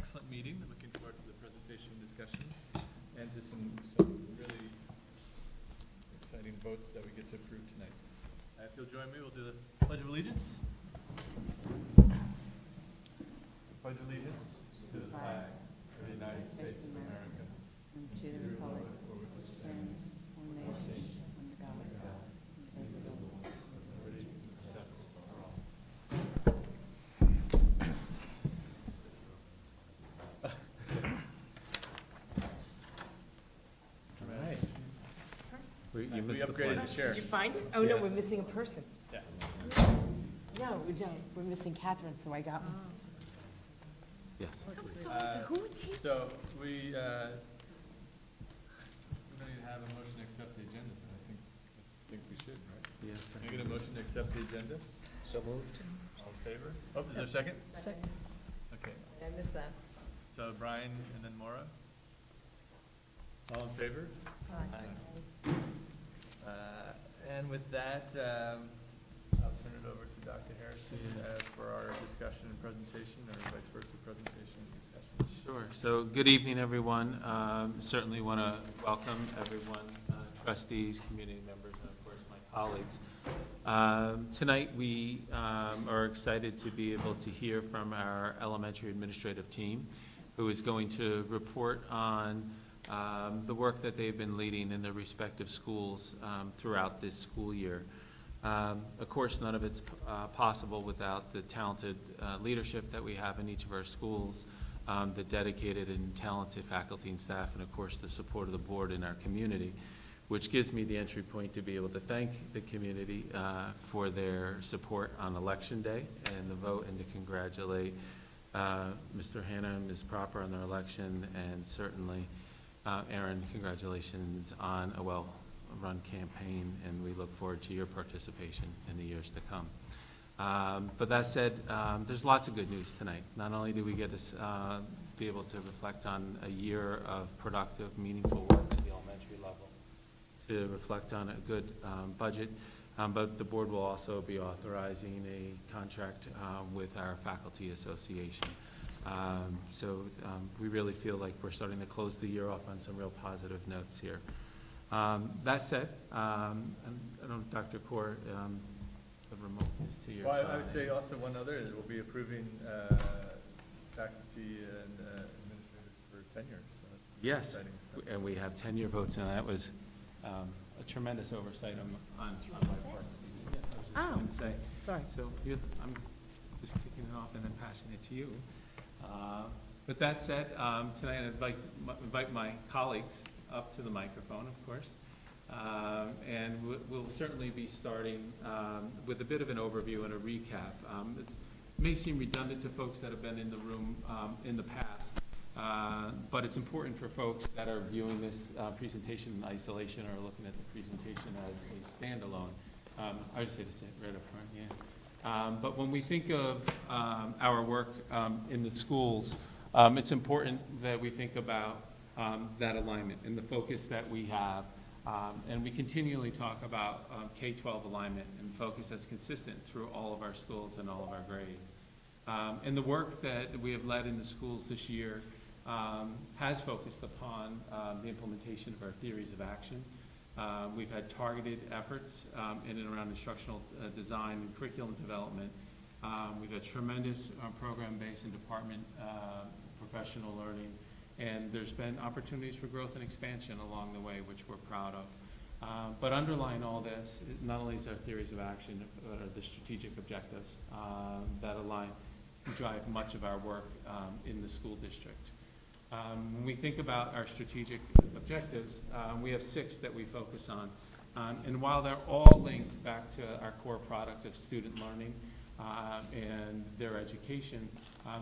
excellent meeting. Looking forward to the presentation and discussion and to some really exciting votes that we get to approve tonight. If you'll join me, we'll do the Pledge of Allegiance. Pledge allegiance to the flag of the United States of America and to the republic for which stands one nation under God, indivisible, liberty and justice for all. All right. We missed the upgraded pledge. the sheriff. Did you find it? Oh, no, Yes. we're missing a person. Yeah. No, we're missing Catherine, so I got one. Yes. Who would take? So we don't need to have a motion to accept the agenda, but I think we should, right? Yes. Can I get a motion to accept the agenda? So moved. All in favor? Oh, is there a second? Second. Okay, I missed that. so Brian and then Maura. All in favor? And with that, I'll turn it over to Dr. Harrison for our discussion and presentation, or vice versa, presentation and discussion. Sure. So good evening, everyone. Certainly want to welcome everyone, trustees, community members, and of course my colleagues. Tonight we are excited to be able to hear from our elementary administrative team, who is going to report on the work that they've been leading in their respective schools throughout this school year. Of course, none of it's possible without the talented leadership that we have in each of our schools, the dedicated and talented faculty and staff, and of course the support of the board in our community, which gives me the entry point to be able to thank the community for their support on Election Day and the vote, and to congratulate Mr. Hanna and Ms. Proper on their election, and certainly Aaron, congratulations on a well-run campaign, and we look forward to your participation in the years to come. But that said, there's lots of good news tonight. Not only do we get to be able to reflect on a year of productive, meaningful work at the elementary level, to reflect on a good budget, but the board will also be authorizing a contract with our faculty association. So we really feel like we're starting to close the year off on some real positive notes here. That said, I don't know, Dr. Kaur, the remote is to your side. Well, I would say also one other, is we'll be approving faculty and administrators for tenure, so that's Yes, exciting stuff. and we have 10-year votes, and that was a tremendous oversight on my part. Yeah, I was just going to say. Sorry. So I'm just kicking it off and then passing it to you. With that said, tonight I invite my colleagues up to the microphone, of course. And we'll certainly be starting with a bit of an overview and a recap. It may seem redundant to folks that have been in the room in the past, but it's important for folks that are viewing this presentation in isolation or looking at the presentation as a standalone. I would say to sit right up front, yeah. But when we think of our work in the schools, it's important that we think about that alignment and the focus that we have. And we continually talk about K-12 alignment and focus that's consistent through all of our schools and all of our grades. And the work that we have led in the schools this year has focused upon the implementation of our theories of action. We've had targeted efforts in and around instructional design and curriculum development. We've had tremendous program-based and department professional learning, and there's been opportunities for growth and expansion along the way, which we're proud of. But underlying all this, not only is our theories of action, but are the strategic objectives that align and drive much of our work in the school district. When we think about our strategic objectives, we have 6 that we focus on. And while they're all linked back to our core product of student learning and their education,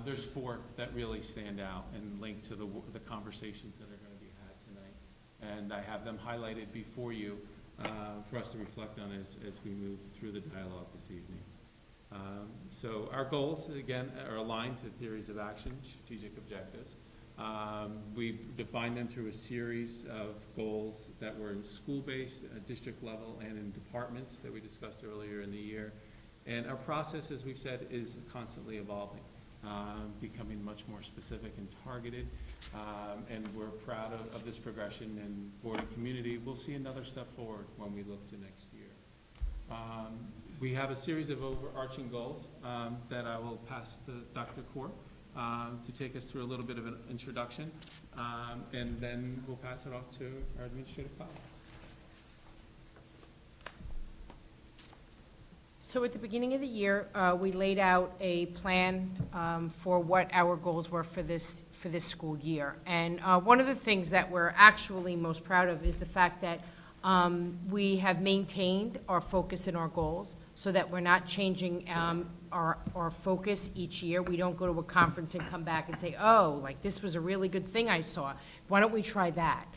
there's 4 that really stand out and link to the conversations that are going to be had tonight. And I have them highlighted before you for us to reflect on as we move through the dialogue this evening. So our goals, again, are aligned to theories of action, strategic objectives. We define them through a series of goals that were in school-based, district level, and in departments that we discussed earlier in the year. And our process, as we've said, is constantly evolving. becoming much more specific and targeted. And we're proud of this progression, and board and community will see another step forward when we look to next year. We have a series of overarching goals that I will pass to Dr. Kaur to take us through a little bit of an introduction, and then we'll pass it off to our administrative colleagues. So at the beginning of the year, we laid out a plan for what our goals were for this school year. And one of the things that we're actually most proud of is the fact that we have maintained our focus and our goals so that we're not changing our focus each year. We don't go to a conference and come back and say, oh, like this was a really good thing I saw. Why don't we try that?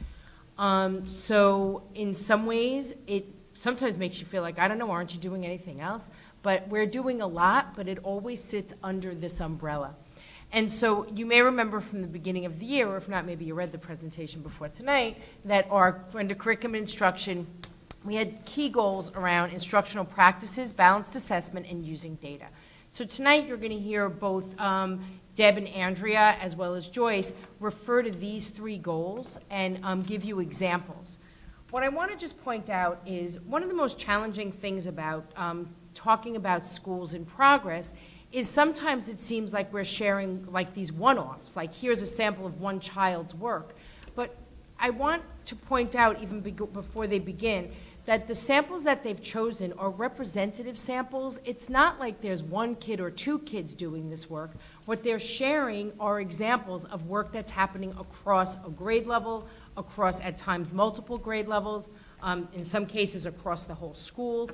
So in some ways, it sometimes makes you feel like, I don't know, aren't you doing anything else? But we're doing a lot, but it always sits under this umbrella. And so you may remember from the beginning of the year, or if not, maybe you read the presentation before tonight, that under curriculum instruction, we had key goals around instructional practices, balanced assessment, and using data. So tonight you're going to hear both Deb and Andrea, as well as Joyce, refer to these three goals and give you examples. What I want to just point out is one of the most challenging things about talking about schools in progress is sometimes it seems like we're sharing like these one-offs, like here's a sample of one child's work. But I want to point out, even before they begin, that the samples that they've chosen are representative samples. It's not like there's one kid or two kids doing this work. What they're sharing are examples of work that's happening across a grade level, across, at times, multiple grade levels, in some cases across the whole school.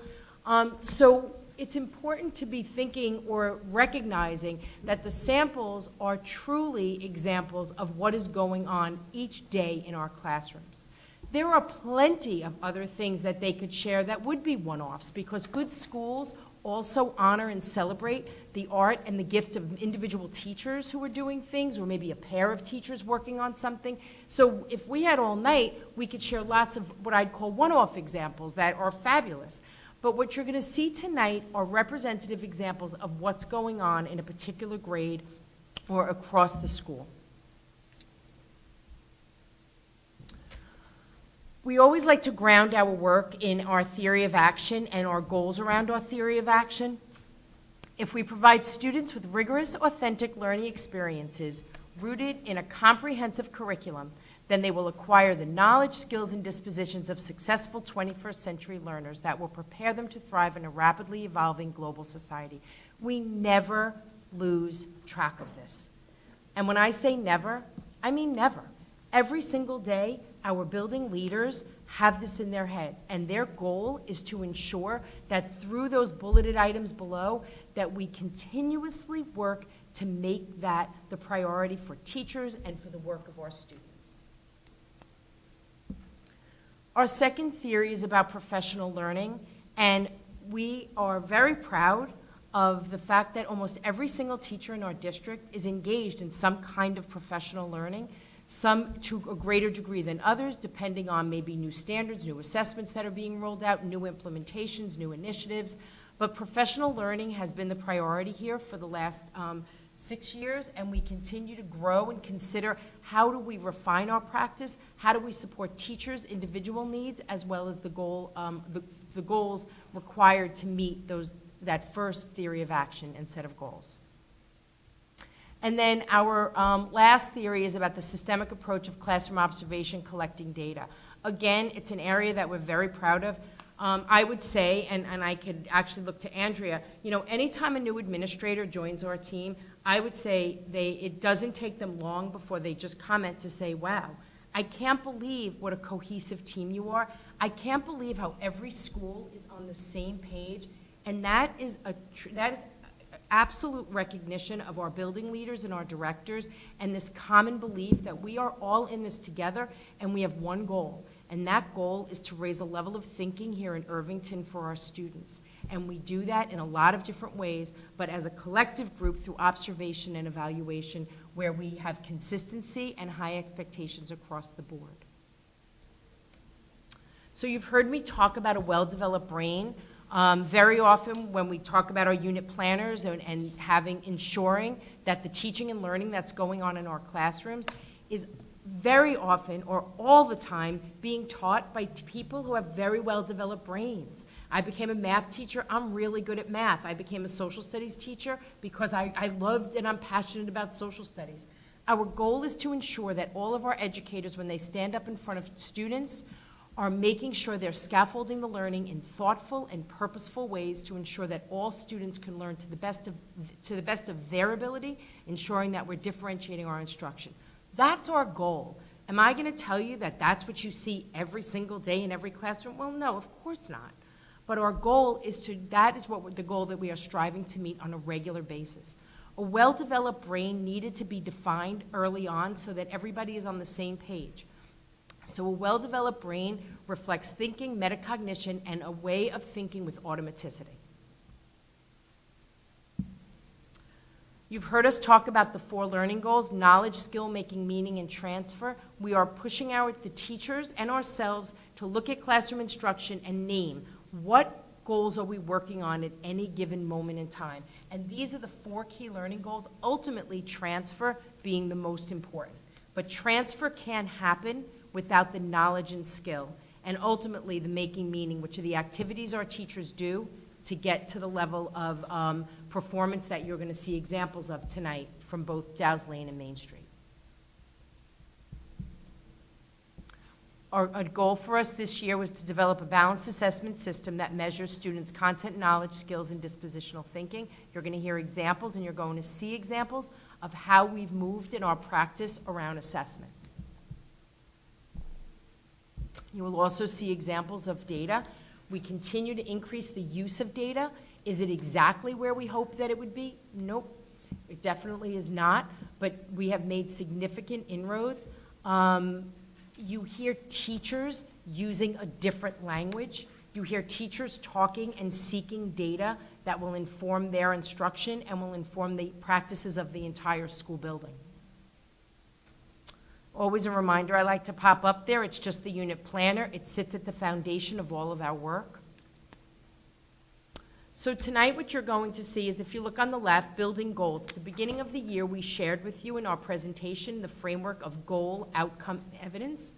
So it's important to be thinking or recognizing that the samples are truly examples of what is going on each day in our classrooms. There are plenty of other things that they could share that would be one-offs, because good schools also honor and celebrate the art and the gift of individual teachers who are doing things, or maybe a pair of teachers working on something. So if we had all night, we could share lots of what I'd call one-off examples that are fabulous. But what you're going to see tonight are representative examples of what's going on in a particular grade or across the school. We always like to ground our work in our theory of action and our goals around our theory of action. If we provide students with rigorous, authentic learning experiences rooted in a comprehensive curriculum, then they will acquire the knowledge, skills, and dispositions of successful 21st century learners that will prepare them to thrive in a rapidly evolving global society. We never lose track of this. And when I say never, I mean never. Every single day, our building leaders have this in their heads, and their goal is to ensure that through those bulleted items below, that we continuously work to make that the priority for teachers and for the work of our students. Our second theory is about professional learning, and we are very proud of the fact that almost every single teacher in our district is engaged in some kind of professional learning, some to a greater degree than others, depending on maybe new standards, new assessments that are being rolled out, new implementations, new initiatives. But professional learning has been the priority here for the last 6 years, and we continue to grow and consider how do we refine our practice, how do we support teachers' individual needs, as well as the goals required to meet that first theory of action and set of goals. And then our last theory is about the systemic approach of classroom observation, collecting data. Again, it's an area that we're very proud of. I would say, and I could actually look to Andrea, you know, anytime a new administrator joins our team, I would say it doesn't take them long before they just comment to say, wow, I can't believe what a cohesive team you are. I can't believe how every school is on the same page. And that is absolute recognition of our building leaders and our directors, and this common belief that we are all in this together and we have one goal. And that goal is to raise a level of thinking here in Irvington for our students. And we do that in a lot of different ways, but as a collective group through observation and evaluation, where we have consistency and high expectations across the board. So you've heard me talk about a well-developed brain. Very often, when we talk about our unit planners and ensuring that the teaching and learning that's going on in our classrooms is very often or all the time being taught by people who have very well-developed brains. I became a math teacher. I'm really good at math. I became a social studies teacher because I loved and I'm passionate about social studies. Our goal is to ensure that all of our educators, when they stand up in front of students, are making sure they're scaffolding the learning in thoughtful and purposeful ways to ensure that all students can learn to the best of their ability, ensuring that we're differentiating our instruction. That's our goal. Am I going to tell you that that's what you see every single day in every classroom? Well, no, of course not. But our goal is the goal that we are striving to meet on a regular basis. A well-developed brain needed to be defined early on so that everybody is on the same page. So a well-developed brain reflects thinking, metacognition, and a way of thinking with automaticity. You've heard us talk about the 4 learning goals: knowledge, skill, making meaning, and transfer. We are pushing the teachers and ourselves to look at classroom instruction and name what goals are we working on at any given moment in time. And these are the 4 key learning goals, ultimately transfer being the most important. But transfer can't happen without the knowledge and skill, and ultimately the making meaning, which are the activities our teachers do to get to the level of performance that you're going to see examples of tonight from both Dow's Lane and Main Street. A goal for us this year was to develop a balanced assessment system that measures students' content, knowledge, skills, and dispositional thinking. You're going to hear examples and you're going to see examples of how we've moved in our practice around assessment. You will also see examples of data. We continue to increase the use of data. Is it exactly where we hoped that it would be? Nope, it definitely is not, but we have made significant inroads. You hear teachers using a different language. You hear teachers talking and seeking data that will inform their instruction and will inform the practices of the entire school building. Always a reminder I like to pop up there. It's just the unit planner. It sits at the foundation of all of our work. So tonight what you're going to see is, if you look on the left, building goals. At the beginning of the year, we shared with you in our presentation the framework of goal outcome evidence.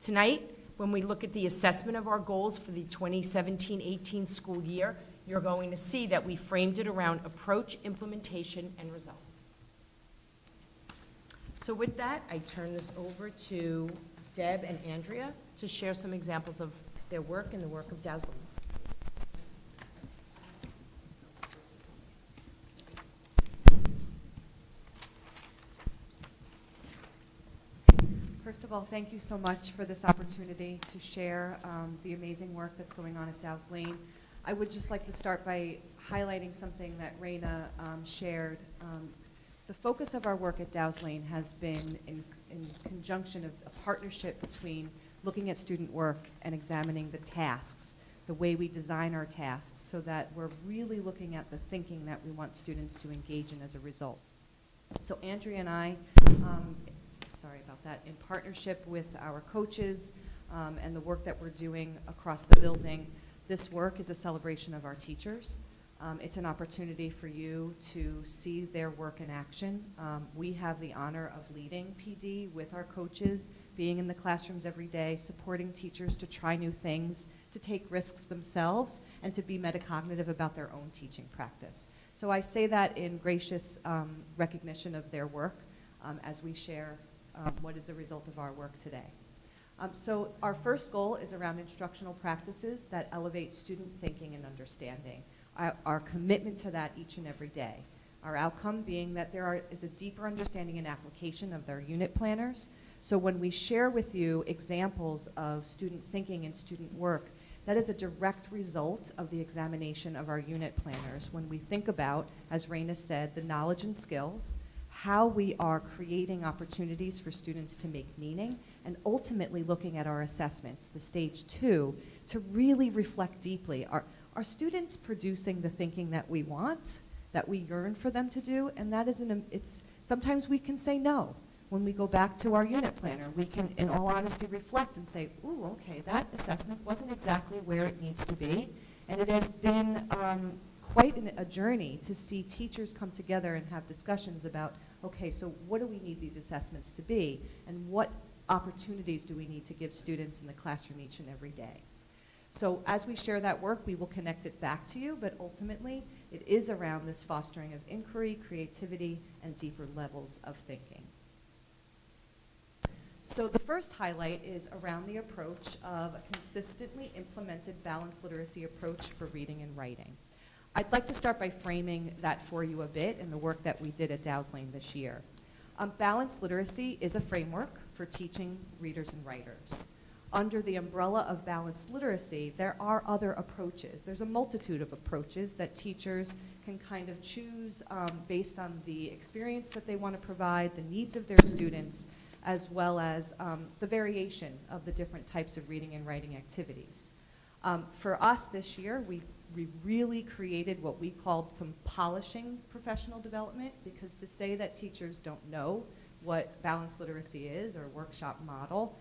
Tonight, when we look at the assessment of our goals for the 2017-18 school year, you're going to see that we framed it around approach, implementation, and results. So with that, I turn this over to Deb and Andrea to share some examples of their work and the work of Dow's Lane. First of all, thank you so much for this opportunity to share the amazing work that's going on at Dow's Lane. I would just like to start by highlighting something that Raina shared. The focus of our work at Dow's Lane has been in conjunction of a partnership between looking at student work and examining the tasks, the way we design our tasks, so that we're really looking at the thinking that we want students to engage in as a result. So Andrea and I, sorry about that, in partnership with our coaches and the work that we're doing across the building, this work is a celebration of our teachers. It's an opportunity for you to see their work in action. We have the honor of leading PD with our coaches, being in the classrooms every day, supporting teachers to try new things, to take risks themselves, and to be metacognitive about their own teaching practice. So I say that in gracious recognition of their work as we share what is a result of our work today. So our first goal is around instructional practices that elevate student thinking and understanding. Our commitment to that each and every day. Our outcome being that there is a deeper understanding and application of their unit planners. So when we share with you examples of student thinking and student work, that is a direct result of the examination of our unit planners. When we think about, as Raina said, the knowledge and skills, how we are creating opportunities for students to make meaning, and ultimately looking at our assessments, the stage 2, to really reflect deeply. Are students producing the thinking that we want, that we yearn for them to do? And that is sometimes we can say no. When we go back to our unit planner, we can, in all honesty, reflect and say, ooh, okay, that assessment wasn't exactly where it needs to be. And it has been quite a journey to see teachers come together and have discussions about, okay, so what do we need these assessments to be, and what opportunities do we need to give students in the classroom each and every day? So as we share that work, we will connect it back to you, but ultimately, it is around this fostering of inquiry, creativity, and deeper levels of thinking. So the first highlight is around the approach of a consistently implemented balanced literacy approach for reading and writing. I'd like to start by framing that for you a bit in the work that we did at Dow's Lane this year. Balanced literacy is a framework for teaching readers and writers. Under the umbrella of balanced literacy, there are other approaches. There's a multitude of approaches that teachers can kind of choose based on the experience that they want to provide, the needs of their students, as well as the variation of the different types of reading and writing activities. For us this year, we really created what we called some polishing professional development, because to say that teachers don't know what balanced literacy is or workshop model,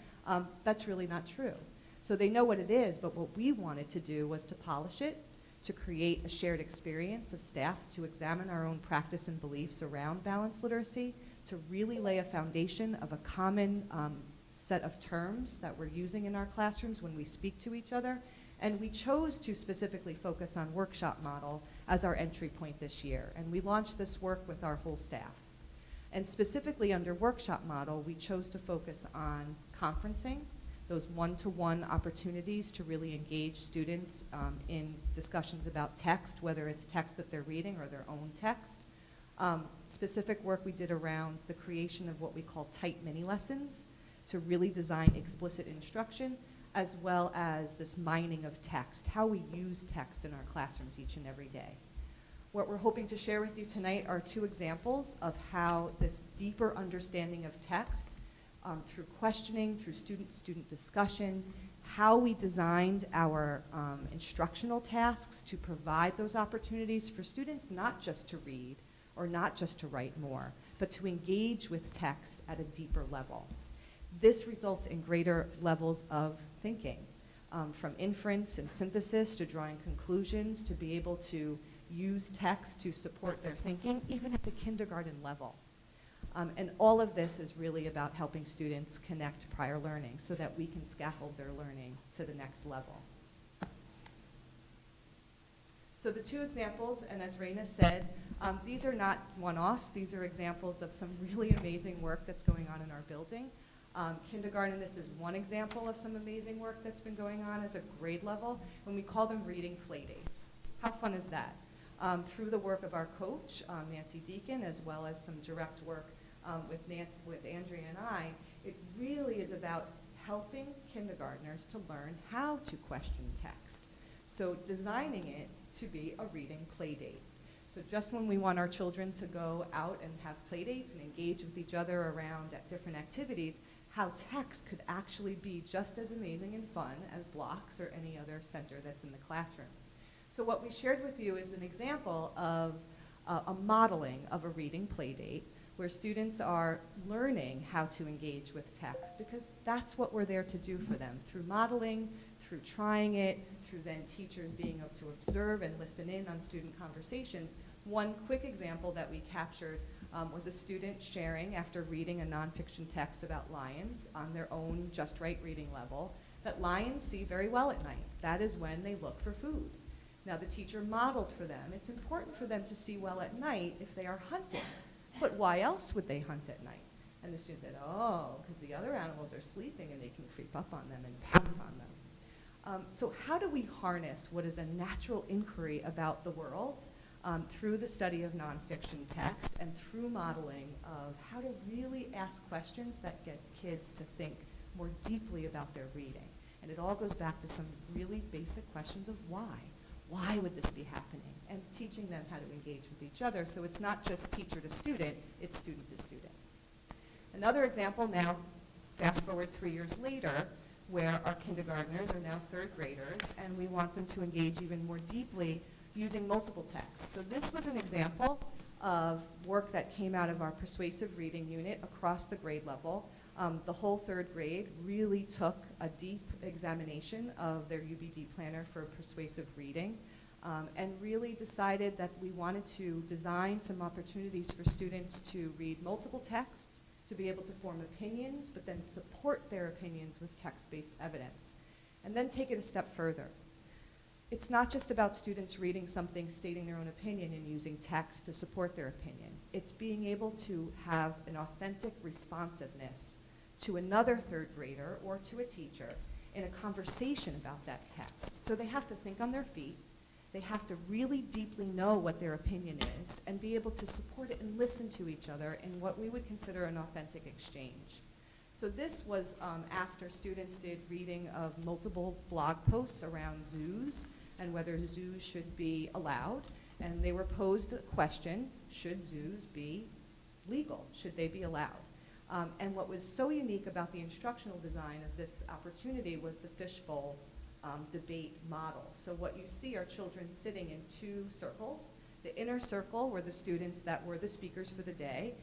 that's really not true. So they know what it is, but what we wanted to do was to polish it, to create a shared experience of staff, to examine our own practice and beliefs around balanced literacy, to really lay a foundation of a common set of terms that we're using in our classrooms when we speak to each other. And we chose to specifically focus on workshop model as our entry point this year. And we launched this work with our whole staff. And specifically under workshop model, we chose to focus on conferencing, those one-to-one opportunities to really engage students in discussions about text, whether it's text that they're reading or their own text. Specific work we did around the creation of what we call tight mini lessons to really design explicit instruction, as well as this mining of text, how we use text in our classrooms each and every day. What we're hoping to share with you tonight are two examples of how this deeper understanding of text, through questioning, through student-student discussion, how we designed our instructional tasks to provide those opportunities for students not just to read or not just to write more, but to engage with text at a deeper level. This results in greater levels of thinking, from inference and synthesis to drawing conclusions, to be able to use text to support their thinking, even at the kindergarten level. And all of this is really about helping students connect prior learning so that we can scaffold their learning to the next level. So the two examples, and as Raina said, these are not one-offs. These are examples of some really amazing work that's going on in our building. Kindergarten, this is one example of some amazing work that's been going on as a grade level, and we call them reading play dates. How fun is that? Through the work of our coach, Nancy Deacon, as well as some direct work with Andrea and I, it really is about helping kindergartners to learn how to question text. So designing it to be a reading play date. So just when we want our children to go out and have play dates and engage with each other around at different activities, how text could actually be just as amazing and fun as blocks or any other center that's in the classroom. So what we shared with you is an example of a modeling of a reading play date where students are learning how to engage with text, because that's what we're there to do for them, through modeling, through trying it, through then teachers being able to observe and listen in on student conversations. One quick example that we captured was a student sharing, after reading a nonfiction text about lions on their own just right reading level, that lions see very well at night. That is when they look for food. Now the teacher modeled for them, it's important for them to see well at night if they are hunting, but why else would they hunt at night? And the student said, oh, because the other animals are sleeping and they can creep up on them and pounce on them. So how do we harness what is a natural inquiry about the world through the study of nonfiction text and through modeling of how to really ask questions that get kids to think more deeply about their reading? And it all goes back to some really basic questions of why. Why would this be happening? And teaching them how to engage with each other, so it's not just teacher to student, it's student to student. Another example now, fast forward 3 years later, where our kindergartners are now third graders, and we want them to engage even more deeply using multiple texts. So this was an example of work that came out of our persuasive reading unit across the grade level. The whole third grade really took a deep examination of their UBD planner for persuasive reading, and really decided that we wanted to design some opportunities for students to read multiple texts, to be able to form opinions, but then support their opinions with text-based evidence, and then take it a step further. It's not just about students reading something, stating their own opinion, and using text to support their opinion. It's being able to have an authentic responsiveness to another third grader or to a teacher in a conversation about that text. So they have to think on their feet. They have to really deeply know what their opinion is and be able to support it and listen to each other in what we would consider an authentic exchange. So this was after students did reading of multiple blog posts around zoos and whether zoos should be allowed. And they were posed a question, should zoos be legal? Should they be allowed? And what was so unique about the instructional design of this opportunity was the fishbowl debate model. So what you see are children sitting in two circles. The inner circle were the students that were the speakers for the day.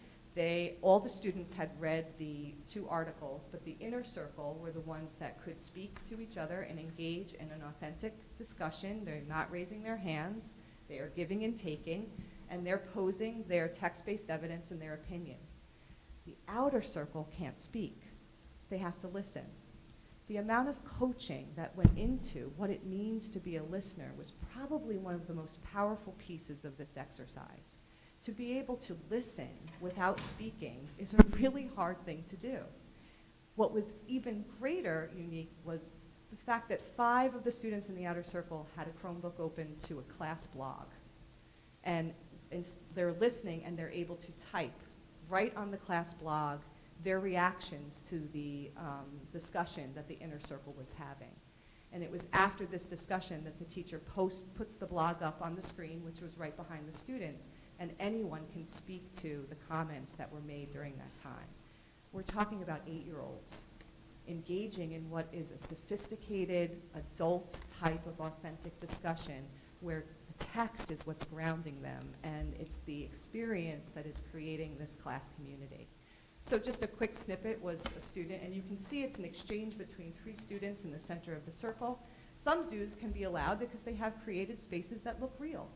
All the students had read the 2 articles, but the inner circle were the ones that could speak to each other and engage in an authentic discussion. They're not raising their hands. They are giving and taking, and they're posing their text-based evidence and their opinions. The outer circle can't speak. They have to listen. The amount of coaching that went into what it means to be a listener was probably one of the most powerful pieces of this exercise. To be able to listen without speaking is a really hard thing to do. What was even greater unique was the fact that 5 of the students in the outer circle had a Chromebook open to a class blog. And they're listening and they're able to type right on the class blog their reactions to the discussion that the inner circle was having. And it was after this discussion that the teacher puts the blog up on the screen, which was right behind the students, and anyone can speak to the comments that were made during that time. We're talking about 8-year-olds engaging in what is a sophisticated, adult type of authentic discussion where the text is what's grounding them, and it's the experience that is creating this class community. So just a quick snippet was a student, and you can see it's an exchange between 3 students in the center of the circle. Some zoos can be allowed because they have created spaces that look real.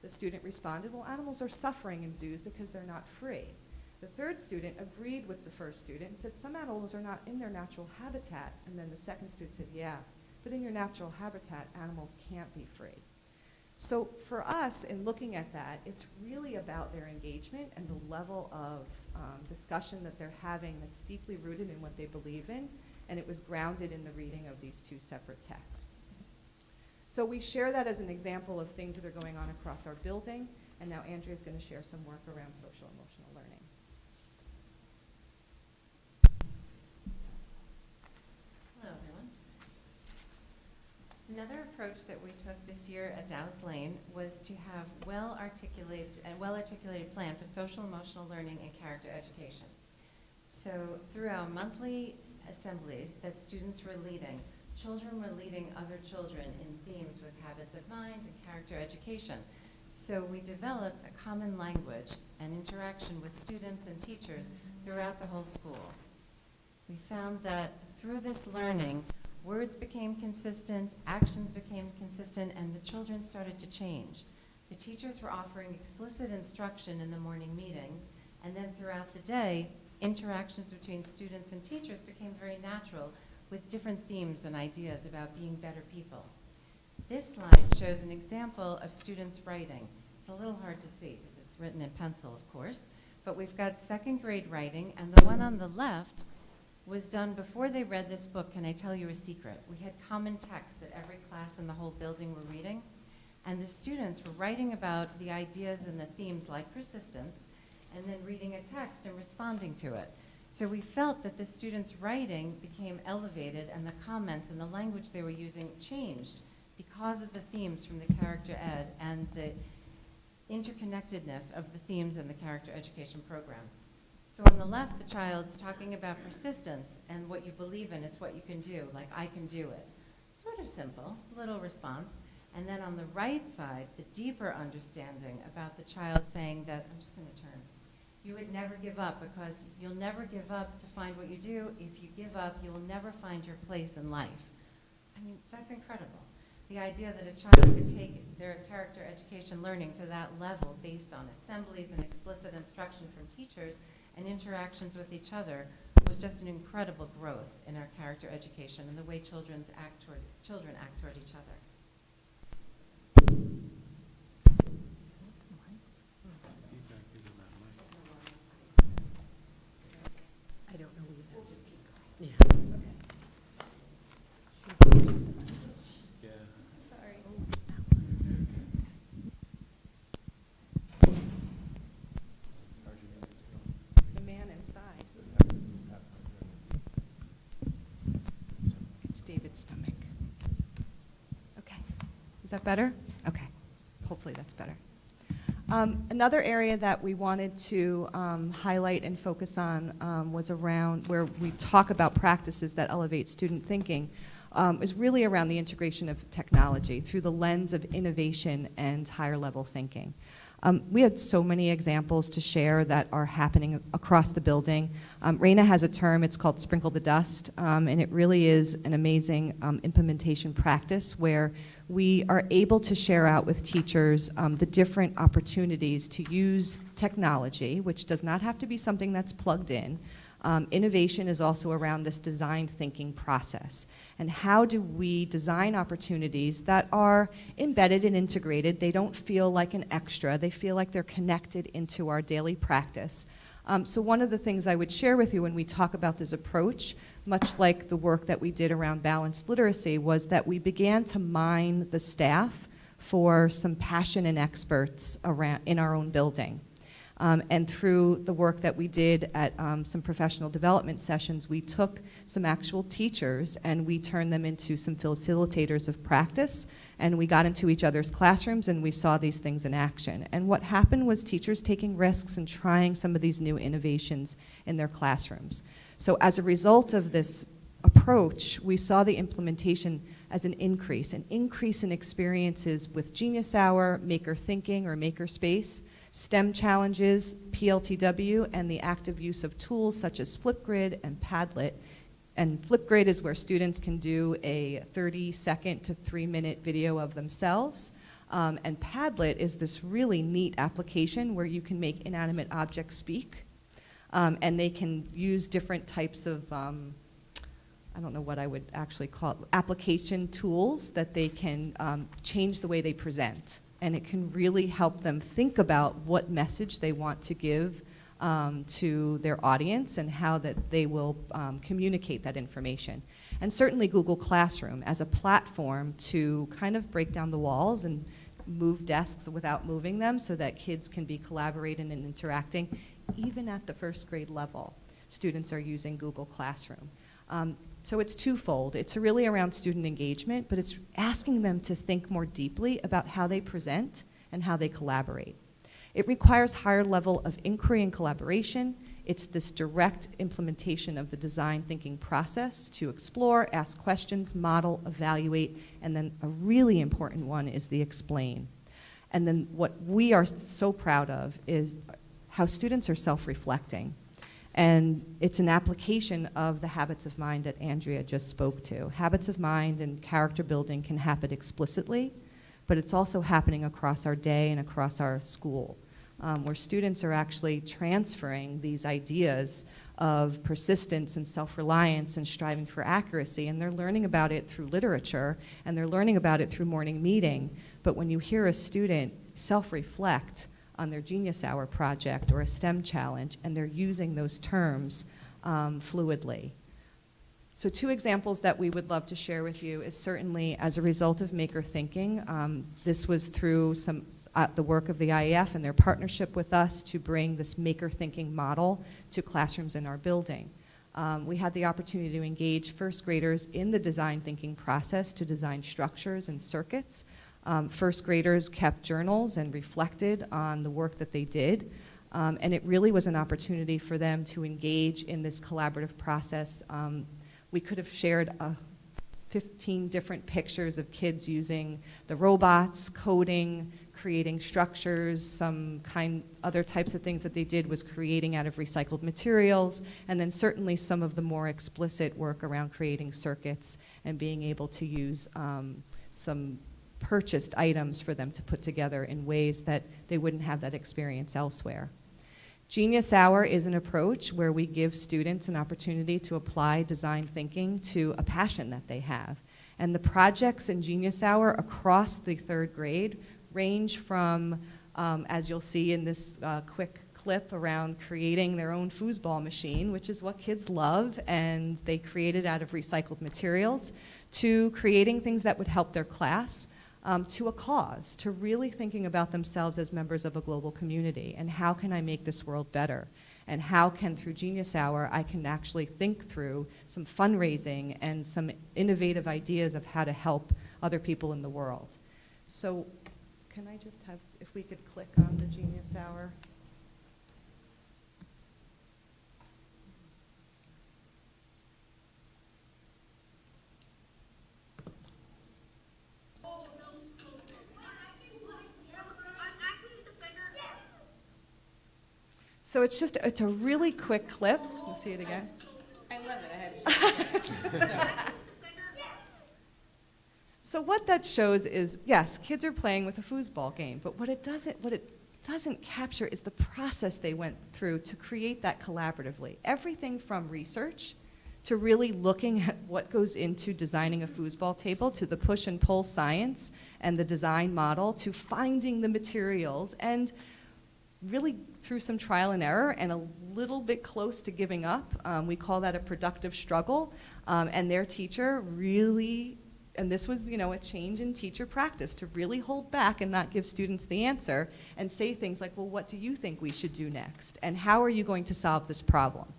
The student responded, well, animals are suffering in zoos because they're not free. The third student agreed with the first student and said, some animals are not in their natural habitat. And then the second student said, yeah, but in your natural habitat, animals can't be free. So for us, in looking at that, it's really about their engagement and the level of discussion that they're having that's deeply rooted in what they believe in, and it was grounded in the reading of these 2 separate texts. So we share that as an example of things that are going on across our building, and now Andrea's going to share some work around social emotional learning. Hello, everyone. Another approach that we took this year at Dow's Lane was to have a well-articulated plan for social emotional learning and character education. So through our monthly assemblies that students were leading, children were leading other children in themes with habits of mind and character education. So we developed a common language and interaction with students and teachers throughout the whole school. We found that through this learning, words became consistent, actions became consistent, and the children started to change. The teachers were offering explicit instruction in the morning meetings, and then throughout the day, interactions between students and teachers became very natural with different themes and ideas about being better people. This slide shows an example of students writing. It's a little hard to see because it's written in pencil, of course, but we've got 2nd grade writing, and the one on the left was done before they read this book, Can I Tell You a Secret? We had common text that every class in the whole building were reading, and the students were writing about the ideas and the themes like persistence, and then reading a text and responding to it. So we felt that the students' writing became elevated, and the comments and the language they were using changed because of the themes from the character ed and the interconnectedness of the themes in the character education program. So on the left, the child's talking about persistence and what you believe in, it's what you can do, like I can do it. Sort of simple, little response. And then on the right side, the deeper understanding about the child saying that, I'm just going to turn, you would never give up, because you'll never give up to find what you do. If you give up, you will never find your place in life. I mean, that's incredible. The idea that a child could take their character education learning to that level based on assemblies and explicit instruction from teachers and interactions with each other was just an incredible growth in our character education and the way children act toward each other. I don't know where that just keep going. Yeah. Sorry. The man inside. It's David's stomach. Okay. Is that better? Okay. Hopefully that's better. Another area that we wanted to highlight and focus on was around where we talk about practices that elevate student thinking, is really around the integration of technology through the lens of innovation and higher level thinking. We had so many examples to share that are happening across the building. Raina has a term, it's called sprinkle the dust, and it really is an amazing implementation practice where we are able to share out with teachers the different opportunities to use technology, which does not have to be something that's plugged in. Innovation is also around this design thinking process. And how do we design opportunities that are embedded and integrated? They don't feel like an extra. They feel like they're connected into our daily practice. So one of the things I would share with you when we talk about this approach, much like the work that we did around balanced literacy, was that we began to mine the staff for some passion and experts around in our own building. And through the work that we did at some professional development sessions, we took some actual teachers and we turned them into some facilitators of practice, and we got into each other's classrooms and we saw these things in action. And what happened was teachers taking risks and trying some of these new innovations in their classrooms. So as a result of this approach, we saw the implementation as an increase in experiences with Genius Hour, Maker Thinking or Maker Space, STEM challenges, PLTW, and the active use of tools such as Flipgrid and Padlet. And Flipgrid is where students can do a 30-second to 3-minute video of themselves. And Padlet is this really neat application where you can make inanimate objects speak. And they can use different types of, I don't know what I would actually call it, application tools that they can change the way they present. And it can really help them think about what message they want to give to their audience and how that they will communicate that information. And certainly Google Classroom as a platform to kind of break down the walls and move desks without moving them so that kids can be collaborating and interacting. Even at the first grade level, students are using Google Classroom. So it's twofold. It's really around student engagement, but it's asking them to think more deeply about how they present and how they collaborate. It requires higher level of inquiry and collaboration. It's this direct implementation of the design thinking process to explore, ask questions, model, evaluate, and then a really important one is the explain. And then what we are so proud of is how students are self-reflecting. And it's an application of the habits of mind that Andrea just spoke to. Habits of mind and character building can happen explicitly, but it's also happening across our day and across our school, where students are actually transferring these ideas of persistence and self-reliance and striving for accuracy, and they're learning about it through literature, and they're learning about it through morning meeting. But when you hear a student self-reflect on their Genius Hour project or a STEM challenge, and they're using those terms fluidly. So 2 examples that we would love to share with you is certainly as a result of Maker Thinking. This was through the work of the IEF and their partnership with us to bring this Maker Thinking model to classrooms in our building. We had the opportunity to engage first graders in the design thinking process to design structures and circuits. First graders kept journals and reflected on the work that they did. And it really was an opportunity for them to engage in this collaborative process. We could have shared 15 different pictures of kids using the robots, coding, creating structures, other types of things that they did was creating out of recycled materials, and then certainly some of the more explicit work around creating circuits and being able to use some purchased items for them to put together in ways that they wouldn't have that experience elsewhere. Genius Hour is an approach where we give students an opportunity to apply design thinking to a passion that they have. And the projects in Genius Hour across the third grade range from, as you'll see in this quick clip, around creating their own foosball machine, which is what kids love, and they create it out of recycled materials, to creating things that would help their class, to a cause, to really thinking about themselves as members of a global community, and how can I make this world better? And how can, through Genius Hour, I can actually think through some fundraising and some innovative ideas of how to help other people in the world. So can I just have, if we could click on the Genius Hour? So it's a really quick clip. You'll see it again. I love it. I had So what that shows is, yes, kids are playing with a foosball game, but what it doesn't capture is the process they went through to create that collaboratively. Everything from research to really looking at what goes into designing a foosball table, to the push and pull science and the design model, to finding the materials, and really through some trial and error and a little bit close to giving up. We call that a productive struggle. And their teacher really, and this was, a change in teacher practice, to really hold back and not give students the answer and say things like, well, what do you think we should do next? And how are you going to solve this problem?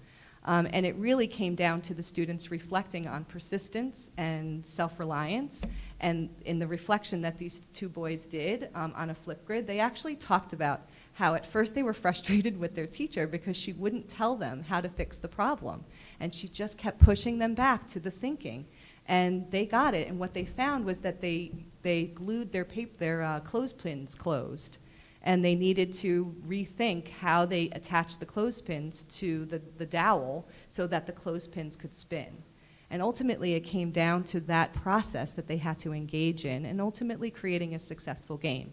And it really came down to the students reflecting on persistence and self-reliance. And in the reflection that these two boys did on a flip grid, they actually talked about how at first they were frustrated with their teacher because she wouldn't tell them how to fix the problem. And she just kept pushing them back to the thinking. And they got it. And what they found was that they glued their clothespins closed. And they needed to rethink how they attached the clothespins to the dowel so that the clothespins could spin. And ultimately, it came down to that process that they had to engage in, and ultimately creating a successful game.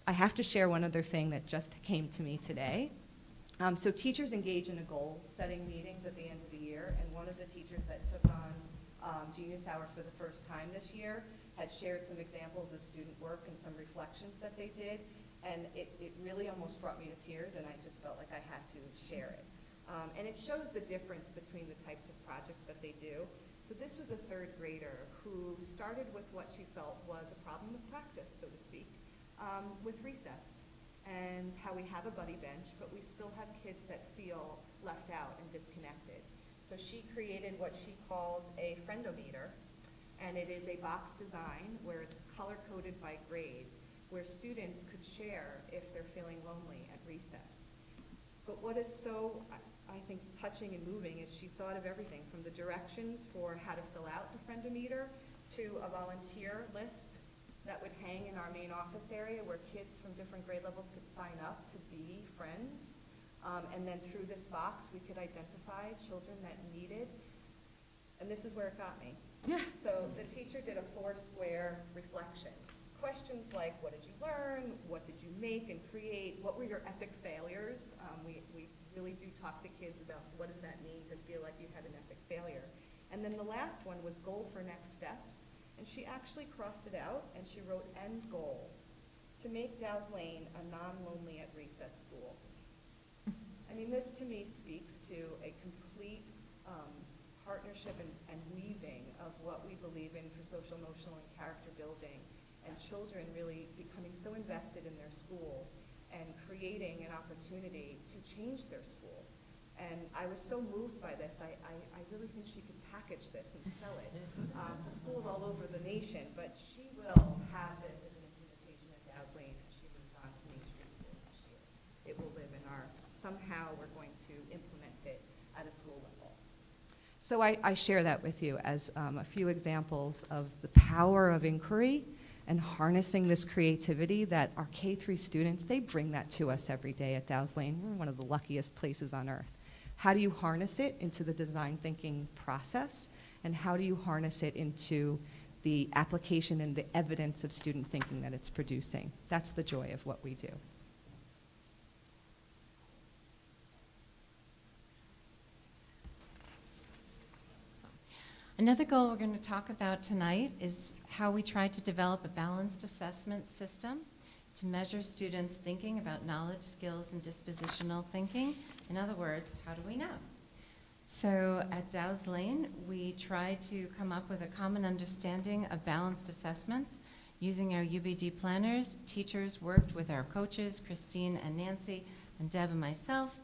I have to share one other thing that just came to me today. So teachers engage in a goal-setting meetings at the end of the year, and one of the teachers that took on Genius Hour for the first time this year had shared some examples of student work and some reflections that they did, and it really almost brought me to tears, and I just felt like I had to share it. And it shows the difference between the types of projects that they do. So this was a third grader who started with what she felt was a problem of practice, so to speak, with recess, and how we have a buddy bench, but we still have kids that feel left out and disconnected. So she created what she calls a friendometer, and it is a box design where it's color-coded by grade, where students could share if they're feeling lonely at recess. But what is so, I think, touching and moving is she thought of everything from the directions for how to fill out the friendometer to a volunteer list that would hang in our main office area where kids from different grade levels could sign up to be friends. And then through this box, we could identify children that needed, and this is where it got me. So the teacher did a 4-square reflection. Questions like, what did you learn? What did you make and create? What were your epic failures? We really do talk to kids about what does that mean to feel like you had an epic failure. And then the last one was goal for next steps. And she actually crossed it out, and she wrote end goal, to make Dow's Lane a non-lonely at recess school. I mean, this to me speaks to a complete partnership and weaving of what we believe in for social, emotional, and character building, and children really becoming so invested in their school and creating an opportunity to change their school. And I was so moved by this, I really think she could package this and sell it to schools all over the nation, but she will have this as an implementation at Dow's Lane as she moves on to Main Street School next year. It will live in somehow we're going to implement it at a school level. So I share that with you as a few examples of the power of inquiry and harnessing this creativity that our K-3 students, they bring that to us every day at Dow's Lane. We're one of the luckiest places on earth. How do you harness it into the design thinking process? And how do you harness it into the application and the evidence of student thinking that it's producing? That's the joy of what we do. Another goal we're going to talk about tonight is how we try to develop a balanced assessment system to measure students' thinking about knowledge, skills, and dispositional thinking. In other words, how do we know? So at Dow's Lane, we try to come up with a common understanding of balanced assessments. Using our UBD planners, teachers worked with our coaches, Christine and Nancy, and Deb and myself,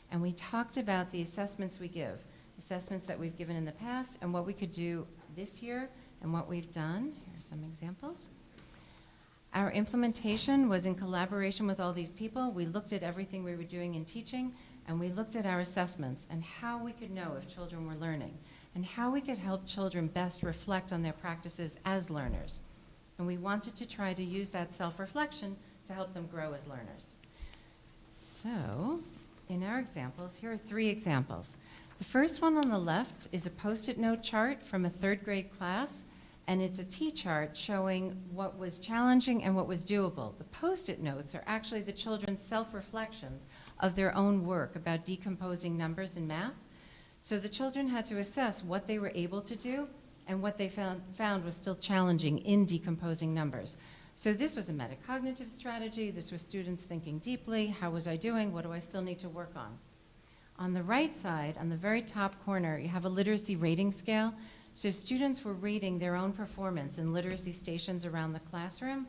and we talked about the assessments we give. Assessments that we've given in the past and what we could do this year and what we've done. Here are some examples. Our implementation was in collaboration with all these people. We looked at everything we were doing in teaching, and we looked at our assessments and how we could know if children were learning and how we could help children best reflect on their practices as learners. And we wanted to try to use that self-reflection to help them grow as learners. So in our examples, here are 3 examples. The first one on the left is a Post-it note chart from a 3rd grade class, and it's a T-chart showing what was challenging and what was doable. The Post-it notes are actually the children's self-reflections of their own work about decomposing numbers in math. So the children had to assess what they were able to do and what they found was still challenging in decomposing numbers. So this was a metacognitive strategy. This was students thinking deeply. How was I doing? What do I still need to work on? On the right side, on the very top corner, you have a literacy rating scale. So students were rating their own performance in literacy stations around the classroom,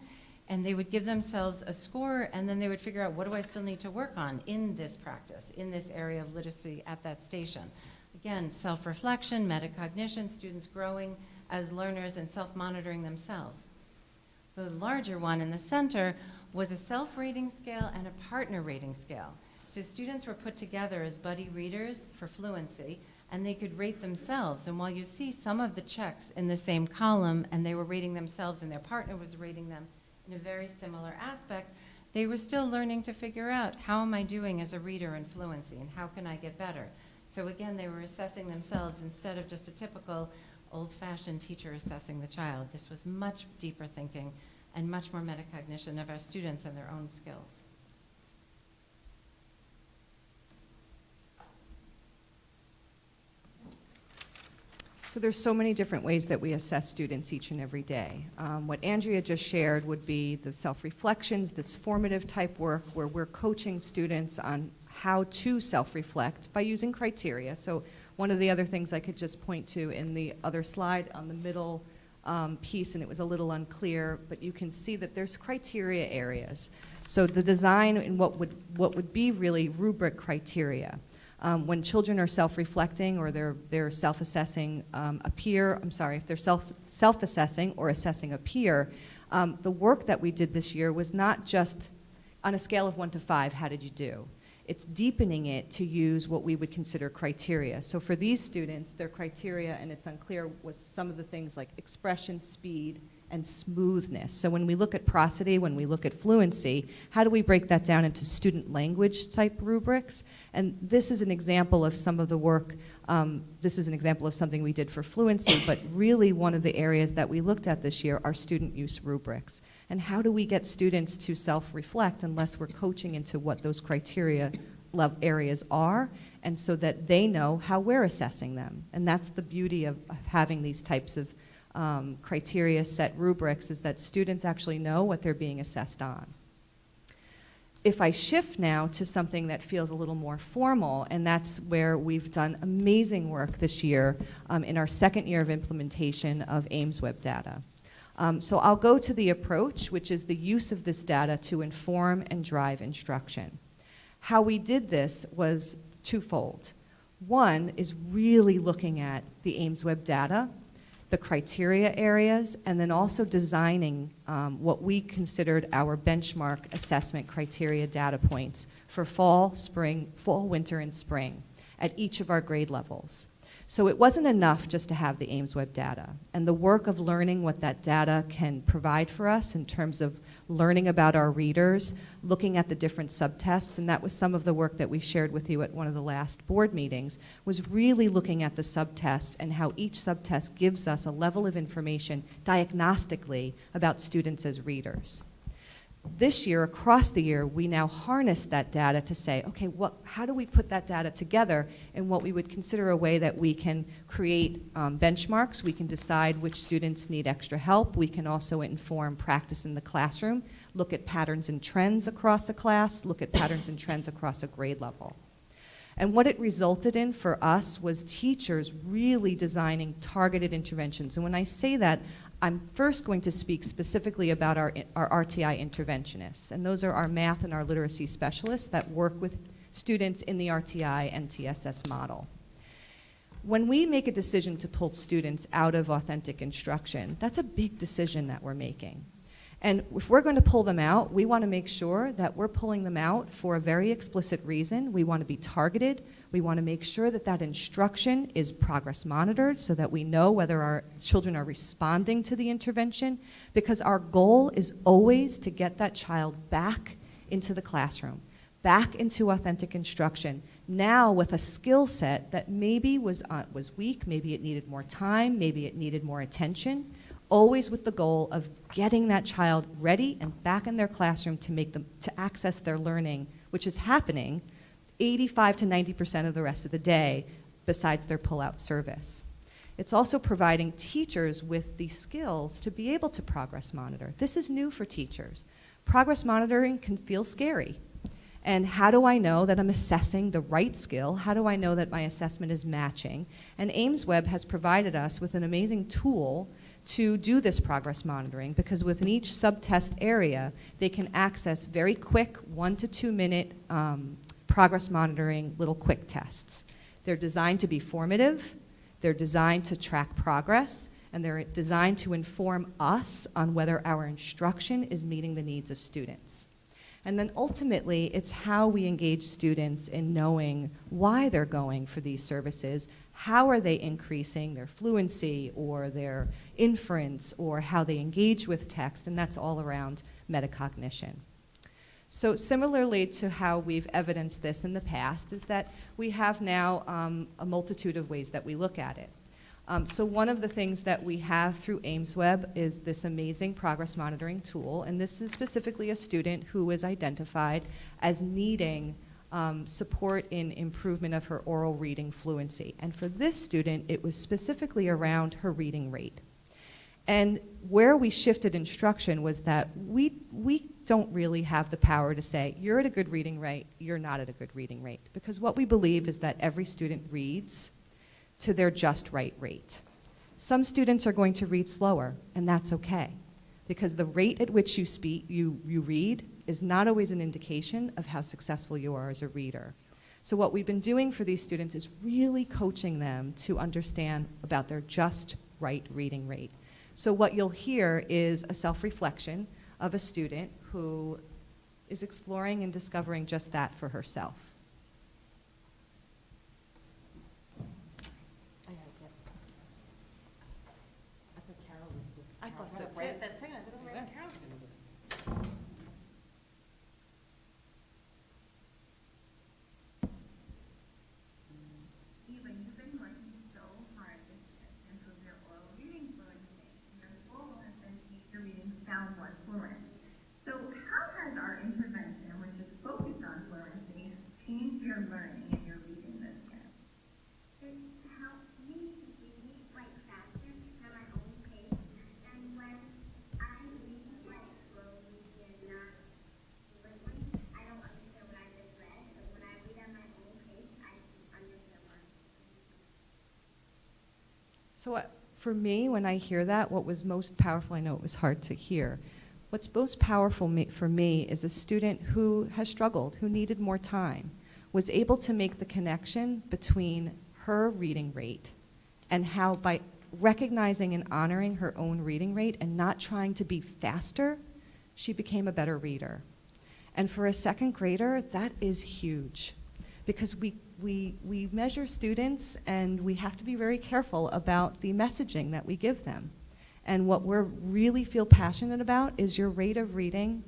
and they would give themselves a score, and then they would figure out, what do I still need to work on in this practice, in this area of literacy at that station? Again, self-reflection, metacognition, students growing as learners and self-monitoring themselves. The larger one in the center was a self-rating scale and a partner rating scale. So students were put together as buddy readers for fluency, and they could rate themselves. And while you see some of the checks in the same column, and they were rating themselves and their partner was rating them in a very similar aspect, they were still learning to figure out, how am I doing as a reader in fluency, and how can I get better? So again, they were assessing themselves instead of just a typical old-fashioned teacher assessing the child. This was much deeper thinking and much more metacognition of our students and their own skills. So there's so many different ways that we assess students each and every day. What Andrea just shared would be the self-reflections, this formative type work where we're coaching students on how to self-reflect by using criteria. So one of the other things I could just point to in the other slide on the middle piece, and it was a little unclear, but you can see that there's criteria areas. So the design and what would be really rubric criteria. When children are self-reflecting or they're self-assessing a peer, if they're self-assessing or assessing a peer, the work that we did this year was not just on a scale of 1 to 5, how did you do? It's deepening it to use what we would consider criteria. So for these students, their criteria, and it's unclear, was some of the things like expression, speed, and smoothness. So when we look at prosody, when we look at fluency, how do we break that down into student language type rubrics? And this is an example of some of the work, this is an example of something we did for fluency, but really one of the areas that we looked at this year are student use rubrics. And how do we get students to self-reflect unless we're coaching into what those criteria areas are, and so that they know how we're assessing them. And that's the beauty of having these types of criteria set rubrics, is that students actually know what they're being assessed on. If I shift now to something that feels a little more formal, and that's where we've done amazing work this year in our 2nd year of implementation of Ames Web Data. So I'll go to the approach, which is the use of this data to inform and drive instruction. How we did this was twofold. One is really looking at the Ames Web Data, the criteria areas, and then also designing what we considered our benchmark assessment criteria data points for fall, winter, and spring at each of our grade levels. So it wasn't enough just to have the AIMSweb data. And the work of learning what that data can provide for us in terms of learning about our readers, looking at the different subtests, and that was some of the work that we shared with you at one of the last board meetings, was really looking at the subtests and how each subtest gives us a level of information diagnostically about students as readers. This year, across the year, we now harness that data to say, okay, how do we put that data together in what we would consider a way that we can create benchmarks, we can decide which students need extra help, we can also inform practice in the classroom, look at patterns and trends across a class, look at patterns and trends across a grade level. And what it resulted in for us was teachers really designing targeted interventions. And when I say that, I'm first going to speak specifically about our RTI interventionists, and those are our math and our literacy specialists that work with students in the RTI and TSS model. When we make a decision to pull students out of authentic instruction, that's a big decision that we're making. And if we're going to pull them out, we want to make sure that we're pulling them out for a very explicit reason. We want to be targeted. We want to make sure that that instruction is progress monitored so that we know whether our children are responding to the intervention, because our goal is always to get that child back into the classroom, back into authentic instruction, now with a skill set that maybe was weak, maybe it needed more time, maybe it needed more attention, always with the goal of getting that child ready and back in their classroom to access their learning, which is happening 85 to 90% of the rest of the day besides their pull-out service. It's also providing teachers with the skills to be able to progress monitor. This is new for teachers. Progress monitoring can feel scary. And how do I know that I'm assessing the right skill? How do I know that my assessment is matching? And AIMSweb has provided us with an amazing tool to do this progress monitoring, because within each subtest area, they can access very quick 1 to 2 minute progress monitoring little quick tests. They're designed to be formative, they're designed to track progress, and they're designed to inform us on whether our instruction is meeting the needs of students. And then ultimately, it's how we engage students in knowing why they're going for these services, how are they increasing their fluency or their inference, or how they engage with text, and that's all around metacognition. So similarly to how we've evidenced this in the past is that we have now a multitude of ways that we look at it. So one of the things that we have through AIMSweb is this amazing progress monitoring tool, and this is specifically a student who was identified as needing support in improvement of her oral reading fluency. And for this student, it was specifically around her reading rate. And where we shifted instruction was that we don't really have the power to say, you're at a good reading rate, you're not at a good reading rate. Because what we believe is that every student reads to their just right rate. Some students are going to read slower, and that's okay. Because the rate at which you read is not always an indication of how successful you are as a reader. So what we've been doing for these students is really coaching them to understand about their just right reading rate. So what you'll hear is a self-reflection of a student who is exploring and discovering just that for herself. I thought so. Right at that second, I thought, right, Carol's gonna do it. Eva, you've been working so hard this year to improve your oral reading fluency. Your goal has been to make your reading sound more fluent. So how has our intervention, which is focused on fluency, changed your learning and your reading this year? It helps me read like faster at my own pace, and when I read like slowly and not quickly, I don't understand what I just read, but when I read at my own pace, I understand more. So for me, when I hear that, what was most powerful, I know it was hard to hear, what's most powerful for me is a student who has struggled, who needed more time, was able to make the connection between her reading rate and how by recognizing and honoring her own reading rate and not trying to be faster, she became a better reader. And for a second grader, that is huge, because we measure students, and we have to be very careful about the messaging that we give them. And what we really feel passionate about is your rate of reading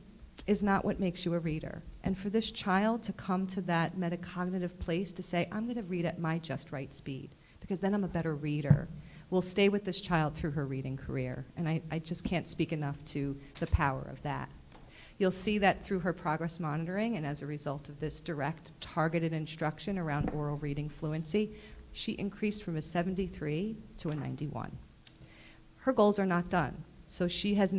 is not what makes you a reader. And for this child to come to that metacognitive place to say, I'm going to read at my just right speed, because then I'm a better reader, will stay with this child through her reading career. And I just can't speak enough to the power of that. You'll see that through her progress monitoring, and as a result of this direct, targeted instruction around oral reading fluency, she increased from a 73 to a 91. Her goals are not done. So she has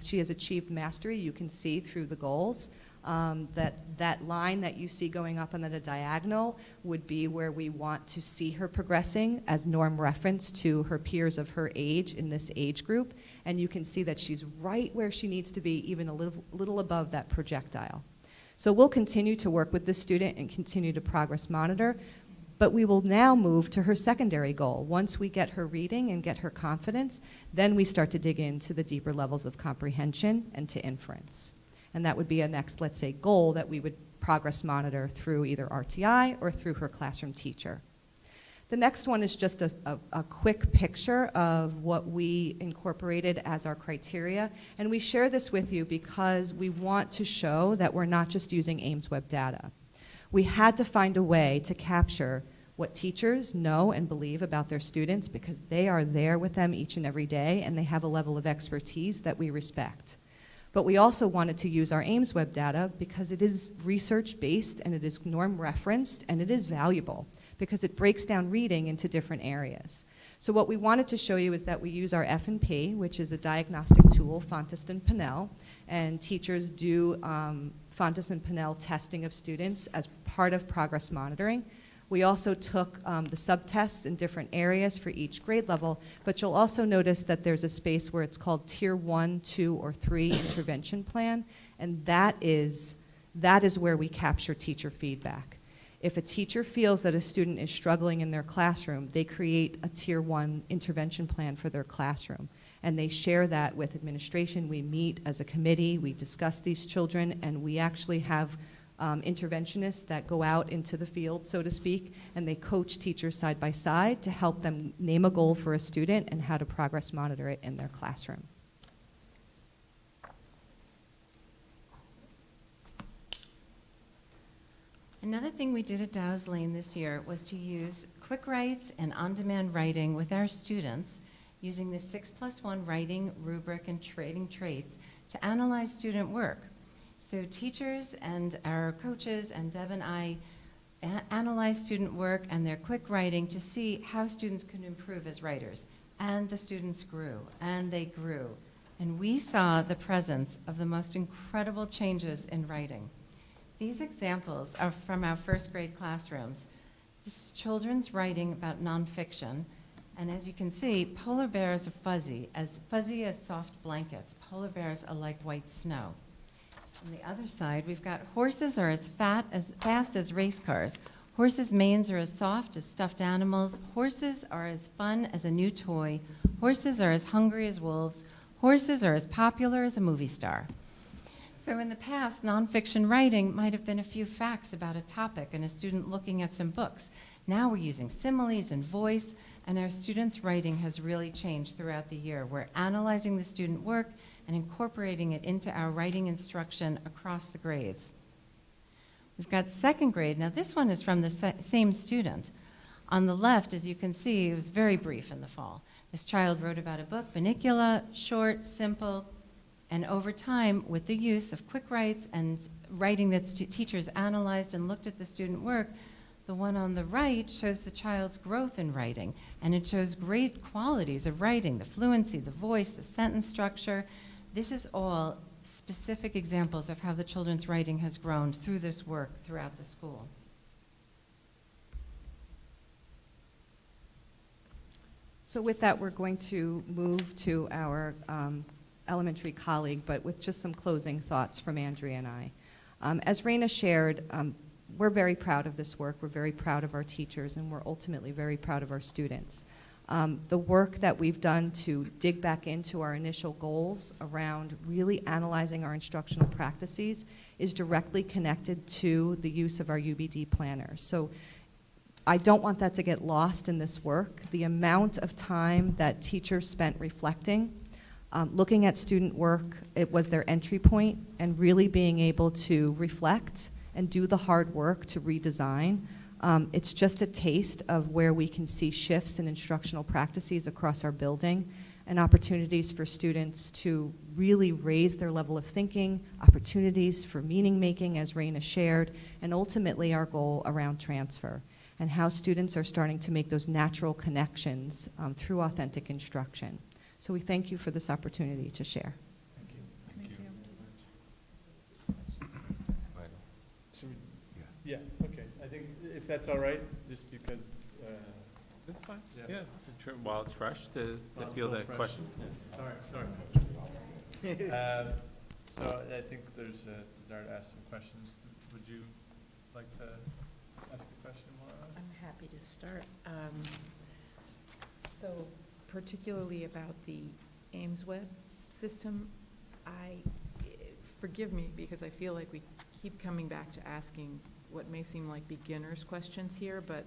she has achieved mastery. You can see through the goals that line that you see going up on the diagonal would be where we want to see her progressing as norm reference to her peers of her age in this age group. And you can see that she's right where she needs to be, even a little above that projectile. So we'll continue to work with this student and continue to progress monitor. But we will now move to her secondary goal. Once we get her reading and get her confidence, then we start to dig into the deeper levels of comprehension and to inference. And that would be a next, let's say, goal that we would progress monitor through either RTI or through her classroom teacher. The next one is just a quick picture of what we incorporated as our criteria. And we share this with you because we want to show that we're not just using Ames Web data. We had to find a way to capture what teachers know and believe about their students, because they are there with them each and every day, and they have a level of expertise that we respect. But we also wanted to use our Ames Web data because it is research-based, and it is norm-referenced, and it is valuable because it breaks down reading into different areas. So what we wanted to show you is that we use our F&P, which is a diagnostic tool, Fontist and Pinnell, and teachers do Fontist and Pinnell testing of students as part of progress monitoring. We also took the subtests in different areas for each grade level, but you'll also notice that there's a space where it's called Tier 1, 2, or 3 intervention plan, and that is where we capture teacher feedback. If a teacher feels that a student is struggling in their classroom, they create a Tier 1 intervention plan for their classroom, and they share that with administration. We meet as a committee, we discuss these children, and we actually have interventionists that go out into the field, so to speak, and they coach teachers side by side to help them name a goal for a student and how to progress monitor it in their classroom. Another thing we did at Dow's Lane this year was to use quick writes and on-demand writing with our students using the 6+1 writing rubric and trading traits to analyze student work. So teachers and our coaches and Deb and I analyzed student work and their quick writing to see how students could improve as writers. And the students grew, and they grew. And we saw the presence of the most incredible changes in writing. These examples are from our first grade classrooms. This is children's writing about nonfiction. And as you can see, polar bears are fuzzy as soft blankets. Polar bears are like white snow. On the other side, we've got horses are as fast as race cars. Horses' manes are as soft as stuffed animals. Horses are as fun as a new toy. Horses are as hungry as wolves. Horses are as popular as a movie star. So in the past, nonfiction writing might have been a few facts about a topic and a student looking at some books. Now we're using similes and voice, and our students' writing has really changed throughout the year. We're analyzing the student work and incorporating it into our writing instruction across the grades. We've got second grade. Now this one is from the same student. On the left, as you can see, it was very brief in the fall. This child wrote about a book, Bunnicula, short, simple, and over time, with the use of quick writes and writing that teachers analyzed and looked at the student work, the one on the right shows the child's growth in writing, and it shows great qualities of writing, the fluency, the voice, the sentence structure. This is all specific examples of how the children's writing has grown through this work throughout the school. So with that, we're going to move to our elementary colleague, but with just some closing thoughts from Andrea and I. As Raina shared, we're very proud of this work. We're very proud of our teachers, and we're ultimately very proud of our students. The work that we've done to dig back into our initial goals around really analyzing our instructional practices is directly connected to the use of our UBD planners. So I don't want that to get lost in this work. The amount of time that teachers spent reflecting, looking at student work, it was their entry point, and really being able to reflect and do the hard work to redesign. It's just a taste of where we can see shifts in instructional practices across our building and opportunities for students to really raise their level of thinking, opportunities for meaning making, as Raina shared, and ultimately our goal around transfer and how students are starting to make those natural connections through authentic instruction. So we thank you for this opportunity to share. Thank you. Should we- Yeah, okay. I think if that's all right, just because, That's fine. Yeah. Yeah, sure, while it's fresh to while it's feel still the fresh. questions. Yes, sorry. So I think there's a desire to ask some questions. Would you like to ask a question, Laura? I'm happy to start. So particularly about the Ames Web system, forgive me because I feel like we keep coming back to asking what may seem like beginners questions here, but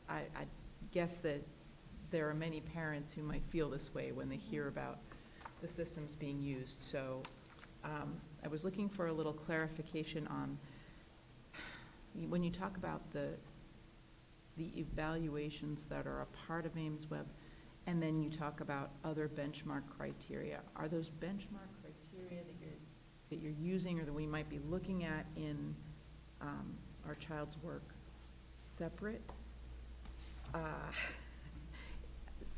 I guess that there are many parents who might feel this way when they hear about the systems being used. So I was looking for a little clarification on when you talk about the evaluations that are a part of Ames Web, and then you talk about other benchmark criteria. Are those benchmark criteria that you're using or that we might be looking at in our child's work separate?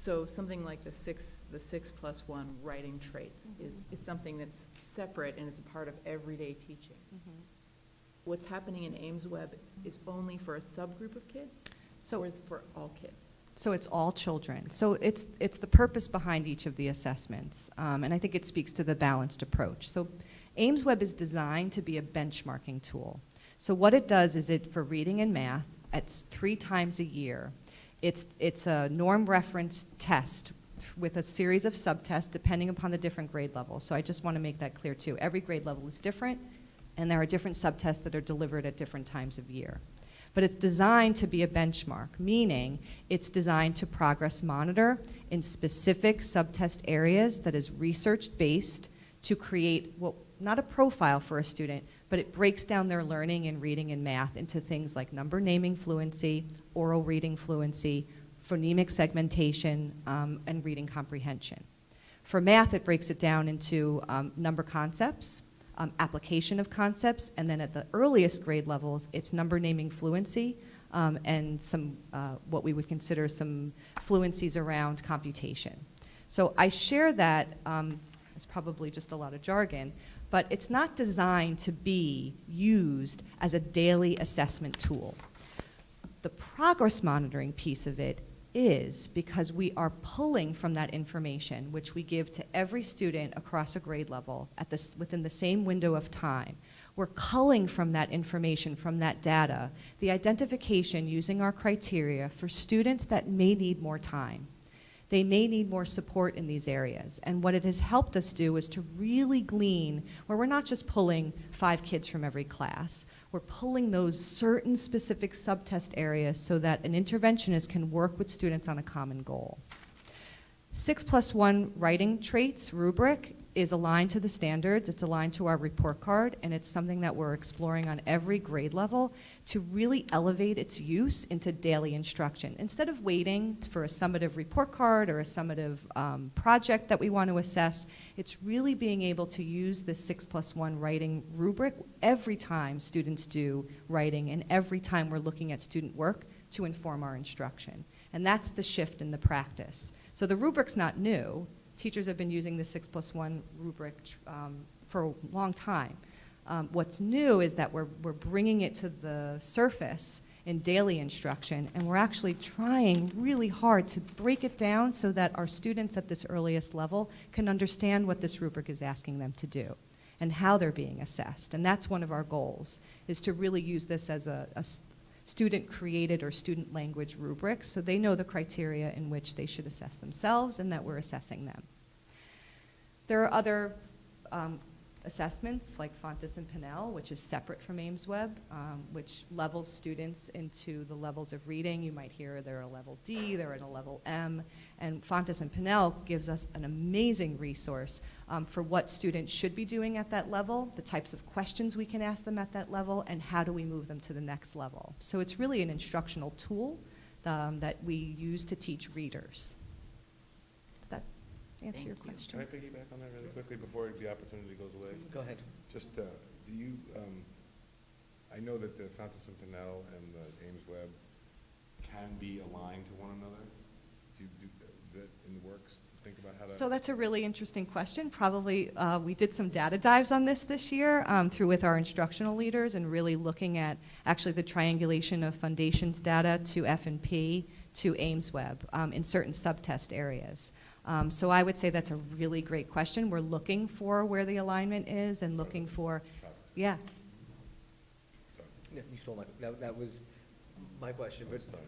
So something like the 6+1 writing traits is something that's separate and is a part of everyday teaching. What's happening in Ames Web is only for a subgroup of kids, or is it for all kids? So it's all children. So it's the purpose behind each of the assessments, and I think it speaks to the balanced approach. So Ames Web is designed to be a benchmarking tool. So what it does is for reading and math, it's 3 times a year. It's a norm reference test with a series of subtests depending upon the different grade levels. So I just want to make that clear too. Every grade level is different, and there are different subtests that are delivered at different times of year. But it's designed to be a benchmark, meaning it's designed to progress monitor in specific subtest areas that is research-based to create, well, not a profile for a student, but it breaks down their learning in reading and math into things like number naming fluency, oral reading fluency, phonemic segmentation, and reading comprehension. For math, it breaks it down into number concepts, application of concepts, and then at the earliest grade levels, it's number naming fluency and some what we would consider some fluencies around computation. So I share that, it's probably just a lot of jargon, but it's not designed to be used as a daily assessment tool. The progress monitoring piece of it is because we are pulling from that information, which we give to every student across a grade level within the same window of time. We're culling from that information, from that data, the identification using our criteria for students that may need more time. They may need more support in these areas. And what it has helped us do is to really glean, where we're not just pulling 5 kids from every class, we're pulling those certain specific subtest areas so that an interventionist can work with students on a common goal. 6+1 writing traits rubric is aligned to the standards, it's aligned to our report card, and it's something that we're exploring on every grade level to really elevate its use into daily instruction. Instead of waiting for a summative report card or a summative project that we want to assess, it's really being able to use the 6+1 writing rubric every time students do writing and every time we're looking at student work to inform our instruction. And that's the shift in the practice. So the rubric's not new. Teachers have been using the 6+1 rubric for a long time. What's new is that we're bringing it to the surface in daily instruction, and we're actually trying really hard to break it down so that our students at this earliest level can understand what this rubric is asking them to do and how they're being assessed. And that's one of our goals, is to really use this as a student-created or student language rubric so they know the criteria in which they should assess themselves and that we're assessing them. There are other assessments like Fontes and Pinnell, which is separate from AimsWeb, which levels students into the levels of reading. You might hear they're a level D, they're in a level M, and Fontes and Pinnell gives us an amazing resource for what students should be doing at that level, the types of questions we can ask them at that level, and how do we move them to the next level. So it's really an instructional tool that we use to teach readers. That answer your question? Can I piggyback on that really quickly before the opportunity goes away? Go ahead. Just, do you, I know that the Fontes and Pinnell and the AimsWeb can be aligned to one another. Is that in the works to think about how to? So that's a really interesting question. Probably, we did some data dives on this year through with our instructional leaders and really looking at actually the triangulation of foundations data to F&P to AimsWeb in certain subtest areas. So I would say that's a really great question. We're looking for where the alignment is and looking for, yeah. Yeah, you stole that was my question, Sorry,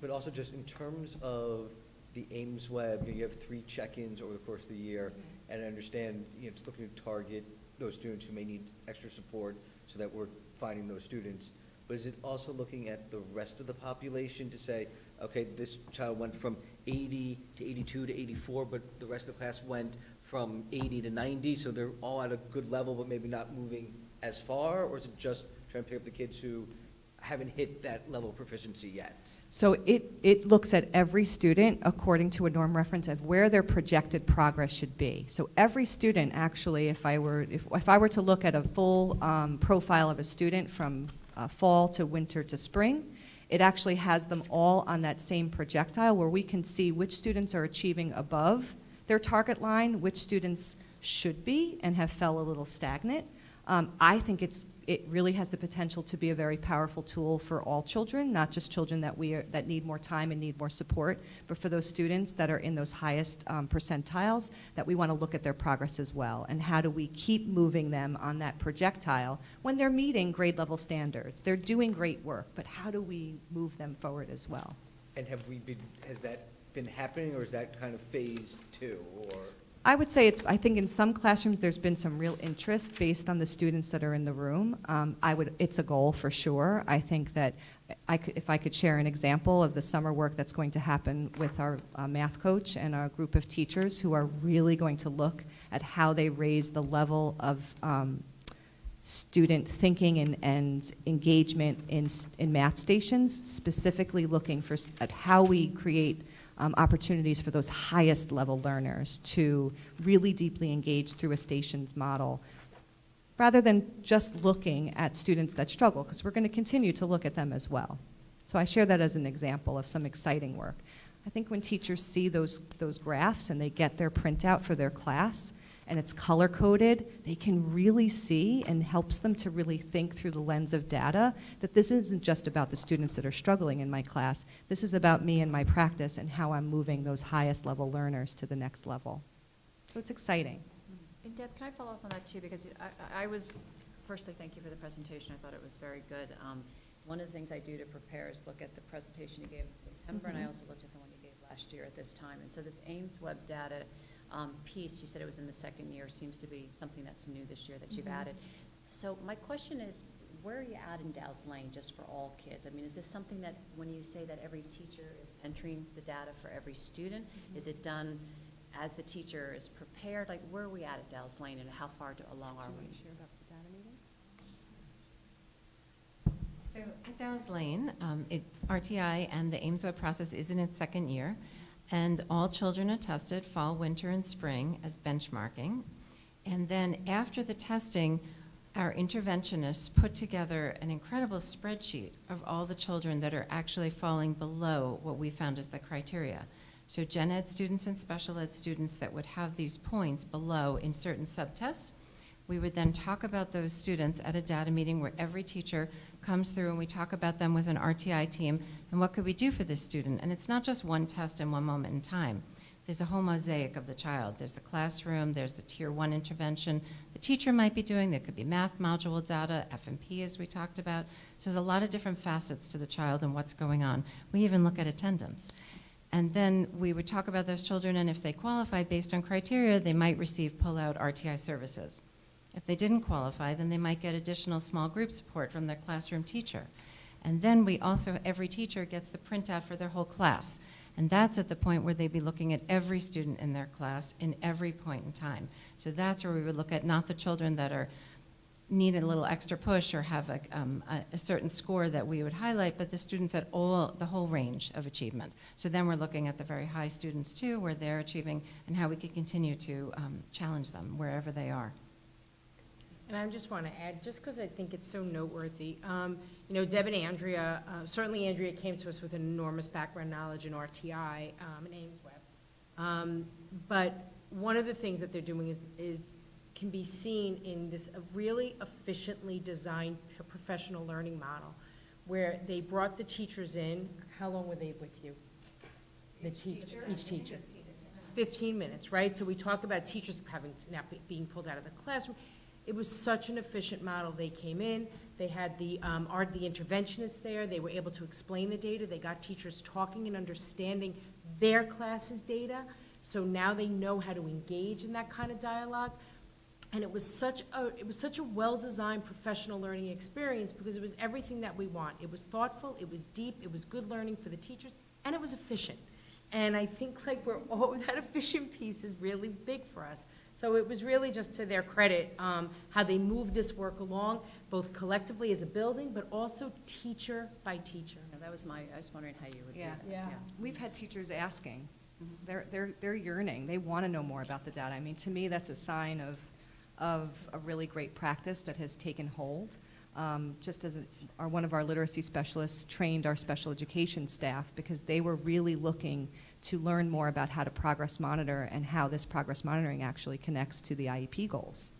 but also just in terms of the AimsWeb, you have 3 check-ins over the course of the year, and I understand, it's looking to target those students who may need extra support so that we're finding those students. But is it also looking at the rest of the population to say, okay, this child went from 80 to 82 to 84, but the rest of the class went from 80 to 90, so they're all at a good level, but maybe not moving as far? Or is it just trying to pick up the kids who haven't hit that level of proficiency yet? So it looks at every student according to a norm reference of where their projected progress should be. So every student, actually, if I were to look at a full profile of a student from fall to winter to spring, it actually has them all on that same projectile where we can see which students are achieving above their target line, which students should be and have fell a little stagnant. I think it really has the potential to be a very powerful tool for all children, not just children that need more time and need more support, but for those students that are in those highest percentiles, that we want to look at their progress as well. And how do we keep moving them on that projectile when they're meeting grade level standards? They're doing great work, but how do we move them forward as well? And has that been happening, or is that kind of phase 2, or? I would say I think in some classrooms there's been some real interest based on the students that are in the room. It's a goal for sure. I think that if I could share an example of the summer work that's going to happen with our math coach and our group of teachers who are really going to look at how they raise the level of student thinking and engagement in math stations, specifically looking at how we create opportunities for those highest level learners to really deeply engage through a stations model, rather than just looking at students that struggle, because we're going to continue to look at them as well. So I share that as an example of some exciting work. I think when teachers see those graphs and they get their printout for their class, and it's color-coded, they can really see and helps them to really think through the lens of data that this isn't just about the students that are struggling in my class. This is about me and my practice and how I'm moving those highest level learners to the next level. So it's exciting. And Deb, can I follow up on that too? Because firstly, thank you for the presentation. I thought it was very good. One of the things I do to prepare is look at the presentation you gave in September, and I also looked at the one you gave last year at this time. And so this AimsWeb data piece, you said it was in the second year, seems to be something that's new this year that you've added. So my question is, where are you at in Dow's Lane just for all kids? I mean, is this something that when you say that every teacher is entering the data for every student, is it done as the teacher is prepared? Like, where are we at Dow's Lane, and how far along are we? Do you want to share about the data meeting? So at Dow's Lane, RTI and the AimsWeb process is in its second year, and all children are tested fall, winter, and spring as benchmarking. And then after the testing, our interventionists put together an incredible spreadsheet of all the children that are actually falling below what we found as the criteria. So gen ed students and special ed students that would have these points below in certain subtests, we would then talk about those students at a data meeting where every teacher comes through and we talk about them with an RTI team and what could we do for this student. And it's not just one test in one moment in time. There's a whole mosaic of the child. There's the classroom, there's the tier 1 intervention the teacher might be doing, there could be math module data, F&P as we talked about. So there's a lot of different facets to the child and what's going on. We even look at attendance. And then we would talk about those children, and if they qualify based on criteria, they might receive pull-out RTI services. If they didn't qualify, then they might get additional small group support from their classroom teacher. And then we also, every teacher gets the printout for their whole class. And that's at the point where they'd be looking at every student in their class in every point in time. So that's where we would look at not the children that are need a little extra push or have a certain score that we would highlight, but the students at the whole range of achievement. So then we're looking at the very high students too, where they're achieving, and how we could continue to challenge them wherever they are. And I just want to add, just because I think it's so noteworthy, you know, Deb and Andrea, certainly Andrea came to us with an enormous background knowledge in RTI and Ames Web. But one of the things that they're doing can be seen in this really efficiently designed professional learning model, where they brought the teachers in. How long were they with you? Each teacher. 15 minutes, right? So we talk about teachers being pulled out of the classroom. It was such an efficient model. They came in, they had the interventionists there, they were able to explain the data, they got teachers talking and understanding their class's data, so now they know how to engage in that kind of dialogue. And it was such a well-designed professional learning experience because it was everything that we want. It was thoughtful, it was deep, it was good learning for the teachers, and it was efficient. And I think that efficient piece is really big for us. So it was really just to their credit how they moved this work along, both collectively as a building, but also teacher by teacher. Yeah, I was wondering how you would do that. Yeah. We've had teachers asking. They're yearning. They want to know more about the data. I mean, to me, that's a sign of a really great practice that has taken hold. Just as one of our literacy specialists trained our special education staff because they were really looking to learn more about how to progress monitor and how this progress monitoring actually connects to the IEP goals.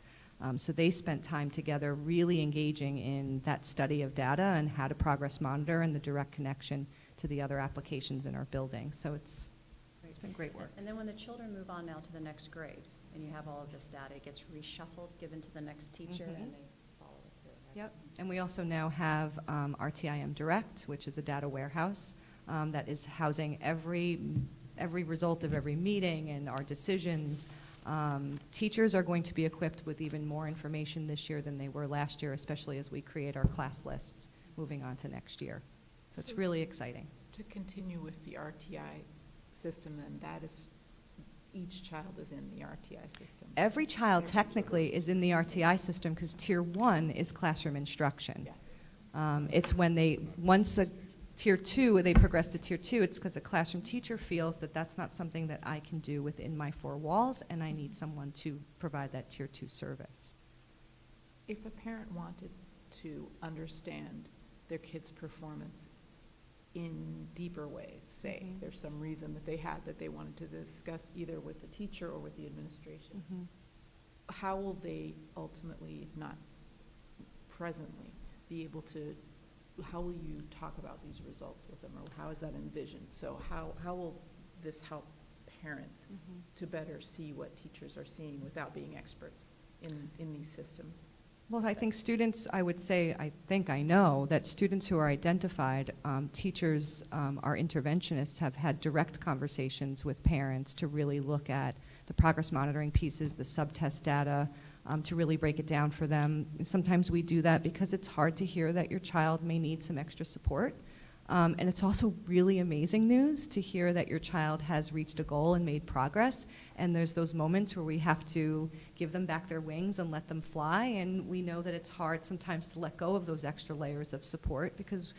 So they spent time together really engaging in that study of data and how to progress monitor and the direct connection to the other applications in our building. So it's been great work. And then when the children move on now to the next grade, and you have all of this data, it gets reshuffled, given to the next teacher, and they follow it through. Right? Yep, and we also now have RTIM Direct, which is a data warehouse that is housing every result of every meeting and our decisions. Teachers are going to be equipped with even more information this year than they were last year, especially as we create our class lists moving on to next year. So it's really exciting. To continue with the RTI system, then that is, each child is in the RTI system. Every child technically is in the RTI system because Tier 1 is classroom instruction. Yeah. It's when once a Tier 2, they progress to Tier 2, it's because a classroom teacher feels that that's not something that I can do within my four walls, and I need someone to provide that Tier 2 service. If a parent wanted to understand their kid's performance in deeper ways, say there's some reason that they had that they wanted to discuss either with the teacher or with the administration, how will they ultimately, if not presently, be able to, how will you talk about these results with them, or how is that envisioned? So how will this help parents to better see what teachers are seeing without being experts in these systems? Well, I think students, I would say, I know that students who are identified, teachers, our interventionists have had direct conversations with parents to really look at the progress monitoring pieces, the subtest data, to really break it down for them. Sometimes we do that because it's hard to hear that your child may need some extra support. And it's also really amazing news to hear that your child has reached a goal and made progress. And there's those moments where we have to give them back their wings and let them fly. And we know that it's hard sometimes to let go of those extra layers of support because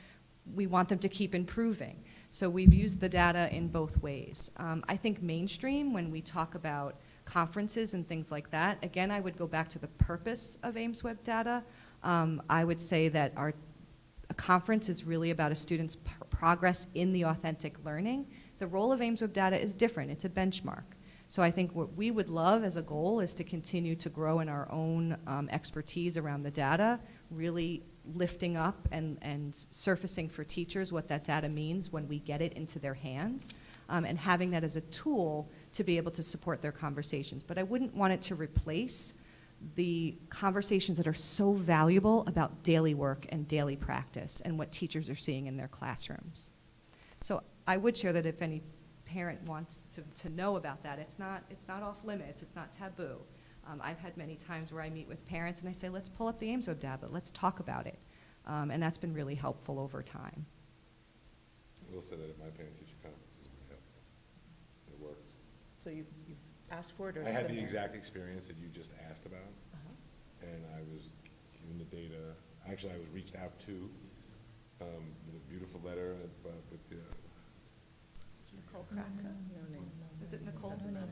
we want them to keep improving. So we've used the data in both ways. I think mainstream, when we talk about conferences and things like that, again, I would go back to the purpose of Ames Web data. I would say that a conference is really about a student's progress in the authentic learning. The role of Ames Web data is different. It's a benchmark. So I think what we would love as a goal is to continue to grow in our own expertise around the data, really lifting up and surfacing for teachers what that data means when we get it into their hands, and having that as a tool to be able to support their conversations. But I wouldn't want it to replace the conversations that are so valuable about daily work and daily practice and what teachers are seeing in their classrooms. So I would share that if any parent wants to know about that, it's not off limits, it's not taboo. I've had many times where I meet with parents and I say, let's pull up the Ames Web tablet, let's talk about it. And that's been really helpful over time. I will say that at my parent-teacher conference is very helpful. It works. So you've asked for it, or? I it's had been the there? exact experience that you just asked about, Uh-huh. and I was given the data. Actually, I was reached out to with a beautiful letter with the. Nicole Kratka. Is it Nicole? Doesn't matter.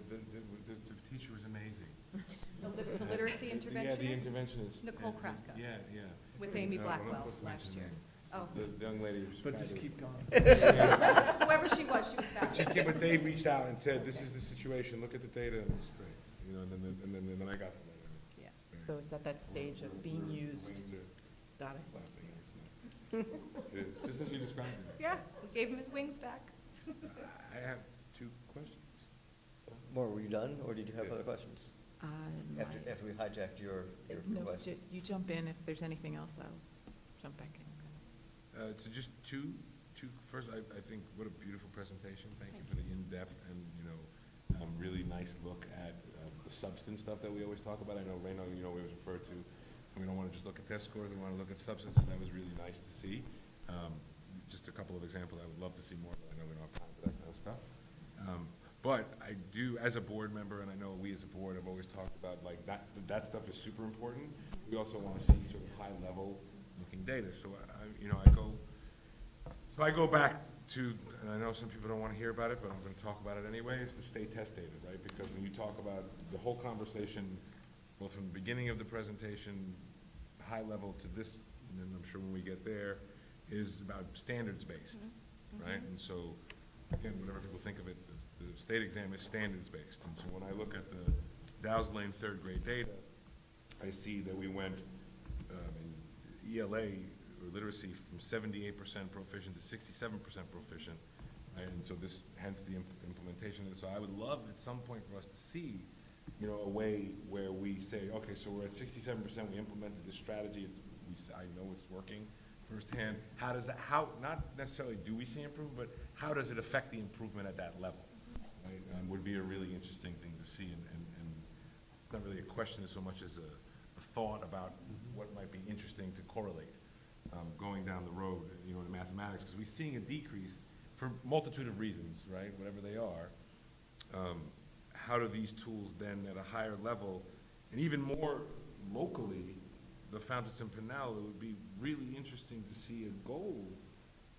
The teacher was amazing. The literacy interventionist? Yeah, the interventionist. Nicole Kratka. Yeah, yeah. With Amy We're not Blackwell supposed to last mention year. her Oh, name. The young lady was. But just fabulous. keep going. whoever she was fabulous. But they reached out and said, "This is the situation. Look at the data." And it's great. You know, and then I got the letter. Yeah. So it's at that stage of being used. Wings are Got it. flapping. It's nice. It is, just as you described it. Yeah, we gave him his wings back. I have 2 questions. Maura, were you done, or did you have Yeah. other questions? After we hijacked your No, request? you jump in. If there's anything else, I'll jump back in. So just two, first, I think what a beautiful presentation. Thank you for the in-depth and, really nice look at the substance stuff that we always talk about. I know, Reno, we always refer to, we don't want to just look at test scores, we want to look at substance, and that was really nice to see. Just a couple of examples, I would love to see more, but I know we don't have time for that kind of stuff. But I do, as a board member, and I know we as a board have always talked about, like, that stuff is super important. We also want to see sort of high-level looking data. So I go back to, and I know some people don't want to hear about it, but I'm going to talk about it anyway, is the state test data, right? Because when you talk about the whole conversation, both from the beginning of the presentation, high level to this, and then I'm sure when we get there, is about standards-based, right? And so, again, whatever people think of it, the state exam is standards-based. And so when I look at the Dow's Lane third grade data, I see that we went in ELA, or literacy, from 78% proficient to 67% proficient. And so this, hence the implementation. And so I would love at some point for us to see, a way where we say, okay, so we're at 67%, we implemented this strategy, I know it's working firsthand. How does that, not necessarily do we see improvement, but how does it affect the improvement at that level? Right? Would be a really interesting thing to see, and it's not really a question so much as a thought about what might be interesting to correlate going down the road, in mathematics, because we're seeing a decrease for multitude of reasons, right, whatever they are. How do these tools then, at a higher level, and even more locally, the Fountas and Pinnell, it would be really interesting to see a goal,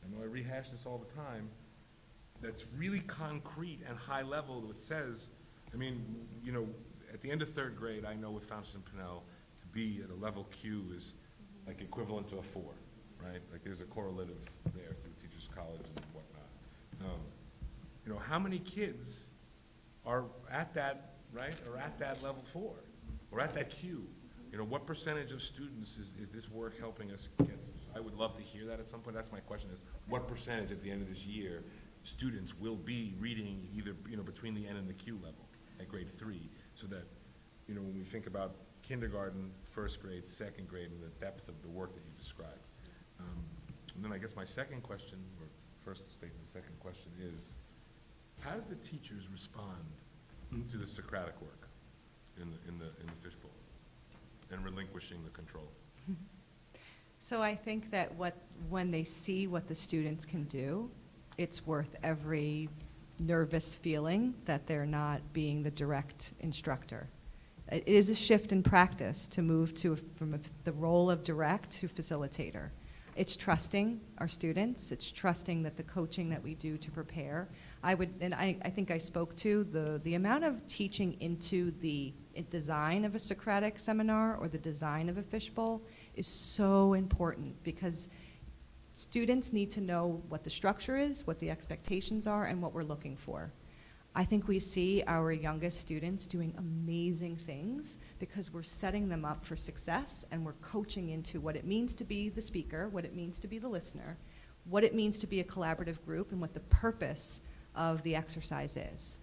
I know I rehash this all the time, that's really concrete and high level that says, at the end of third grade, I know with Fountas and Pinnell, to be at a level Q is like equivalent to a 4, right? Like there's a correlative there through Teachers College and whatnot. How many kids are at that, right, or at that level 4, or at that Q? What percentage of students is this work helping us get? I would love to hear that at some point. That's my question, is what percentage at the end of this year students will be reading either, between the N and the Q level at grade 3, so that, when we think about kindergarten, first grade, second grade, and the depth of the work that you described. And then I guess my second question, or first statement, second question is, how did the teachers respond to the Socratic work in the fishbowl and relinquishing the control? So I think that when they see what the students can do, it's worth every nervous feeling that they're not being the direct instructor. It is a shift in practice to move from the role of direct to facilitator. It's trusting our students. It's trusting that the coaching that we do to prepare. I think I spoke to the amount of teaching into the design of a Socratic seminar or the design of a fishbowl is so important, because students need to know what the structure is, what the expectations are, and what we're looking for. I think we see our youngest students doing amazing things because we're setting them up for success, and we're coaching into what it means to be the speaker, what it means to be the listener, what it means to be a collaborative group, and what the purpose of the exercise is.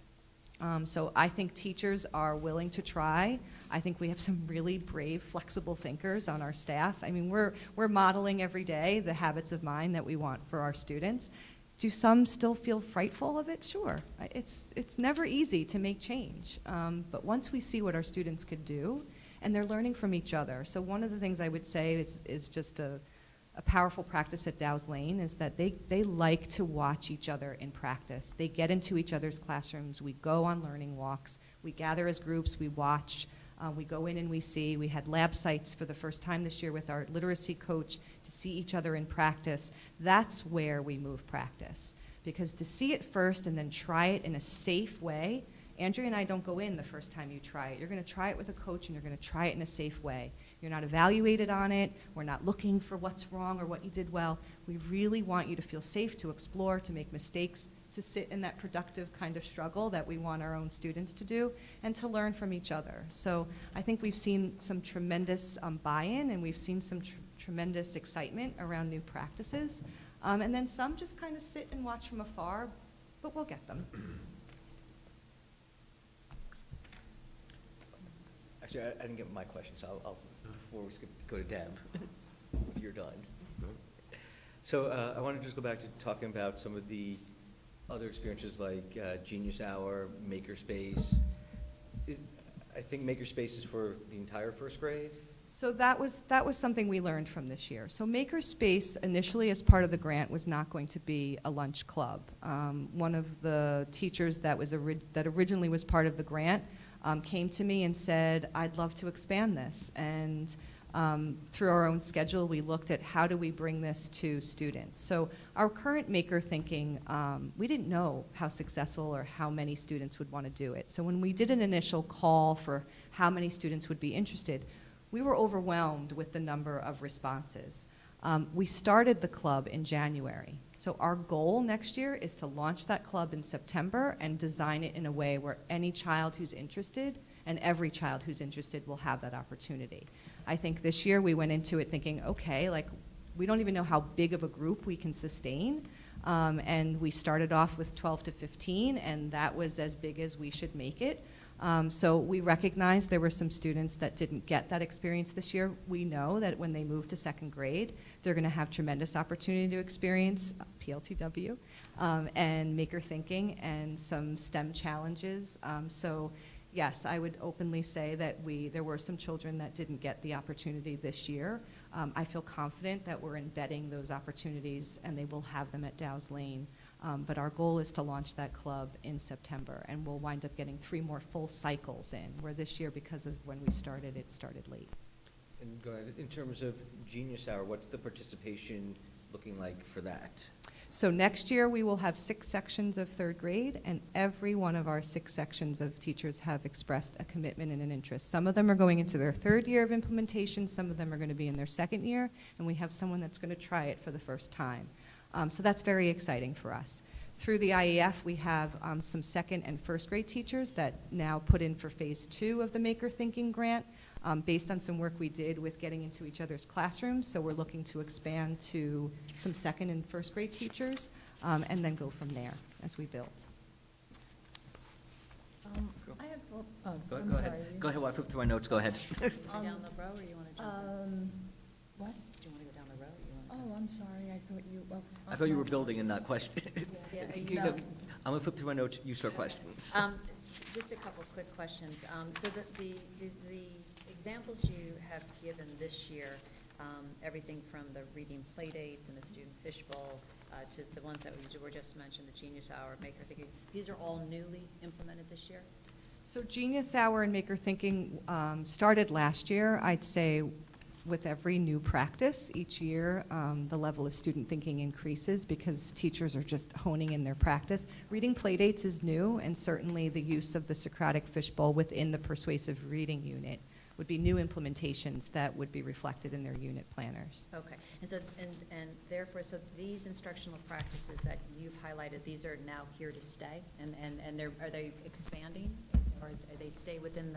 So I think teachers are willing to try. I think we have some really brave, flexible thinkers on our staff. We're modeling every day the habits of mind that we want for our students. Do some still feel frightful of it? Sure. It's never easy to make change. But once we see what our students could do, and they're learning from each other. So one of the things I would say is just a powerful practice at Dow's Lane is that they like to watch each other in practice. They get into each other's classrooms. We go on learning walks. We gather as groups. We watch. We go in and we see. We had lab sites for the first time this year with our literacy coach to see each other in practice. That's where we move practice. Because to see it first and then try it in a safe way, Andrea and I don't go in the first time you try it. You're going to try it with a coach and you're going to try it in a safe way. You're not evaluated on it. We're not looking for what's wrong or what you did well. We really want you to feel safe to explore, to make mistakes, to sit in that productive kind of struggle that we want our own students to do, and to learn from each other. So I think we've seen some tremendous buy-in, and we've seen some tremendous excitement around new practices. And then some just kind of sit and watch from afar, but we'll get them. Actually, I didn't get my question, so before we go to Deb, if you're done. So I want to just go back to talking about some of the other experiences like Genius Hour, Makerspace. I think Makerspace is for the entire first grade? So that was something we learned from this year. So Makerspace initially as part of the grant was not going to be a lunch club. One of the teachers that originally was part of the grant came to me and said, I'd love to expand this. And through our own schedule, we looked at how do we bring this to students. So our current maker thinking, we didn't know how successful or how many students would want to do it. So when we did an initial call for how many students would be interested, we were overwhelmed with the number of responses. We started the club in January. So our goal next year is to launch that club in September and design it in a way where any child who's interested and every child who's interested will have that opportunity. I think this year we went into it thinking, okay, like we don't even know how big of a group we can sustain. And we started off with 12 to 15, and that was as big as we should make it. So we recognized there were some students that didn't get that experience this year. We know that when they move to second grade, they're going to have tremendous opportunity to experience PLTW and maker thinking and some STEM challenges. So yes, I would openly say that there were some children that didn't get the opportunity this year. I feel confident that we're embedding those opportunities and they will have them at Dow's Lane. But our goal is to launch that club in September, and we'll wind up getting 3 more full cycles in, where this year, because of when we started, it started late. And go ahead. In terms of Genius Hour, what's the participation looking like for that? So next year, we will have 6 sections of third grade, and every one of our 6 sections of teachers have expressed a commitment and an interest. Some of them are going into their 3rd year of implementation, some of them are going to be in their 2nd year, and we have someone that's going to try it for the first time. So that's very exciting for us. Through the IEF, we have some 2nd and 1st grade teachers that now put in for phase 2 of the Maker Thinking Grant based on some work we did with getting into each other's classrooms. So we're looking to expand to some 2nd and 1st grade teachers and then go from there as we build. I have, Go I'm ahead. sorry. Go ahead, while I flip through my notes, go ahead. Down the row, or you want to jump in? What? Do you want to go down the row, or you want to? Oh, I'm sorry, I thought you, I thought you were building and not questioning. Yeah, You no. go- I'm going to flip through my notes, you start questions. Just a couple quick questions. So the examples you have given this year, everything from the reading play dates and the student fishbowl to the ones that we were just mentioned, the Genius Hour, Maker Thinking, these are all newly implemented this year? So Genius Hour and Maker Thinking started last year. I'd say with every new practice each year, the level of student thinking increases because teachers are just honing in their practice. Reading playdates is new, and certainly the use of the Socratic fishbowl within the persuasive reading unit would be new implementations that would be reflected in their unit planners. Okay, and so, and therefore, so these instructional practices that you've highlighted, these are now here to stay? And are they expanding, or they stay within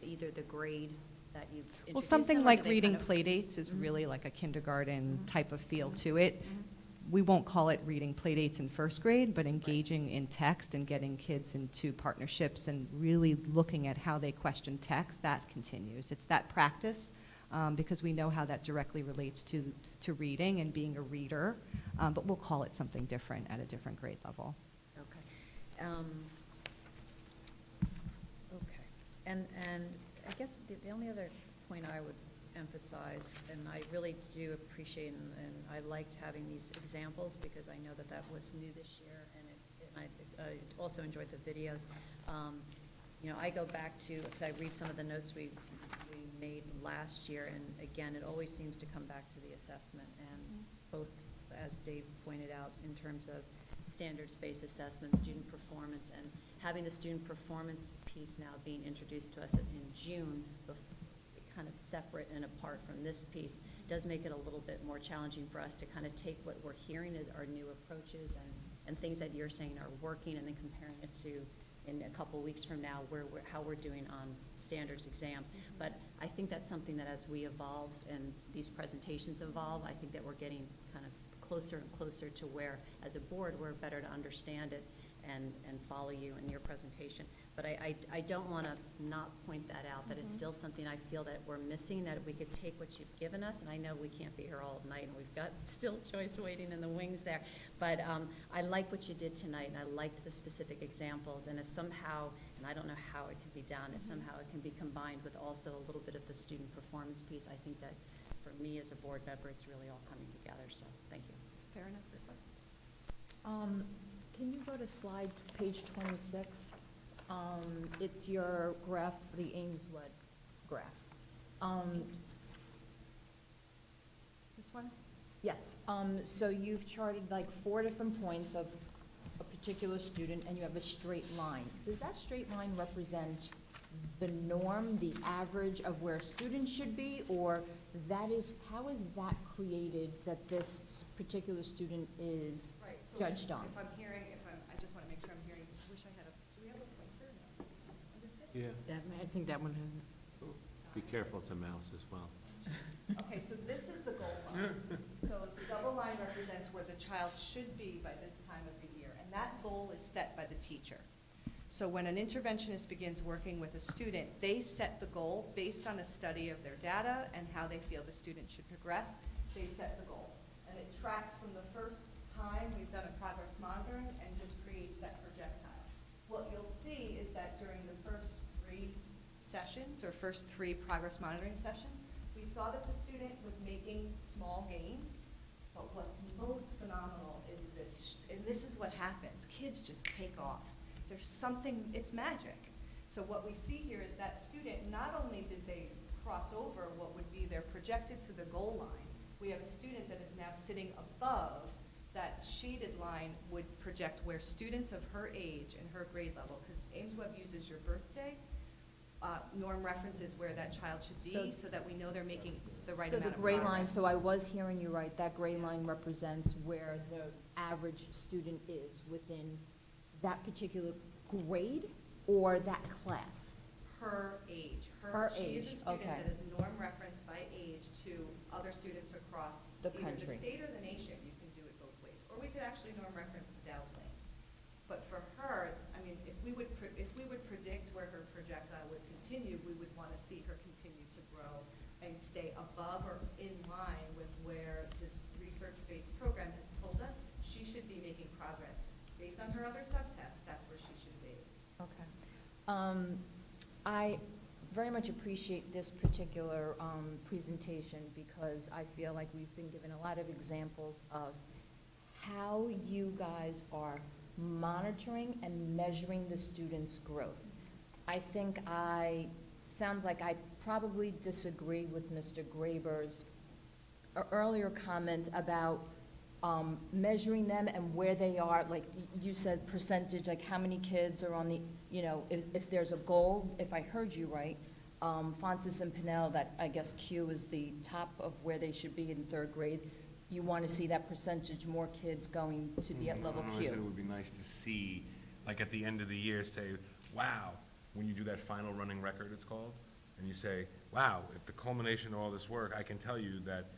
either the grade that you've introduced Well, something them, or like do they reading kind of- playdates is Mhm. really like a kindergarten Mhm. type of feel to it. Mhm. We won't call it reading playdates in first grade, but engaging in text and getting kids into partnerships and really looking at how they question text, that continues. It's that practice because we know how that directly relates to reading and being a reader. but we'll call it something different at a different grade level. Okay. Okay. And I guess the only other point I would emphasize, and I really do appreciate, and I liked having these examples because I know that that was new this year, and I also enjoyed the videos. You know, I go back to, because I read some of the notes we made last year, and again, it always seems to come back to the assessment, and both, as Dave pointed out, in terms of standards-based assessment, student performance, and having the student performance piece now being introduced to us in June, kind of separate and apart from this piece, does make it a little bit more challenging for us to kind of take what we're hearing as our new approaches and things that you're saying are working, and then comparing it to, in a couple weeks from now, how we're doing on standards exams. But I think that's something that as we evolve and these presentations evolve, I think that we're getting kind of closer and closer to where, as a board, we're better to understand it and follow you in your presentation. But I don't want to not point that out, that it's still something I feel that we're missing, that we could take what you've given us, and I know we can't be here all night, and we've got still choice waiting in the wings there, but I like what you did tonight, and I liked the specific examples, and if somehow, and I don't know how it can be done, if somehow it can be combined with also a little bit of the student performance piece, I think that for me as a board member, it's really all coming together, so thank you. Fair enough request. Can you go to slide, page 26? It's your graph, the Ames-Webb graph. This one? Yes, so you've charted like 4 different points of a particular student, and you have a straight line. Does that straight line represent the norm, the average of where students should be, or how is that created that this particular student is judged on? If I'm hearing, I just want to make sure I'm hearing, wish I had do we have a pointer? No. On this thing? Yeah, I think that one has. be careful, it's a mouse as well. Okay, so this is the goal line. So the double line represents where the child should be by this time of the year, and that goal is set by the teacher. So when an interventionist begins working with a student, they set the goal based on a study of their data and how they feel the student should progress. They set the goal. And it tracks from the first time we've done a progress monitoring and just creates that projectile. What you'll see is that during the first 3 sessions, or first 3 progress monitoring sessions, we saw that the student was making small gains, but what's most phenomenal is this, and this is what happens. Kids just take off. There's something, it's magic. So what we see here is that student, not only did they cross over what would be their projected to the goal line, we have a student that is now sitting above that shaded line would project where students of her age and her grade level, because Ames-Webb uses your birthday, norm references where that child should be so that we know they're making the right amount of progress. So the gray line, so I was hearing you right, that gray line represents where the average student is within that particular grade or that class? Her age. Her She is age, a student okay. that is norm referenced by age to other students across The either the country. state or the nation. You can do it both ways. Or we could actually norm reference to Dow's Lane. But for her, I mean, if we would predict where her projectile would continue, we would want to see her continue to grow and stay above or in line with where this research-based program has told us she should be making progress. Based on her other subtests, that's where she should be. Okay. I very much appreciate this particular presentation because I feel like we've been given a lot of examples of how you guys are monitoring and measuring the students' growth. I think sounds like I probably disagree with Mr. Graber's earlier comment about measuring them and where they are, like you said, percentage, like how many kids are on the, if there's a goal, if I heard you right, Francis and Pinnell, that I guess Q is the top of where they should be in 3rd grade. You want to see that percentage, more kids going to be at level I Q. said it would be nice to see, like at the end of the year, say, wow, when you do that final running record, it's called, and you say, wow, if the culmination of all this work, I can tell you that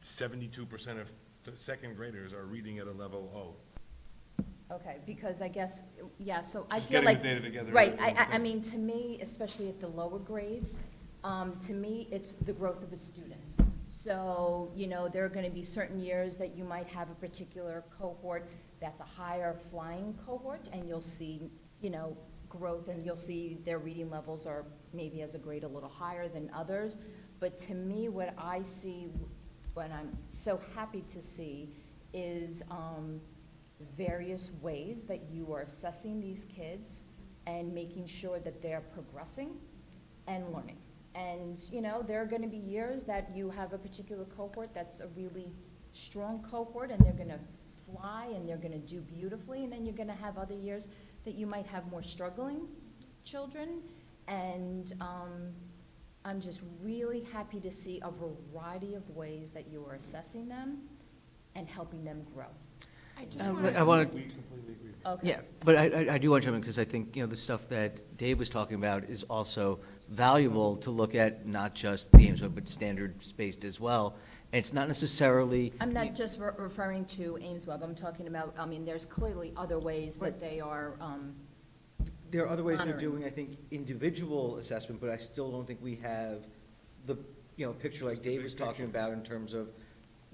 72% of the 2nd graders are reading at a level O. Okay, because I guess, yeah, so I Just feel getting like. the data together Right, is one I thing. mean, to me, especially at the lower grades, to me, it's the growth of a student. So, you know, there are gonna be certain years that you might have a particular cohort that's a higher flying cohort, and you'll see, you know, growth, and you'll see their reading levels are maybe as a grade a little higher than others. But to me, what I see, what I'm so happy to see, is various ways that you are assessing these kids and making sure that they're progressing and learning. And, you know, there are gonna be years that you have a particular cohort that's a really strong cohort, and they're gonna fly, and they're gonna do beautifully, and then you're gonna have other years that you might have more struggling children. And I'm just really happy to see a variety of ways that you are assessing them and helping them grow. I want We completely agree. Okay. Yeah, but I do want to jump in, because I think, you know, the stuff that Dave was talking about is also valuable to look at, not just the Ames Web, but standards-based as well. And it's not necessarily. I'm not just referring to Ames Web, I'm talking about, I mean, there's clearly other ways that they are, There are other ways they're monitoring. doing, I think, individual assessment, but I still don't think we have the, you know, picture like Dave was talking about in terms of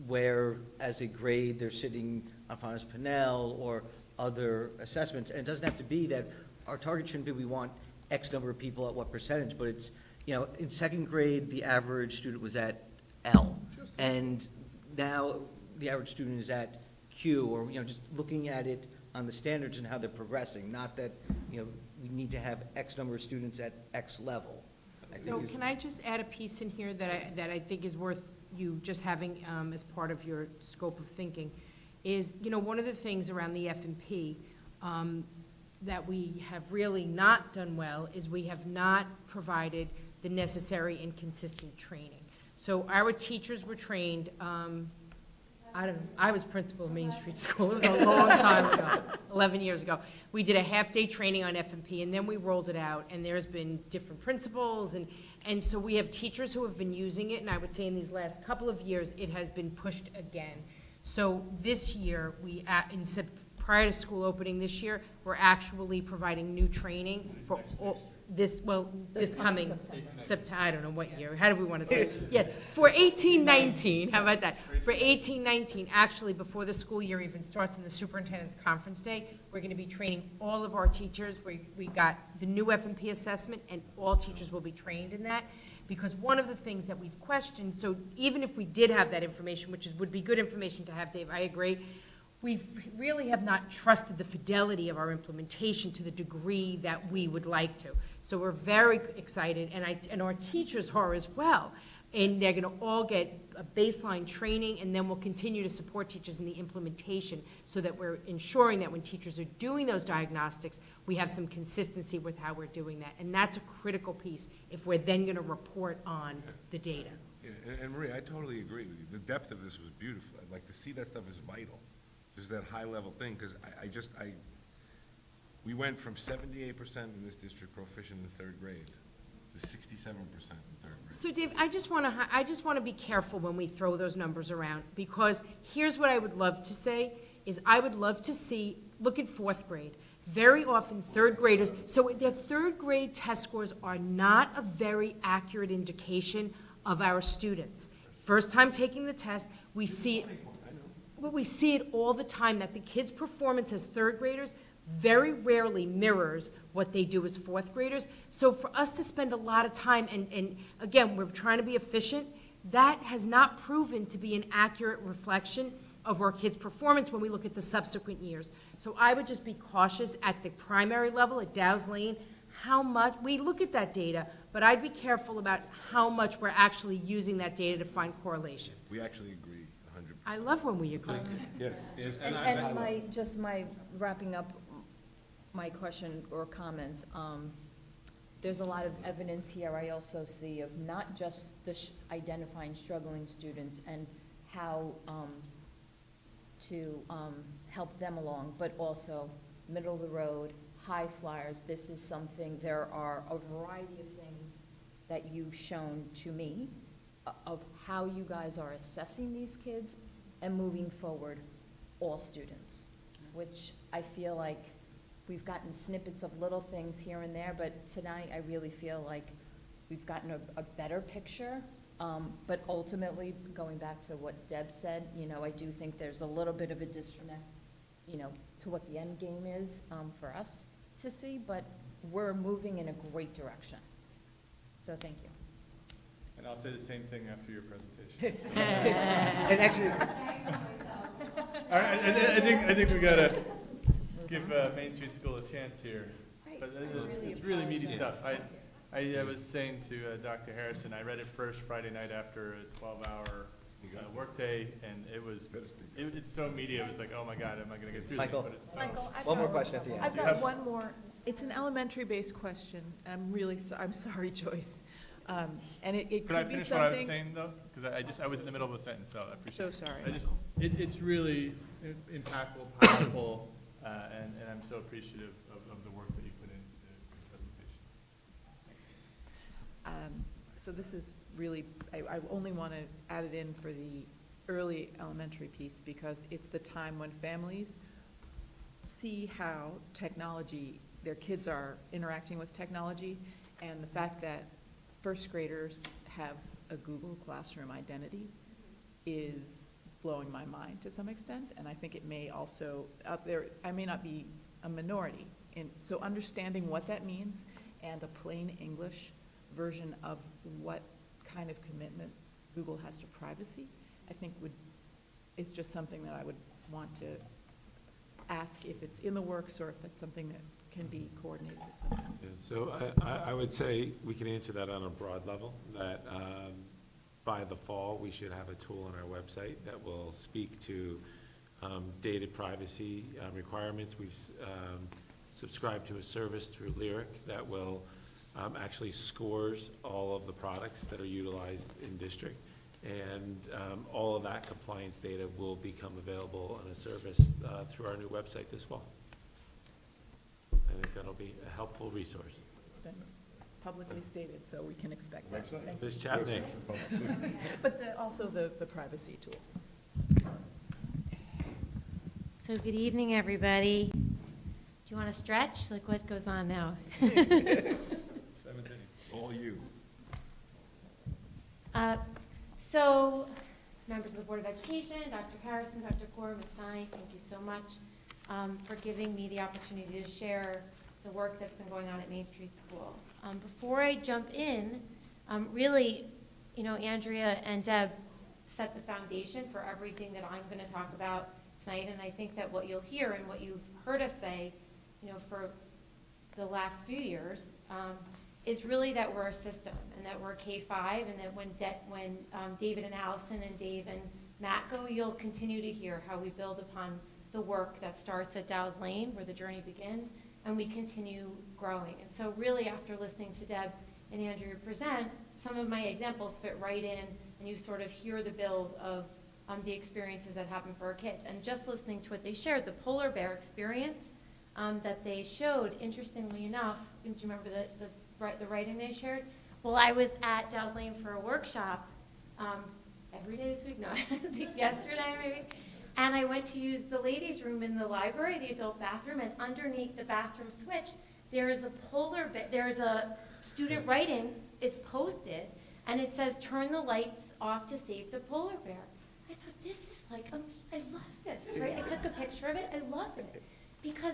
where, as a grade, they're sitting on Faunus Pinnell or other assessments. And it doesn't have to be that our target shouldn't be we want X number of people at what percentage, but it's, you know, in second grade, the average student was at L. And now the average student is at Q, or, you know, just looking at it on the standards and how they're progressing, not that, you know, we need to have X number of students at X level. I think So is- can I just add a piece in here that I think is worth you just having as part of your scope of thinking? Is, you know, one of the things around the F&P that we have really not done well is we have not provided the necessary and consistent training. So our teachers were trained, I don't know, I was principal of Main Street School, it was a long time ago, 11 years ago. We did a half-day training on F&P, and then we rolled it out, and there's been different principals, and so we have teachers who have been using it, and I would say in these last couple of years, it has been pushed again. So this year, prior to school opening this year, we're actually providing new training for all, this coming September, I don't know what year, how do we want to say it? Yeah, for 18-19, how about that? For 18-19, actually, before the school year even starts in the superintendent's conference day, we're going to be training all of our teachers. We got the new F&P assessment, and all teachers will be trained in that. Because one of the things that we've questioned, so even if we did have that information, which would be good information to have, Dave, I agree, we really have not trusted the fidelity of our implementation to the degree that we would like to. So we're very excited, and our teachers are as well. And they're gonna all get a baseline training, and then we'll continue to support teachers in the implementation so that we're ensuring that when teachers are doing those diagnostics, we have some consistency with how we're doing that. And that's a critical piece if we're then gonna report on the data. Yeah, and Maria, I totally agree with you. The depth of this was beautiful. I'd like to see that stuff is vital. Just that high-level thing, because we went from 78% in this district proficient in third grade to 67% in third grade. So Dave, I just want to be careful when we throw those numbers around, because here's what I would love to say, is I would love to see, look at fourth grade. Very often, third graders, so their third grade test scores are not a very accurate indication of our students. First time taking the test, we see it. But we see it all the time, that the kids' performance as third graders very rarely mirrors what they do as fourth graders. So for us to spend a lot of time, and again, we're trying to be efficient, that has not proven to be an accurate reflection of our kids' performance when we look at the subsequent years. So I would just be cautious at the primary level, at Dow's Lane, how much, we look at that data, but I'd be careful about how much we're actually using that data to find correlation. We actually agree 100%. I love when we agree. Yes. And my wrapping up my question or comments, there's a lot of evidence here I also see of not just the identifying struggling students and how to help them along, but also middle of the road, high flyers. This is something, there are a variety of things that you've shown to me of how you guys are assessing these kids and moving forward all students, which I feel like we've gotten snippets of little things here and there, but tonight I really feel like we've gotten a better picture But ultimately, going back to what Deb said, I do think there's a little bit of a disconnect, to what the end game is for us to see, but we're moving in a great direction. So thank you. And I'll say the same thing after your presentation. And actually, All right, I think we gotta give Main Street School a chance here. But it's really meaty stuff. I was saying to Dr. Harrison, I read it first Friday night after a 12-hour workday, and it's so meaty. It was like, oh my God, am I gonna get through this? Michael. But it's so. Michael, one more question at the end. I've got one more. It's an elementary-based question. I'm sorry, Joyce. And it could be something. Could I finish what I was saying, though? Because I was in the middle of a sentence, so I appreciate it. So sorry. It's really impactful, powerful, and I'm so appreciative of the work that you put into the presentation. So this is really, I only want to add it in for the early elementary piece because it's the time when families see how technology, their kids are interacting with technology, and the fact that first graders have a Google Classroom identity is blowing my mind to some extent, and I think it may also, out there, I may not be a minority. So understanding what that means and a plain English version of what kind of commitment Google has to privacy, I think is just something that I would want to ask if it's in the works or if it's something that can be coordinated at some point. Yeah, so I would say we can answer that on a broad level, that by the fall, we should have a tool on our website that will speak to data privacy requirements. We've subscribed to a service through Lyric that will actually scores all of the products that are utilized in district. And all of that compliance data will become available on a service through our new website this fall. I think that'll be a helpful resource. It's been publicly stated, so we can expect that. Website? Thank you. This Chapnick. But also the privacy tool. So good evening, everybody. Do you want to stretch? Like, what goes on now? All you. So, members of the Board of Education, Dr. Harrison, Dr. Kaur, Ms. Stein, thank you so much for giving me the opportunity to share the work that's been going on at Main Street School. Before I jump in, really, Andrea and Deb set the foundation for everything that I'm going to talk about tonight, and I think that what you'll hear and what you've heard us say, for the last few years, is really that we're a system and that we're K-5, and that when David and Allison and Dave and Matt go, you'll continue to hear how we build upon the work that starts at Dow's Lane, where the journey begins, and we continue growing. And so really, after listening to Deb and Andrea present, some of my examples fit right in, and you sort of hear the build of the experiences that happen for our kids. And just listening to what they shared, the polar bear experience that they showed, interestingly enough, do you remember the writing they shared? Well, I was at Dow's Lane for a workshop every day this week, no, I think yesterday maybe, and I went to use the ladies' room in the library, the adult bathroom, and underneath the bathroom switch, there is a there's a student writing is posted, and it says, "Turn the lights off to save the polar bear." I thought, this is like, I love this, right? I took a picture of it, I love it, because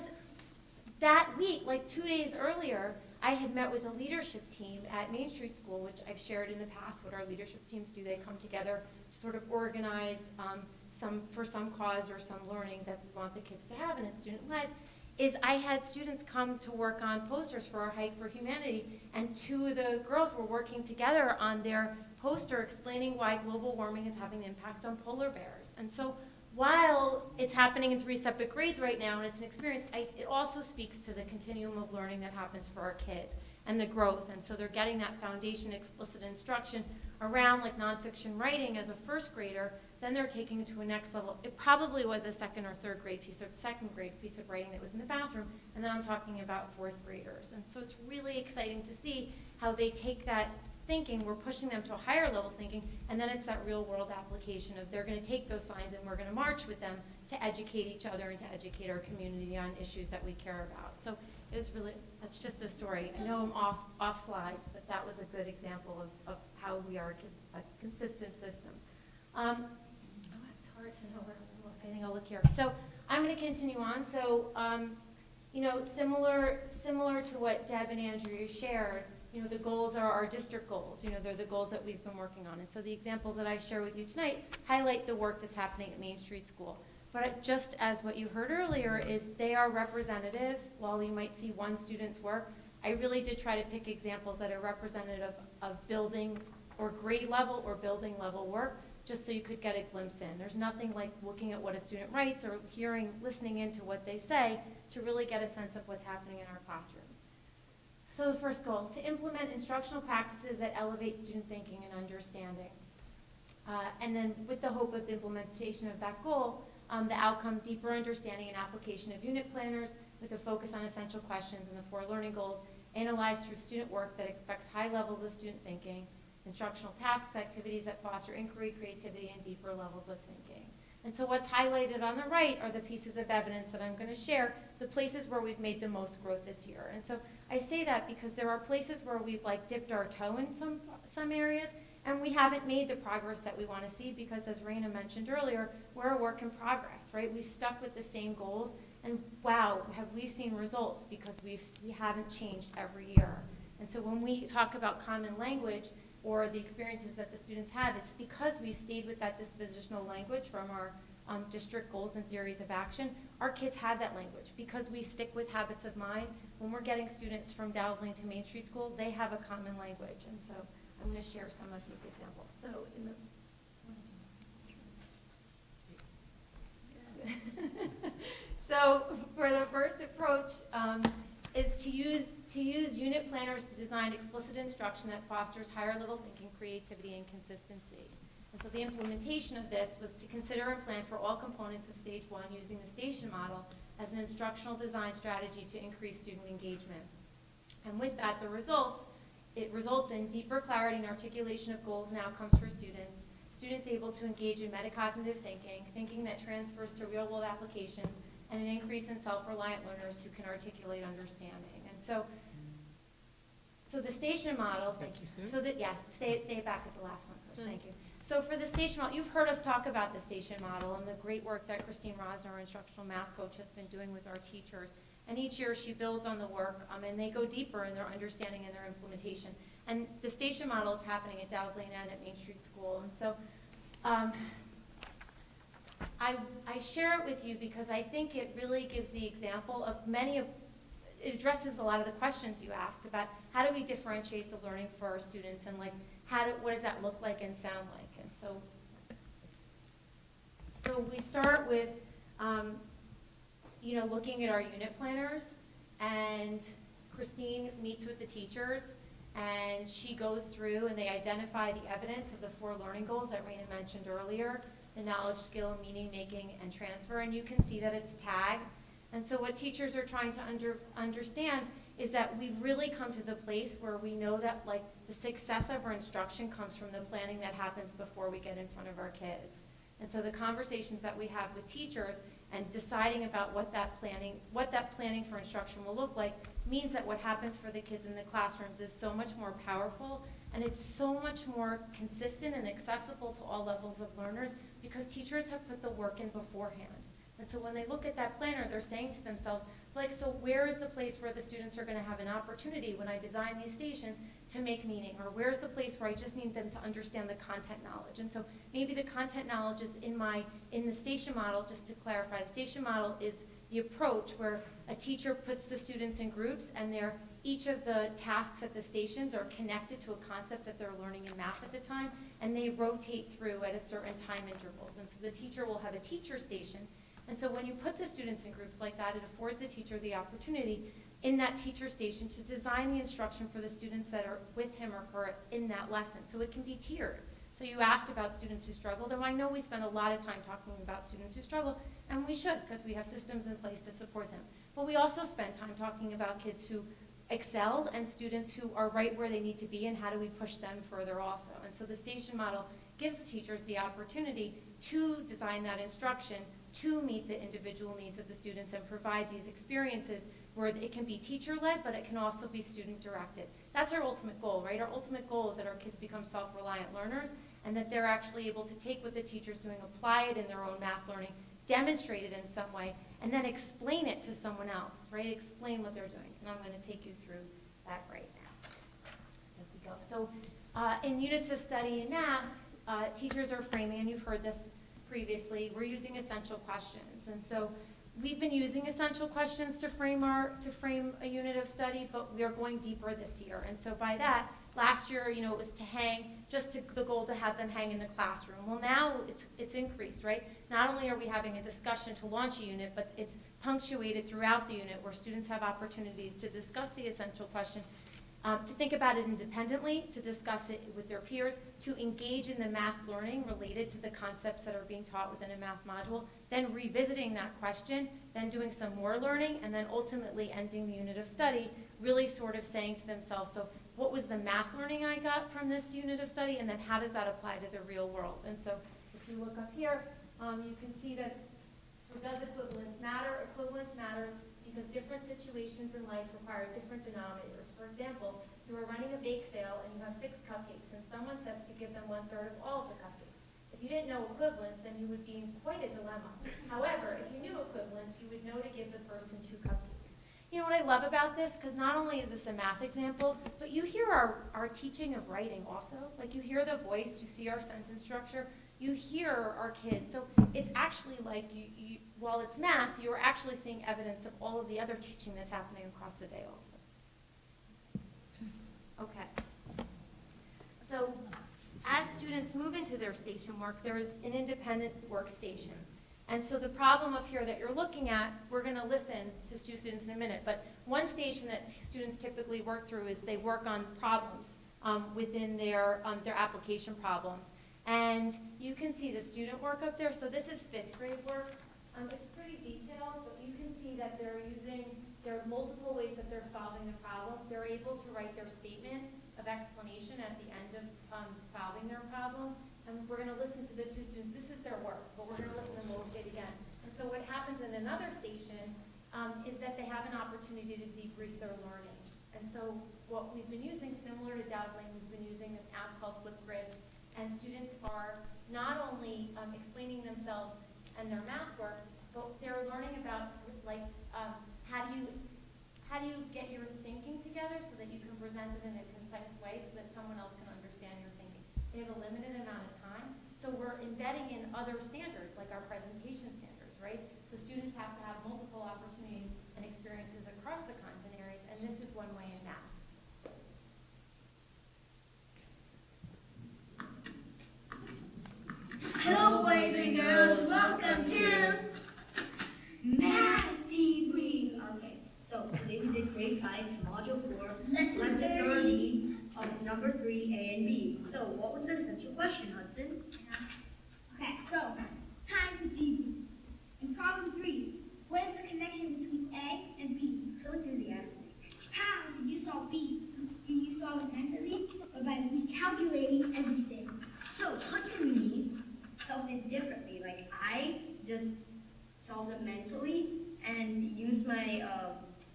that week, like 2 days earlier, I had met with a leadership team at Main Street School, which I've shared in the past what our leadership teams do. They come together to sort of organize for some cause or some learning that we want the kids to have, and it's student-led. I had students come to work on posters for our Hike for Humanity, and two of the girls were working together on their poster explaining why global warming is having an impact on polar bears. And so while it's happening in 3 separate grades right now, and it's an experience, it also speaks to the continuum of learning that happens for our kids and the growth. And so they're getting that foundation explicit instruction around like nonfiction writing as a first grader, then they're taking it to a next level. It probably was a second or third grade piece of writing that was in the bathroom, and then I'm talking about fourth graders. And so it's really exciting to see how they take that thinking, we're pushing them to a higher level thinking, and then it's that real world application of they're going to take those signs and we're going to march with them to educate each other and to educate our community on issues that we care about. So it is really, that's just a story. I know I'm off slides, but that was a good example of how we are a consistent system. It's hard to know where I'm looking. I think I'll look here. So I'm going to continue on. So, similar to what Deb and Andrea shared, the goals are our district goals. They're the goals that we've been working on. And so the examples that I share with you tonight highlight the work that's happening at Main Street School. But just as what you heard earlier is they are representative. While you might see one student's work, I really did try to pick examples that are representative of building or grade level or building level work, just so you could get a glimpse in. There's nothing like looking at what a student writes or listening into what they say to really get a sense of what's happening in our classrooms. So the first goal, to implement instructional practices that elevate student thinking and understanding. And then with the hope of the implementation of that goal, the outcome, deeper understanding and application of unit planners with a focus on essential questions and the 4 learning goals, analyzed through student work that expects high levels of student thinking, instructional tasks, activities that foster inquiry, creativity, and deeper levels of thinking. And so what's highlighted on the right are the pieces of evidence that I'm going to share, the places where we've made the most growth this year. And so I say that because there are places where we've dipped our toe in some areas, and we haven't made the progress that we want to see because, as Raina mentioned earlier, we're a work in progress, right? We've stuck with the same goals, and wow, have we seen results because we haven't changed every year. And so when we talk about common language, or the experiences that the students have, it's because we've stayed with that dispositional language from our district goals and theories of action. Our kids have that language because we stick with habits of mind. When we're getting students from Dow's Lane to Main Street School, they have a common language. And so I'm going to share some of these examples. So so for the first approach, is to use unit planners to design explicit instruction that fosters higher level thinking, creativity, and consistency. And so the implementation of this was to consider and plan for all components of stage 1 using the station model as an instructional design strategy to increase student engagement. And with that, it results in deeper clarity and articulation of goals and outcomes for students able to engage in metacognitive thinking that transfers to real world applications, and an increase in self-reliant learners who can articulate understanding. And so the station model, stay back at the last one first, thank you. So for the station model, you've heard us talk about the station model and the great work that Christine Rosner, our instructional math coach, has been doing with our teachers. And each year she builds on the work, and they go deeper in their understanding and their implementation. And the station model is happening at Dow's Lane and at Main Street School. And so I share it with you because I think it really gives the example of it addresses a lot of the questions you asked about how do we differentiate the learning for our students, and what does that look like and sound like. And so we start with looking at our unit planners, and Christine meets with the teachers, and she goes through and they identify the evidence of the 4 learning goals that Raina mentioned earlier, the knowledge, skill, meaning making, and transfer, and you can see that it's tagged. And so what teachers are trying to understand is that we've really come to the place where we know that the success of our instruction comes from the planning that happens before we get in front of our kids. And so the conversations that we have with teachers and deciding about what that planning for instruction will look like means that what happens for the kids in the classrooms is so much more powerful, and it's so much more consistent and accessible to all levels of learners because teachers have put the work in beforehand. And so when they look at that planner, they're saying to themselves, so where is the place where the students are going to have an opportunity when I design these stations to make meaning? Or where's the place where I just need them to understand the content knowledge? And so maybe the content knowledge is in the station model. Just to clarify, the station model is the approach where a teacher puts the students in groups, and each of the tasks at the stations are connected to a concept that they're learning in math at the time, and they rotate through at a certain time intervals. And so the teacher will have a teacher station. And so when you put the students in groups like that, it affords the teacher the opportunity in that teacher station to design the instruction for the students that are with him or her in that lesson. So it can be tiered. So you asked about students who struggled, and I know we spend a lot of time talking about students who struggle, and we should because we have systems in place to support them. But we also spend time talking about kids who excel and students who are right where they need to be, and how do we push them further also. And so the station model gives teachers the opportunity to design that instruction to meet the individual needs of the students and provide these experiences where it can be teacher-led, but it can also be student-directed. That's our ultimate goal, right? Our ultimate goal is that our kids become self-reliant learners and that they're actually able to take what the teacher's doing, apply it in their own math learning, demonstrate it in some way, and then explain it to someone else, right? Explain what they're doing. And I'm going to take you through that right now. So if we go. So in units of study in math, teachers are framing, and you've heard this previously, we're using essential questions. And so we've been using essential questions to frame a unit of study, but we are going deeper this year. And so by that, last year, it was to hang, the goal to have them hang in the classroom. Well, now it's increased, right? Not only are we having a discussion to launch a unit, but it's punctuated throughout the unit where students have opportunities to discuss the essential question, to think about it independently, to discuss it with their peers, to engage in the math learning related to the concepts that are being taught within a math module, then revisiting that question, then doing some more learning, and then ultimately ending the unit of study, really sort of saying to themselves, so what was the math learning I got from this unit of study, and then how does that apply to the real world? And so if you look up here, you can see that does equivalence matter? Equivalence matters because different situations in life require different denominators. For example, you are running a bake sale and you have 6 cupcakes, and someone says to give them 1/3 of all of the cupcakes. If you didn't know equivalence, then you would be in quite a dilemma. However, if you knew equivalence, you would know to give the person 2 cupcakes. You know what I love about this? Because not only is this a math example, but you hear our teaching of writing also. Like you hear the voice, you see our sentence structure, you hear our kids. So it's actually like, while it's math, you're actually seeing evidence of all of the other teaching that's happening across the day also. Okay. So as students move into their station work, there is an independent workstation. And so the problem up here that you're looking at, we're going to listen to students in a minute, but one station that students typically work through is they work on problems within their application problems. And you can see the student work up there. So this is 5th grade work. It's pretty detailed, but you can see that there are multiple ways that they're solving the problem. They're able to write their statement of explanation at the end of solving their problem. And we're going to listen to the 2 students. This is their work, but we're going to listen to them a again. And so what happens in another station is that they have an opportunity to debrief their learning. And so what we've been using, similar to Dow's Lane, we've been using an app called Flipgrid. And students are not only explaining themselves and their math work, but they're learning about how do you get your thinking together so that you can present it in a concise way so that someone else can understand your thinking. They have a limited amount of time, so we're embedding in other standards, like our presentation standards, right? So students have to have multiple opportunities and experiences across the content areas, and this is one way in math. Hello, boys and girls. Welcome to Math Debrief. Okay, so today we did grade 5, module 4, lesson 30, number 3, A and B. So what was the essential question, Hudson? Okay, so time to debrief. In problem 3, what is the connection between A and B? So enthusiastic. How did you solve B? Did you solve it mentally or by recalculating everything? So Hudson and me solved it differently. Like I just solved it mentally and used my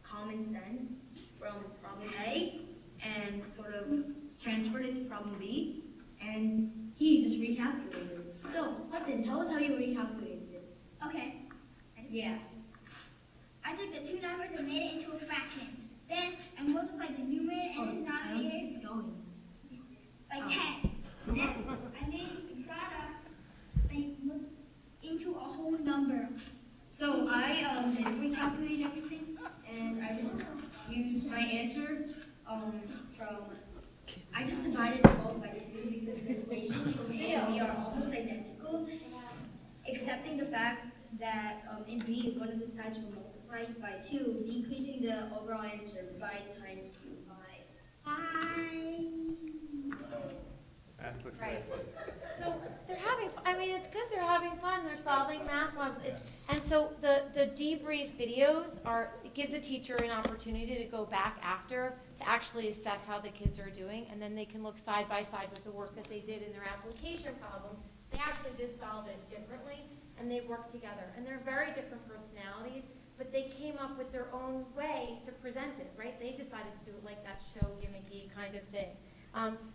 common sense from problem A and sort of transferred it to problem B, and he just recalculated. So Hudson, tell us how you recalculated it. Okay. Yeah. I took the 2 numbers and made it into a fraction. Then I multiplied the numerator and the denominator. It's going. By 10. Then I made the product into a whole number. So I didn't recalculate everything, and I just used my answer I just divided 12 by 2 because the equations from A and B are almost identical, excepting the fact that in B, one of the sides were multiplied by 2, decreasing the overall answer by times 2 by 5. Math looks Right. very fun. So they're having, I mean, it's good, they're having fun, they're solving math problems. And so the debrief videos it gives a teacher an opportunity to go back after to actually assess how the kids are doing, and then they can look side by side with the work that they did in their application problem. They actually did solve it differently, and they worked together. And they're very different personalities, but they came up with their own way to present it, right? They decided to do it like that show gimmicky kind of thing.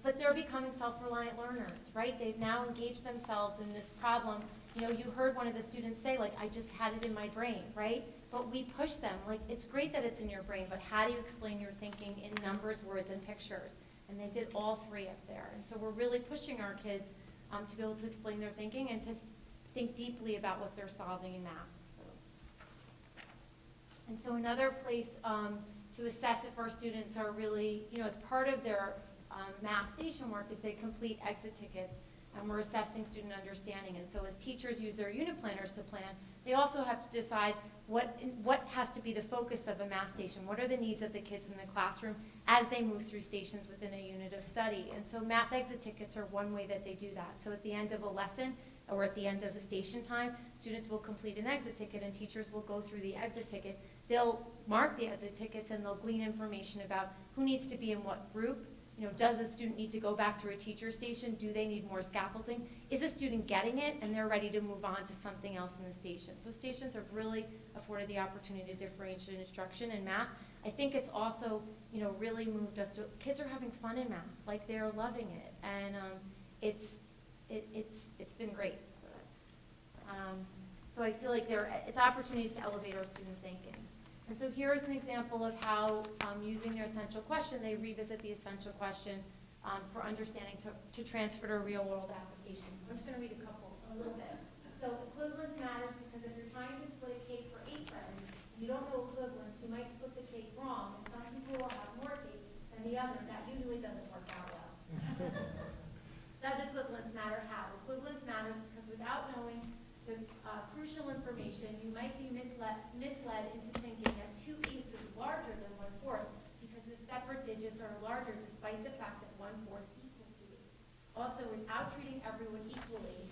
But they're becoming self-reliant learners, right? They've now engaged themselves in this problem. You know, you heard one of the students say, like, I just had it in my brain, right? But we push them, like, it's great that it's in your brain, but how do you explain your thinking in numbers, words, and pictures? And they did all three up there. And so we're really pushing our kids to be able to explain their thinking and to think deeply about what they're solving in math. And so another place to assess if our students are really, you know, as part of their math station work is they complete exit tickets, and we're assessing student understanding. And so as teachers use their unit planners to plan, they also have to decide what has to be the focus of a math station. What are the needs of the kids in the classroom as they move through stations within a unit of study? And so math exit tickets are one way that they do that. So at the end of a lesson, or at the end of a station time, students will complete an exit ticket and teachers will go through the exit ticket. They'll mark the exit tickets and they'll glean information about who needs to be in what group. You know, does a student need to go back through a teacher station? Do they need more scaffolding? Is a student getting it and they're ready to move on to something else in the station? So stations have really afforded the opportunity to differentiate instruction in math. I think it's also, you know, really moved us to, kids are having fun in math, like they're loving it. And it's been great. So so I feel like it's opportunities to elevate our student thinking. And so here's an example of how, using their essential question, they revisit the essential question for understanding to transfer to real-world applications. So I'm just going to read a little bit. So equivalence matters because if you're trying to split a cake for 8 friends, you don't know equivalence, you might split the cake wrong, and some people will have more cake than the other. That usually doesn't work out well. Does equivalence matter? How? Equivalence matters because without knowing the crucial information, you might be misled into thinking that 2/8 is larger than 1/4 because the separate digits are larger despite the fact that 1/4 equals 2/8. Also, without treating everyone equally,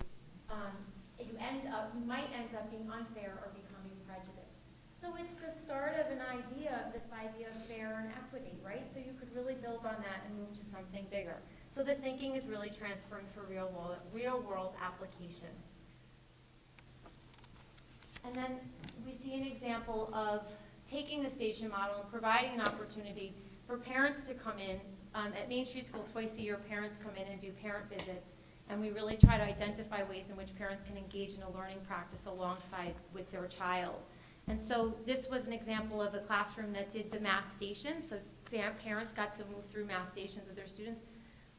you might end up being unfair or becoming prejudiced. So it's the start of an idea of this idea of fair and equity, right? So you could really build on that and move to something bigger. So the thinking is really transferring for real world application. And then we see an example of taking the station model and providing an opportunity for parents to come in. At Main Street School, twice a year, parents come in and do parent visits. And we really try to identify ways in which parents can engage in a learning practice alongside with their child. And so this was an example of a classroom that did the math station. So parents got to move through math stations with their students.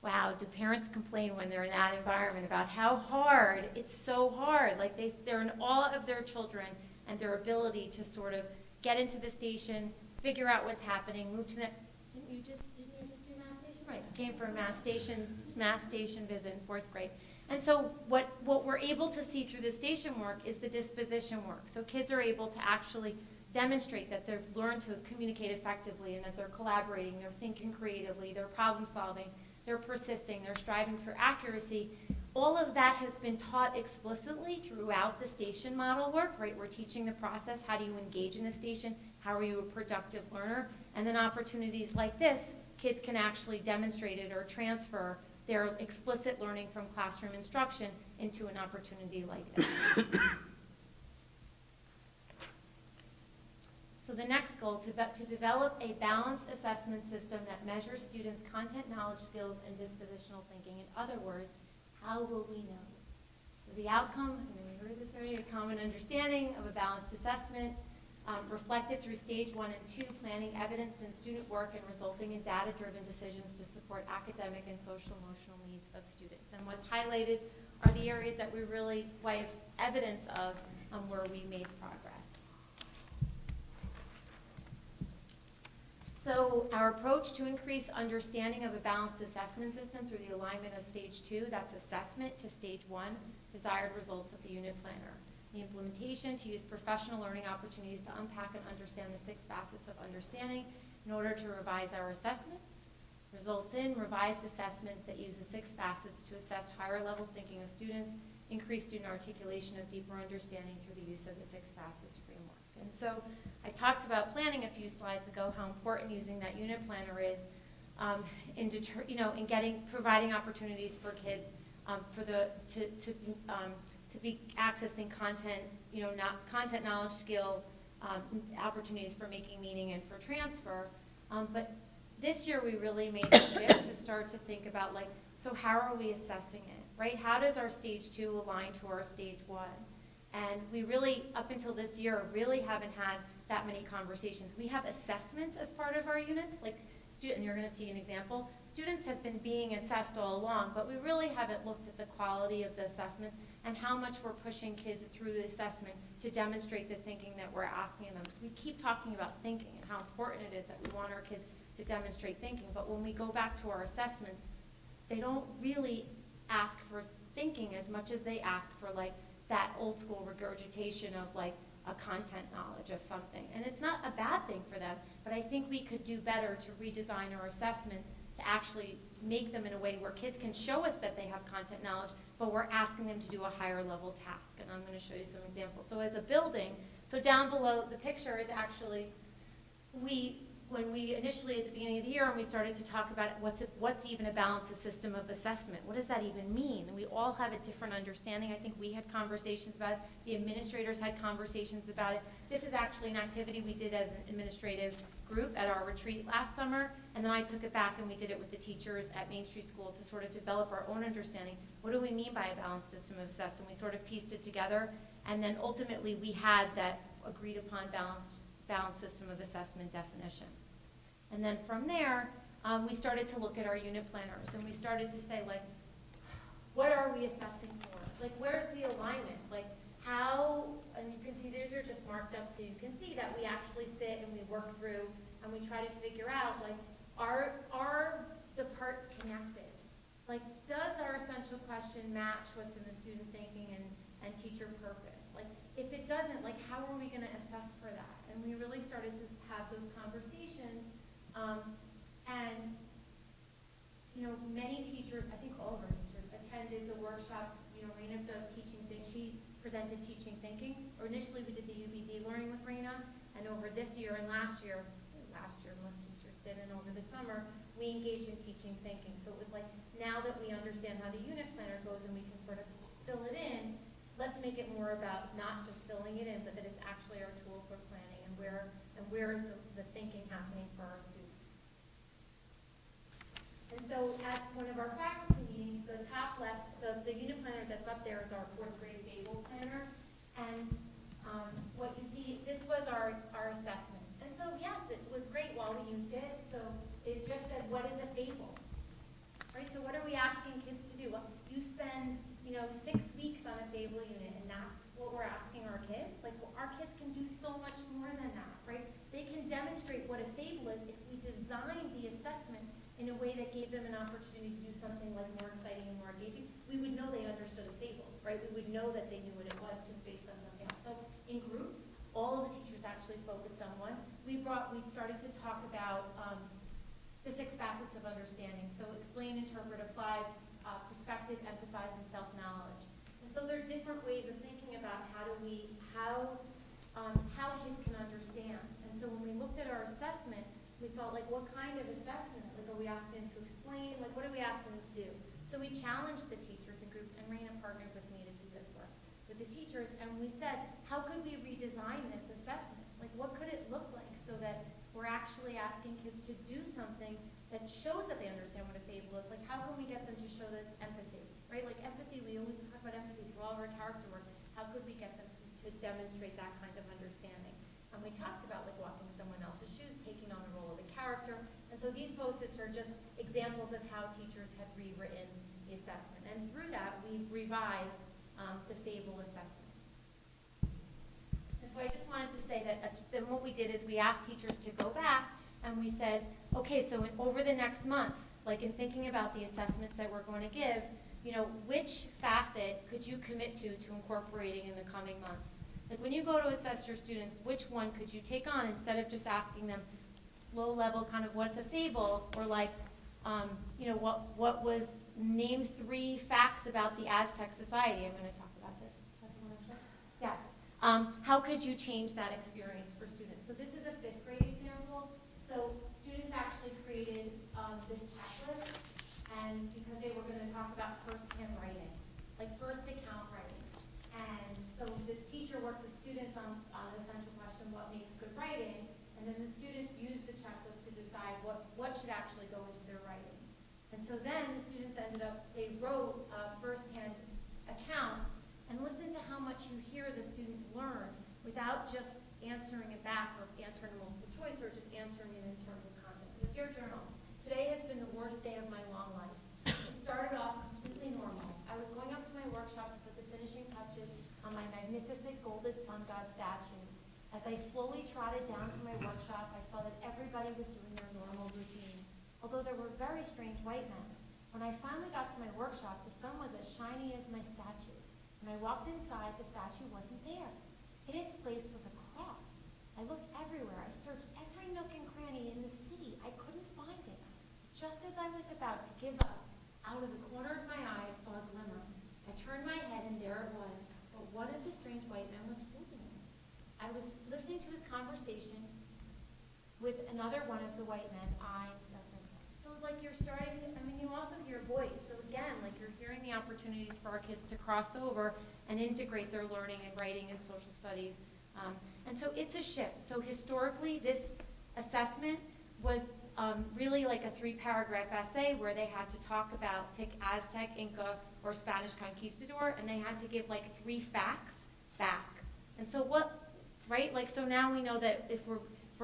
Wow, do parents complain when they're in that environment about how hard, it's so hard. Like they're in awe of their children and their ability to sort of get into the station, figure out what's happening, move to the, didn't you just do math station? Right, came for a math station visit in 4th grade. And so what we're able to see through the station work is the disposition work. So kids are able to actually demonstrate that they've learned to communicate effectively and that they're collaborating, they're thinking creatively, they're problem solving, they're persisting, they're striving for accuracy. All of that has been taught explicitly throughout the station model work, right? We're teaching the process. How do you engage in a station? How are you a productive learner? And then opportunities like this, kids can actually demonstrate it or transfer their explicit learning from classroom instruction into an opportunity like this. So the next goal, to develop a balanced assessment system that measures students' content, knowledge, skills, and dispositional thinking. In other words, how will we know? So the outcome, we heard this already, a common understanding of a balanced assessment, reflected through stage 1 and 2, planning evidenced in student work and resulting in data-driven decisions to support academic and social-emotional needs of students. And what's highlighted are the areas that we really have evidence of where we made progress. So our approach to increase understanding of a balanced assessment system through the alignment of stage 2, that's assessment, to stage 1, desired results of the unit planner. The implementation, to use professional learning opportunities to unpack and understand the 6 facets of understanding in order to revise our assessments. results in revised assessments that use the 6 facets to assess higher level thinking of students, increase student articulation of deeper understanding through the use of the 6 facets framework. And so I talked about planning a few slides ago, how important using that unit planner is in providing opportunities for kids to be accessing content, content, knowledge, skill, opportunities for making meaning and for transfer. But this year we really made a shift to start to think about so how are we assessing it, right? How does our stage 2 align to our stage 1? And we really, up until this year, really haven't had that many conversations. We have assessments as part of our units, and you're going to see an example. Students have been being assessed all along, but we really haven't looked at the quality of the assessments and how much we're pushing kids through the assessment to demonstrate the thinking that we're asking them. We keep talking about thinking and how important it is that we want our kids to demonstrate thinking, but when we go back to our assessments, they don't really ask for thinking as much as they ask for that old school regurgitation of a content knowledge of something. And it's not a bad thing for them, but I think we could do better to redesign our assessments to actually make them in a way where kids can show us that they have content knowledge, but we're asking them to do a higher level task. And I'm going to show you some examples. So as a building, so down below the picture is actually, when we initially at the beginning of the year, and we started to talk about what's even a balanced system of assessment. What does that even mean? And we all have a different understanding. I think we had conversations about it. The administrators had conversations about it. This is actually an activity we did as an administrative group at our retreat last summer, and then I took it back and we did it with the teachers at Main Street School to sort of develop our own understanding. What do we mean by a balanced system of assessment? We sort of pieced it together, and then ultimately we had that agreed upon balanced system of assessment definition. And then from there, we started to look at our unit planners, and we started to say, what are we assessing for? Where's the alignment? How, and you can see these are just marked up so you can see that we actually sit and we work through and we try to figure out, are the parts connected? Does our essential question match what's in the student thinking and teacher purpose? If it doesn't, how are we going to assess for that? And we really started to have those conversations. Many teachers, I think all of our teachers, attended the workshops. Raina does teaching thinking. She presented teaching thinking. Or initially we did the UBD learning with Raina, and over this year and last year most teachers did, and over the summer, we engaged in teaching thinking. So it was now that we understand how the unit planner goes and we can sort of fill it in, let's make it more about not just filling it in, but that it's actually our tool for planning and where is the thinking happening for our students. And so at one of our faculty meetings, the top left, the unit planner that's up there is our 4th grade Fable planner. And what you see, this was our assessment. And so yes, it was great while we used it. So it just said, what is a fable? Right, so what are we asking kids to do? Well, you spend 6 weeks on a Fable unit, and that's what we're asking our kids. Our kids can do so much more than that, right? They can demonstrate what a fable is if we design the assessment in a way that gave them an opportunity to do something more exciting and more engaging. We would know they understood a fable, right? We would know that they knew what it was just based on something else. So in groups, all of the teachers actually focused on one. We started to talk about the 6 facets of understanding. So explain, interpret, apply, perspective, empathize, and self-knowledge. And so there are different ways of thinking about how kids can understand. And so when we looked at our assessment, we felt what kind of assessment? Are we asking them to explain? What are we asking them to do? So we challenged the teachers in groups, and Raina partnered with me to do this work with the teachers, and we said, how could we redesign this assessment? What could it look like so that we're actually asking kids to do something that shows that they understand what a fable is? How can we get them to show that it's empathy, right? Empathy, we always talk about empathy through all of our character work. How could we get them to demonstrate that kind of understanding? And we talked about walking someone else's shoes, taking on the role of the character. And so these post-its are just examples of how teachers have rewritten the assessment. And through that, we've revised the Fable assessment. And so I just wanted to say that then what we did is we asked teachers to go back and we said, okay, so over the next month, in thinking about the assessments that we're going to give, which facet could you commit to incorporating in the coming month? When you go to assess your students, which one could you take on instead of just asking them low level kind of what's a fable, or you know, what was, name 3 facts about the Aztec society. I'm going to talk about this. Yes. How could you change that experience for students? So this is a 5th grade example. So students actually created this checklist, and because they were going to talk about first-hand writing, like first account writing. And so the teacher worked with students on the central question, what makes good writing? And then the students used the checklist to decide what should actually go into their writing. And so then the students they wrote first-hand accounts and listened to how much you hear the student learn without just answering it back or answering multiple choice or just answering it in terms of content. So dear journal, today has been the worst day of my long life. It started off completely normal. I was going up to my workshop to put the finishing touches on my magnificent golden sun god statue. As I slowly trotted down to my workshop, I saw that everybody was doing their normal routines, although there were very strange white men. When I finally got to my workshop, the sun was as shiny as my statue. When I walked inside, the statue wasn't there. In its place was a cross. I looked everywhere. I searched every nook and cranny in the city. I couldn't find it. Just as I was about to give up, out of the corner of my eye, I saw a glimmer. I turned my head, and there it was. But one of the strange white men was holding it. I was listening to his conversation with another one of the white men. So like you're starting to, I mean, you also hear voice. So again, like you're hearing the opportunities for our kids to cross over and integrate their learning and writing and social studies. And so it's a shift. So historically, this assessment was really like a 3-paragraph essay where they had to talk about, pick Aztec, Inca, or Spanish conquistador, and they had to give like 3 facts back. And so right? Like, so now we know that if we're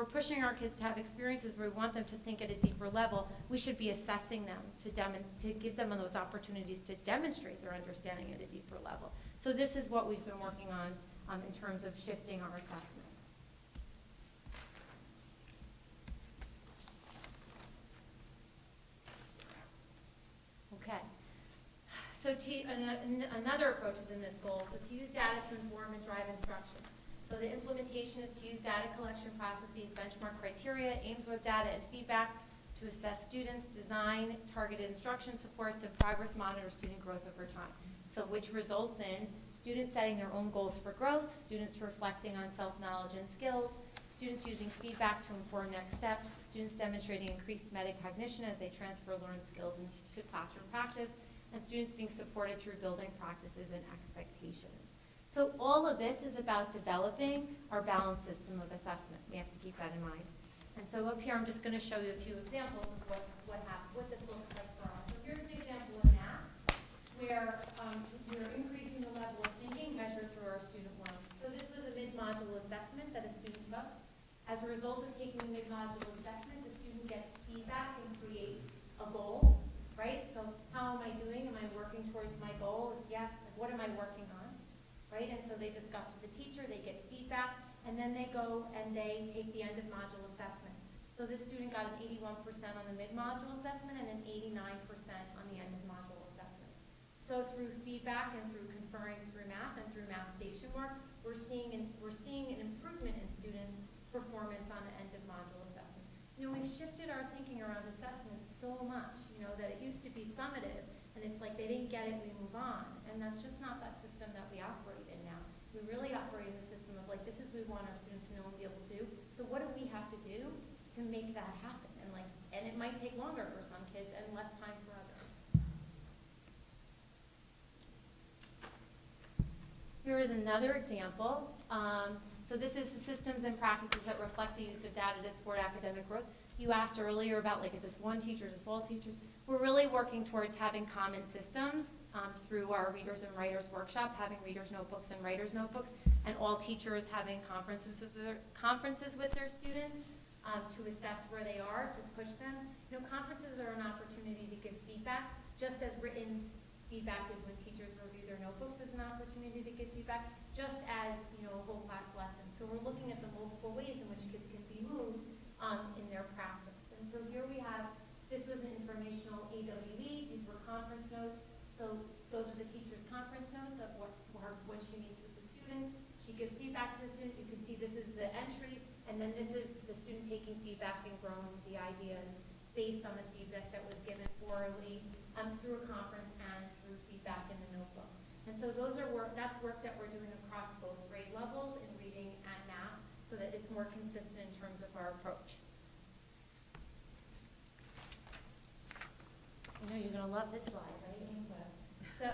pushing our kids to have experiences where we want them to think at a deeper level, we should be assessing them to give them those opportunities to demonstrate their understanding at a deeper level. So this is what we've been working on in terms of shifting our assessments. Okay. So another approach within this goal, so to use data to inform and drive instruction. So the implementation is to use data collection processes, benchmark criteria, AIMSweb data, and feedback to assess students, design targeted instruction supports, and progress monitor student growth over time. So which results in students setting their own goals for growth, students reflecting on self-knowledge and skills, students using feedback to inform next steps, students demonstrating increased metacognition as they transfer learned skills into classroom practice, and students being supported through building practices and expectations. So all of this is about developing our balanced system of assessment. We have to keep that in mind. And so up here, I'm just going to show you a few examples of what this looks like for us. So here's an example in math where we're increasing the level of thinking measured through our student learning. So this was a mid-module assessment that a student took. As a result of taking the mid-module assessment, the student gets feedback and creates a goal, right? So how am I doing? Am I working towards my goal? If yes, what am I working on? Right, and so they discuss with the teacher, they get feedback, and then they go and they take the end of module assessment. So this student got an 81% on the mid-module assessment and an 89% on the end of module assessment. So through feedback and through conferring through math and through math station work, we're seeing an improvement in student performance on the end of module assessment. You know, we've shifted our thinking around assessment so much, you know, that it used to be summative, and it's like they didn't get it, we move on. And that's just not that system that we operate in now. We really operate in the system of like, this is what we want our students to know and be able to. So what do we have to do to make that happen? And it might take longer for some kids and less time for others. Here is another example. So this is the systems and practices that reflect the use of data to support academic growth. You asked earlier about like, is this one teacher, is this all teachers? We're really working towards having common systems through our Readers and Writers Workshop, having readers' notebooks and writers' notebooks, and all teachers having conferences with their students to assess where they are, to push them. You know, conferences are an opportunity to give feedback, just as written feedback is when teachers review their notebooks as an opportunity to give feedback, just as, you know, a whole class lesson. So we're looking at the multiple ways in which kids can be moved in their practice. And so here we have, this was an informational AWE, these were conference notes. So those are the teacher's conference notes of when she meets with the student. She gives feedback to the student. You can see this is the entry, and then this is the student taking feedback and growing with the ideas based on the feedback that was given. orally, through a conference and through feedback in the notebook. And so that's work that we're doing across both grade levels in reading and math, so that it's more consistent in terms of our approach. I know you're gonna love this slide, right, Ainsworth? So,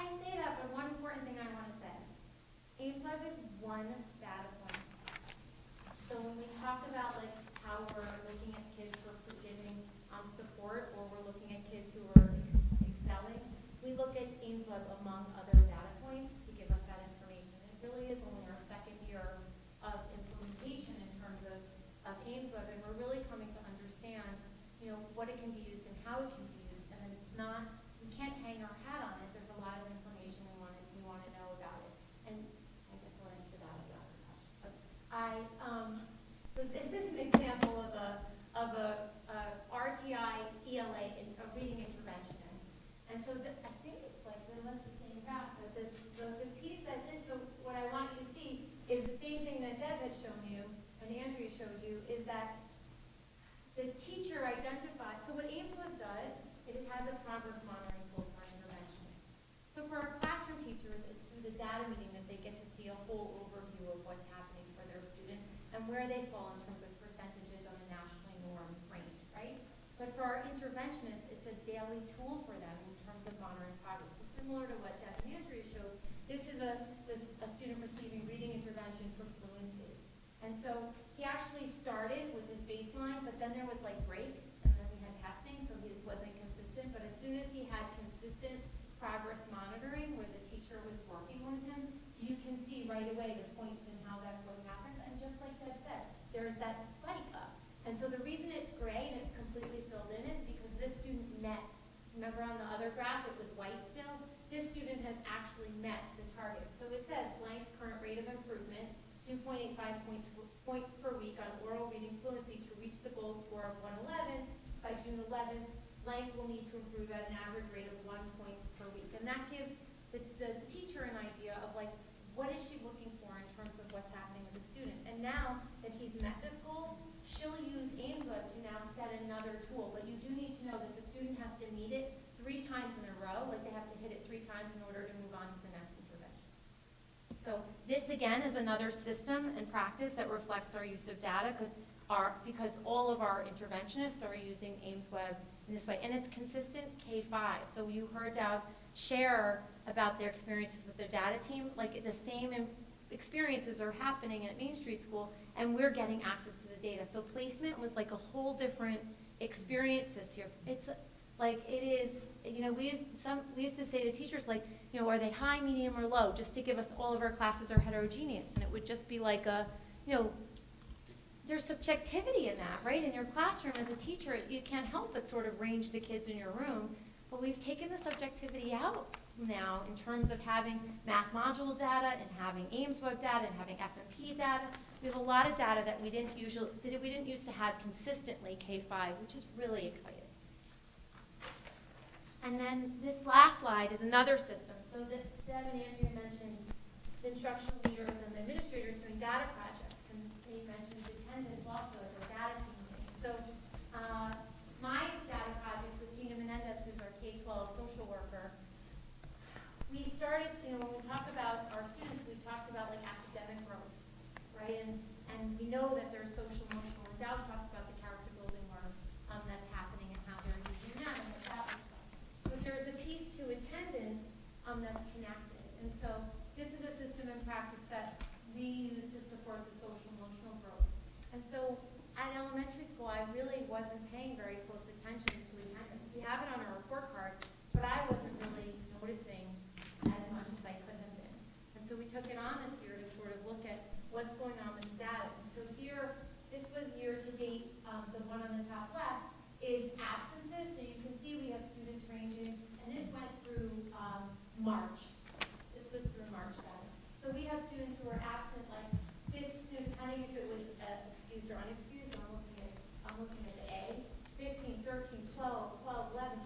I say that, but one important thing I wanna say. Ainsworth is one data point. So when we talk about like how we're looking at kids who are giving support, or we're looking at kids who are excelling, we look at Ainsworth among other data points to give us that information. It really is only our second year of implementation in terms of Ainsworth, and we're really coming to understand, what it can be used and how it can be used. And then it's not, we can't hang our hat on it. There's a lot of information we want to know about it. And I guess I'll answer that as a question. So this is an example of a RTI ELA, a reading interventionist. And so I think it's like the same graph, but the piece that's in, so what I want you to see is the same thing that Deb had shown you and Andrea showed you, is that the teacher identified, so what Ainsworth does, it has a progress monitoring tool for interventionists. So for our classroom teachers, it's through the data meeting that they get to see a whole overview of what's happening for their students and where they fall in terms of percentages on a nationally normed range, right? But for our interventionists, it's a daily tool for them in terms of monitoring progress. So similar to what Deb and Andrea showed, this is a student receiving reading intervention for fluency. And so he actually started with his baseline, but then there was like break, and then we had testing, so he wasn't consistent. But as soon as he had consistent progress monitoring, where the teacher was working with him, you can see right away the points and how that growth happens. And just like Deb said, there's that spike up. And so the reason it's gray and it's completely filled in is because this student met. Remember on the other graph, it was white still? This student has actually met the target. So it says blank's current rate of improvement, 2.85 points per week on oral reading fluency to reach the goal score of 111 by June 11th. Blank will need to improve at an average rate of 1 point per week. And that gives the teacher an idea of like, what is she looking for in terms of what's happening with the student. And now that he's met this goal, she'll use Ainsworth to now set another tool. But you do need to know that the student has to meet it 3 times in a row, like they have to hit it 3 times in order to move on to the next intervention. So this again is another system and practice that reflects our use of data because all of our interventionists are using Ainsworth in this way. And it's consistent K-5. So you heard Dow's share about their experiences with their data team. Like the same experiences are happening at Main Street School, and we're getting access to the data. So placement was like a whole different experience this year. It's like it is, we used to say to teachers, like, are they high, medium, or low, just to give us all of our classes are heterogeneous. And it would just be like there's subjectivity in that, right? In your classroom as a teacher, you can't help but sort of range the kids in your room. But we've taken the subjectivity out now in terms of having math module data and having Ainsworth data and having FMP data. We have a lot of data that we didn't used to have consistently K-5, which is really exciting. And then this last slide is another system. So Deb and Andrea mentioned the instructional leaders and the administrators doing data projects, and they mentioned attendance also at the data team meeting. So my data project with Gina Menendez, who's our K-12 social worker, we started, when we talk about our students, we talked about like academic growth, right? And we know that there's social emotional, and Dow's talked about the character building work that's happening and how they're using that and what that looks like. But there's a piece to attendance that's connected. And so this is a system and practice that we use to support the social emotional growth. And so at elementary school, I really wasn't paying very close attention to attendance. We have it on our report card, but I wasn't really noticing as much as I could have been. And so we took it on this year to sort of look at what's going on with the data. And so here, this was year to date, the one on the top left is absences. So you can see we have students ranging, and this went through March. This was through March data. So we have students who are absent, like, depending if it was excused or unexcused, I'm looking at the A, 15, 13, 12, 12, 11.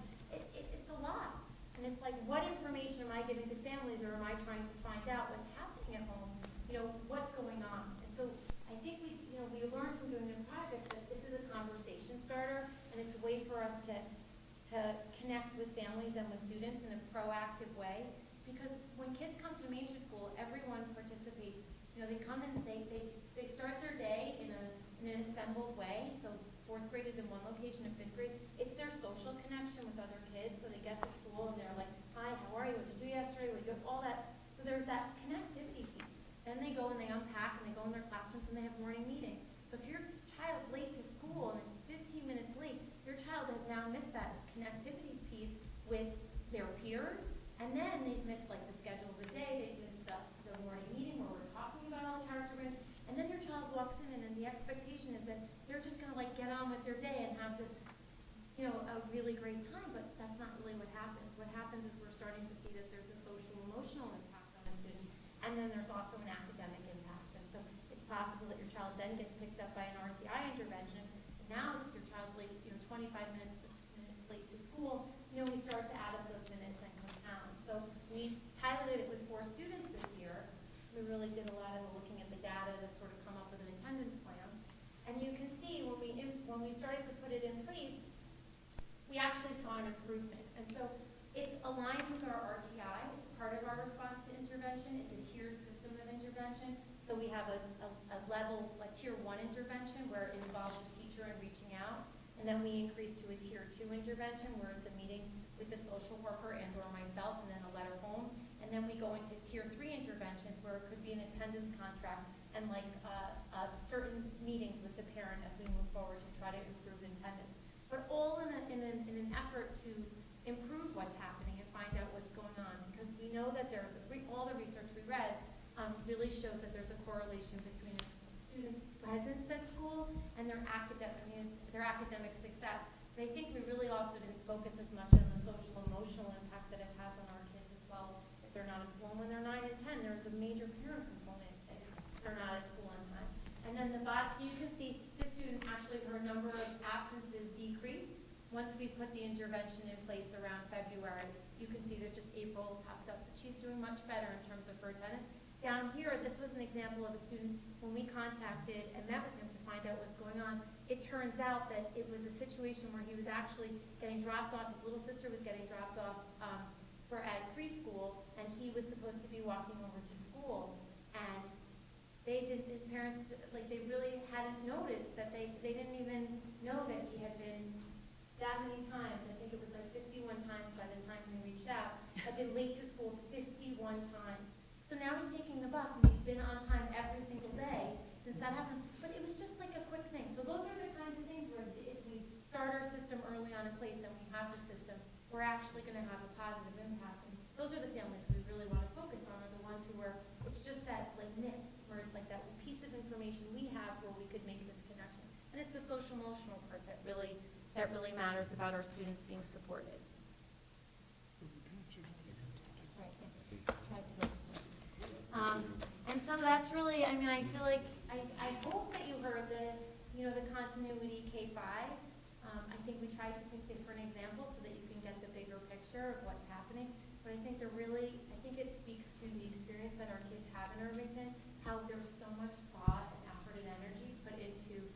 It's a lot. And it's like, what information am I giving to families, or am I trying to find out what's happening at home? What's going on? And so I think we learned from doing the project that this is a conversation starter, proactive way, because when kids come to Main Street School, everyone participates. You know, they come in, they start their day in an assembled way, so fourth grade is in one location and fifth grade. It's their social connection with other kids, so they get to school and they're like, hi, how are you, what did you do yesterday, what did you do, all that. So there's that connectivity piece. Then they go and they unpack and they go in their classrooms and they have morning meeting. So if your child's late to school and it's 15 minutes late, your child has now missed that connectivity piece with their peers, and then they've missed like the schedule of the day, they've missed the morning meeting where we're talking about all the character events, and then your child walks in and the expectation is that they're just gonna like get on with their day and have this, you know, a really great time, but that's not really what happens. What happens is we're starting to see that there's a social emotional impact on a student, and then there's also an academic impact. And so it's possible that your child then gets picked up by an RTI interventionist, and now if your child's late, you know, 25 minutes late to school, you know, we start to add up those minutes and compound. So we piloted it with 4 students this year. We really did a lot of looking at the data to sort of come up with an attendance plan. And you can see when we started to put it in place, we actually saw an improvement. And so it's aligned with our RTI. It's part of our response to intervention. It's a tiered system of intervention. So we have a level, a tier 1 intervention where it involves the teacher and reaching out. And then we increase to a tier 2 intervention where it's a meeting with the social worker and or myself and then a letter home. And then we go into tier 3 interventions where it could be an attendance contract and like certain meetings with the parent as we move forward to try to improve attendance. But all in an effort to improve what's happening and find out what's going on, because we know that all the research we read really shows that there's a correlation between a student's presence at school and their academic success. But I think we really also didn't focus as much on the social emotional impact that it has on our kids as well. If they're not at school, and when they're 9 and 10, there's a major parent component if they're not at school on time. And then the bots, you can see this student actually, her number of absences decreased once we put the intervention in place around February. You can see that just April popped up, but she's doing much better in terms of her attendance. Down here, this was an example of a student when we contacted and met with him to find out what's going on. It turns out that it was a situation where he was actually getting dropped off, his little sister was getting dropped off at preschool, and he was supposed to be walking over to school. And his parents, like they really hadn't noticed that they didn't even know that he had been that many times. I think it was like 51 times by the time we reached out, had been late to school 51 times. So now he's taking the bus and he's been on time every single day since that happened. But it was just like a quick thing. So those are the kinds of things where if we start our system early on in place and we have the system, we're actually going to have a positive impact. And those are the families we really want to focus on, are the ones who are, it's just that like miss, where it's like that piece of information we have where we could make this connection. And it's the social emotional part that really matters about our students being supported. And so that's really, I mean, I feel like, I hope that you heard the continuity K-5. I think we tried to pick different examples so that you can get the bigger picture of what's happening. But I think I think it speaks to the experience that our kids have in Irvington, how there's so much thought and effort and energy put into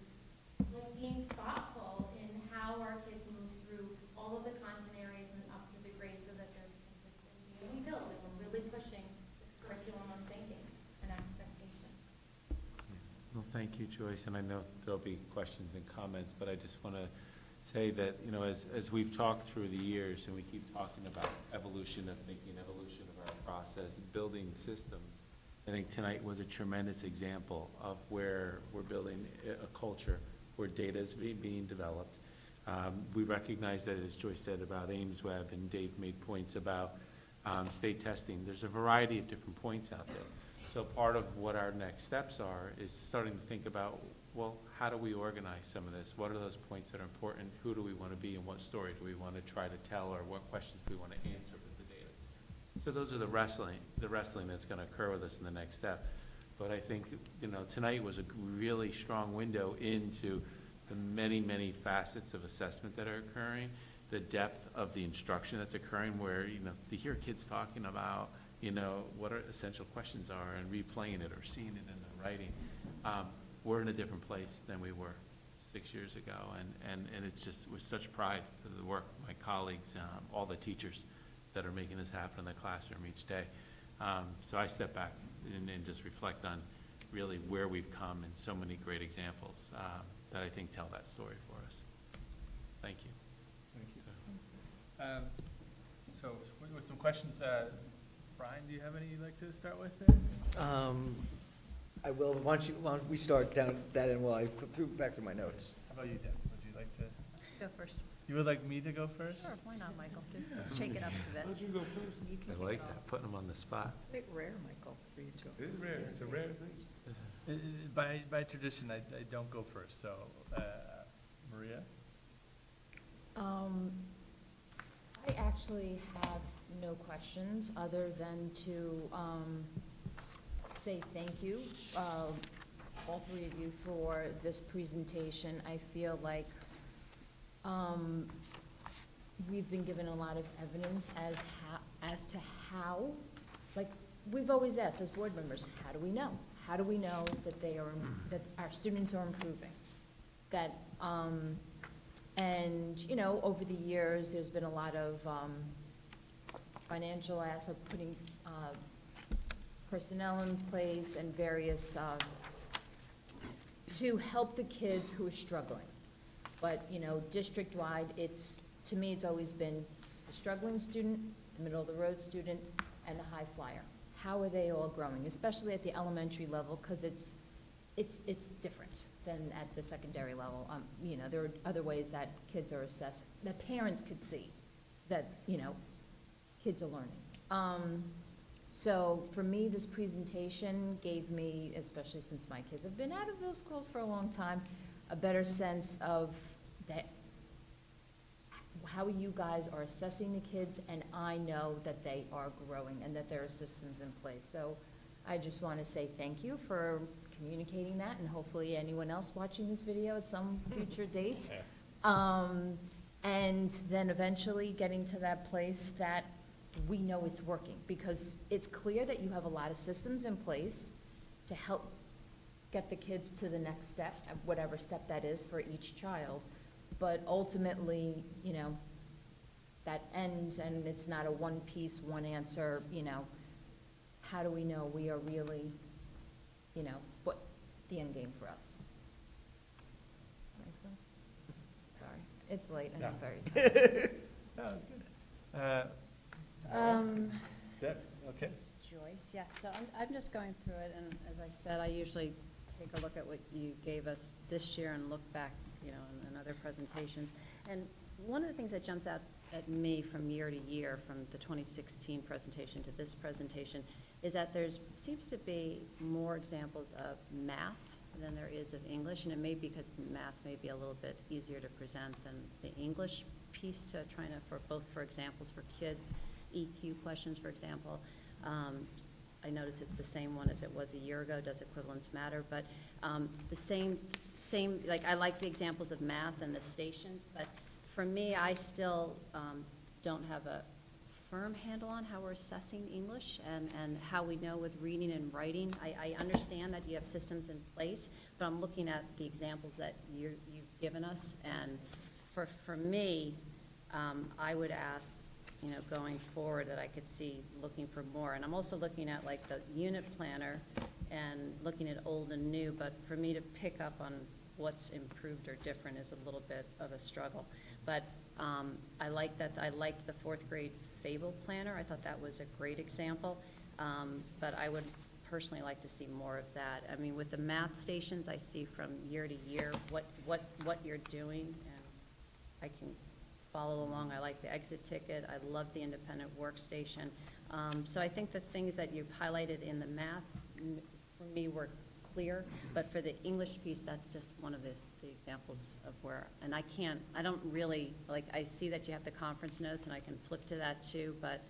like being thoughtful in how our kids move through all of the content areas and up through the grades so that there's consistency. And we build, and we're really pushing this curriculum of thinking and expectation. Well, thank you, Joyce, and I know there'll be questions and comments, but I just want to say that, you know, as we've talked through the years and we keep talking about evolution of thinking, evolution of our process, building systems, I think tonight was a tremendous example of where we're building a culture where data is being developed. We recognize that, as Joyce said about AimsWeb, and Dave made points about state testing, there's a variety of different points out there. So part of what our next steps are is starting to think about, well, how do we organize some of this? What are those points that are important? Who do we want to be, and what story do we want to try to tell, or what questions do we want to answer with the data? So those are the wrestling that's going to occur with us in the next step. But I think, you know, tonight was a really strong window into the many, many facets of assessment that are occurring, the depth of the instruction that's occurring, where, you know, to hear kids talking about, you know, what our essential questions are and replaying it or seeing it in the writing. We're in a different place than we were 6 years ago, and it's just with such pride for the work of my colleagues, all the teachers that are making this happen in the classroom each day. So I step back and just reflect on really where we've come and so many great examples that I think tell that story for us. Thank you. Thank you. So with some questions, Brian, do you have any you'd like to start with there? I will, but why don't we start down that end while I flip back through my notes. How about you, Deb? Would you like to? Go first. You would like me to go first? Sure, why not, Michael? Just shake it up a bit. Why don't you go first? You can I kick like it that, off. putting them on the spot. A bit rare, Michael, for you to. It's rare, it's a rare thing. By tradition, I don't go first, so, Maria? I actually have no questions other than to say thank you, all three of you, for this presentation. I feel like we've been given a lot of evidence as to how, like, we've always asked as board members, how do we know? How do we know that that our students are improving? That, and, you know, over the years, there's been a lot of financial asset, putting personnel in place and various, to help the kids who are struggling. But, you know, district-wide, to me, it's always been the struggling student, the middle-of-the-road student, and the high flyer. How are they all growing, especially at the elementary level, because it's different than at the secondary level. You know, there are other ways that kids are assessed, that parents could see that, you know, kids are learning. So for me, this presentation gave me, especially since my kids have been out of those schools for a long time, a better sense of that, how you guys are assessing the kids, and I know that they are growing and that there are systems in place. So I just want to say thank you for communicating that, and hopefully anyone else watching this video at some future date. And then eventually getting to that place that we know it's working, because it's clear that you have a lot of systems in place to help get the kids to the next step, whatever step that is for each child. But ultimately, you know, that ends, and it's not a one piece, one answer, you know, how do we know we are really, you know, what the end game for us? Make sense? Sorry, it's late and I'm very tired. No, that's good. Deb, okay. Joyce, yes, so I'm just going through it, and as I said, I usually take a look at what you gave us this year and look back, you know, in other presentations. And one of the things that jumps out at me from year to year, from the 2016 presentation to this presentation, is that there seems to be more examples of math than there is of English, and it may be because math may be a little bit easier to present than the English piece, to trying to, for examples for kids, EQ questions, for example. I notice it's the same one as it was a year ago. Does equivalence matter? But the same, like, I like the examples of math and the stations, but for me, I still don't have a firm handle on how we're assessing English and how we know with reading and writing. I understand that you have systems in place, but I'm looking at the examples that you've given us, and for me, I would ask, you know, going forward, that I could see looking for more. And I'm also looking at, like, the unit planner and looking at old and new, but for me to pick up on what's improved or different is a little bit of a struggle. But I like that. I liked the fourth grade Fable planner. I thought that was a great example. But I would personally like to see more of that. I mean, with the math stations, I see from year to year what you're doing, and I can follow along. I like the exit ticket. I love the independent workstation. So I think the things that you've highlighted in the math, for me, were clear, but for the English piece, that's just one of the examples of where, and I don't really, like, I see that you have the conference notes, and I can flip to that too, but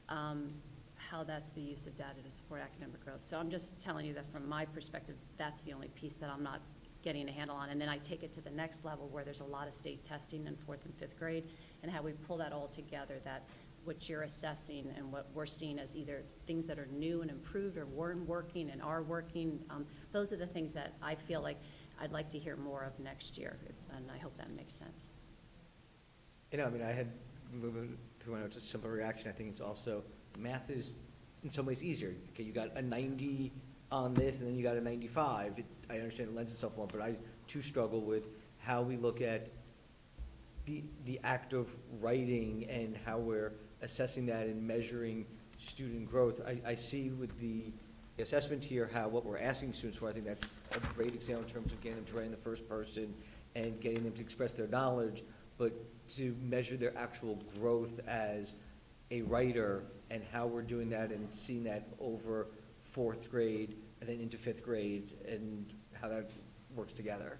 how that's the use of data to support academic growth. So I'm just telling you that from my perspective, that's the only piece that I'm not getting a handle on. And then I take it to the next level, where there's a lot of state testing in 4th and 5th grade, and how we pull that all together, that what you're assessing and what we're seeing as either things that are new and improved or weren't working and are working, those are the things that I feel like I'd like to hear more of next year, and I hope that makes sense. You know, I mean, I had a little bit through my notes, a simple reaction. I think it's also, math is in some ways easier. Okay, you got a 90 on this, and then you got a 95. I understand it lends itself more, but I too struggle with how we look at the act of writing and how we're assessing that and measuring student growth. I see with the assessment here how what we're asking students for, I think that's a great example in terms of getting them to write in the first person and getting them to express their knowledge, but to measure their actual growth as a writer and how we're doing that and seeing that over fourth grade and then into fifth grade and how that works together.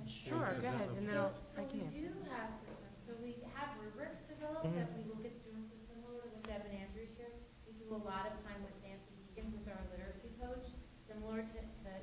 Sure, go ahead, and then So I can we answer. do have systems, so we have rubrics developed that we look at students with similar to what Deb and Andrew shared. We do a lot of time with Nancy Deacon, who's our literacy coach, similar to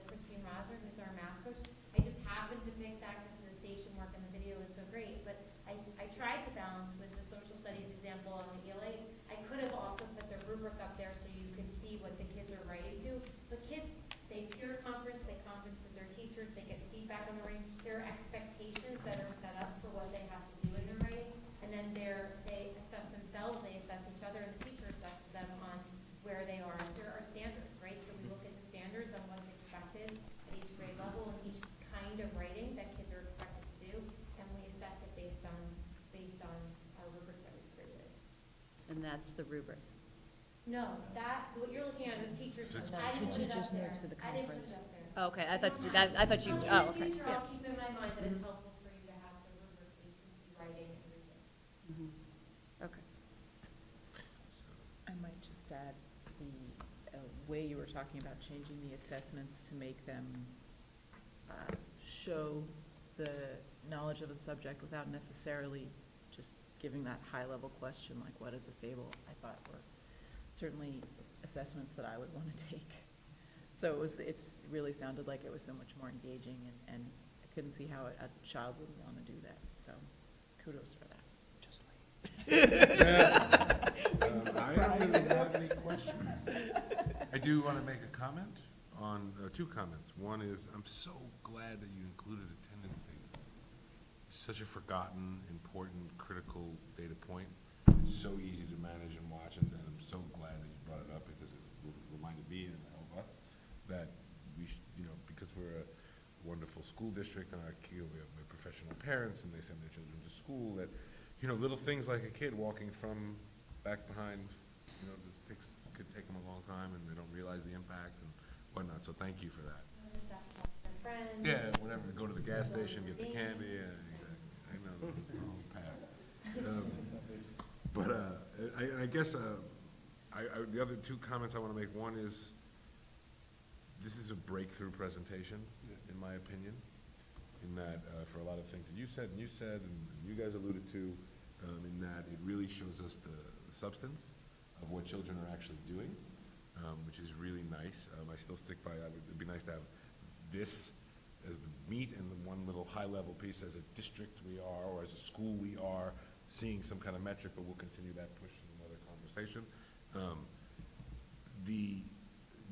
Christine Rosner, who's our math coach. I just happened to pick that because the station work and the video is so great, but I tried to balance with the social studies example on the ELA. I could have also put the rubric up there so you could see what the kids are writing to, but kids, they peer conference, they conference with their teachers, they get feedback on the writing. There are expectations that are set up for what they have to do in their writing, and then they assess themselves, they assess each other, and the teacher assesses them on where they are. There are standards, right? So we look at the standards on what's expected at each grade level and each kind of writing that kids are expected to do, and we assess it based on our rubrics that we've created. And that's the rubric. No, what you're looking at is teacher's notes. No, I it's didn't the put it up teacher's there. notes for the I didn't put it conference. up there. Okay, I thought you, So oh, in the okay, future, yeah. I'll keep in my mind that it's helpful for you to have the rubrics so you can see writing and reading. Mhm. Okay. I might just add the way you were talking about changing the assessments to make them show the knowledge of a subject without necessarily just giving that high-level question like, what is a fable? I thought were certainly assessments that I would want to take. So it really sounded like it was so much more engaging, and I couldn't see how a child wouldn't want to do that. So kudos for that. Just I don't really have any questions. I do want to make a comment on, two comments. One is, I'm so glad that you included attendance data. It's such a forgotten, important, critical data point. It's so easy to manage and watch, and I'm so glad that you brought it up because it reminded me and all of us that we should, because we're a wonderful school district and we have professional parents and they send their children to school, that, little things like a kid walking from back behind, could take them a long time and they don't realize the impact and whatnot. So thank you for that. Friends. Yeah, whatever, go to the gas station, get the candy, yeah, exactly. I know, the whole path. I guess, the other two comments I want to make, one is, this is a breakthrough presentation, in my opinion, in that, for a lot of things that you said, and you guys alluded to, in that it really shows us the substance of what children are actually doing, which is really nice. I still stick by, it'd be nice to have this as the meat and the one little high-level piece as a district we are, or as a school we are, seeing some kind of metric, but we'll continue that push in another conversation. The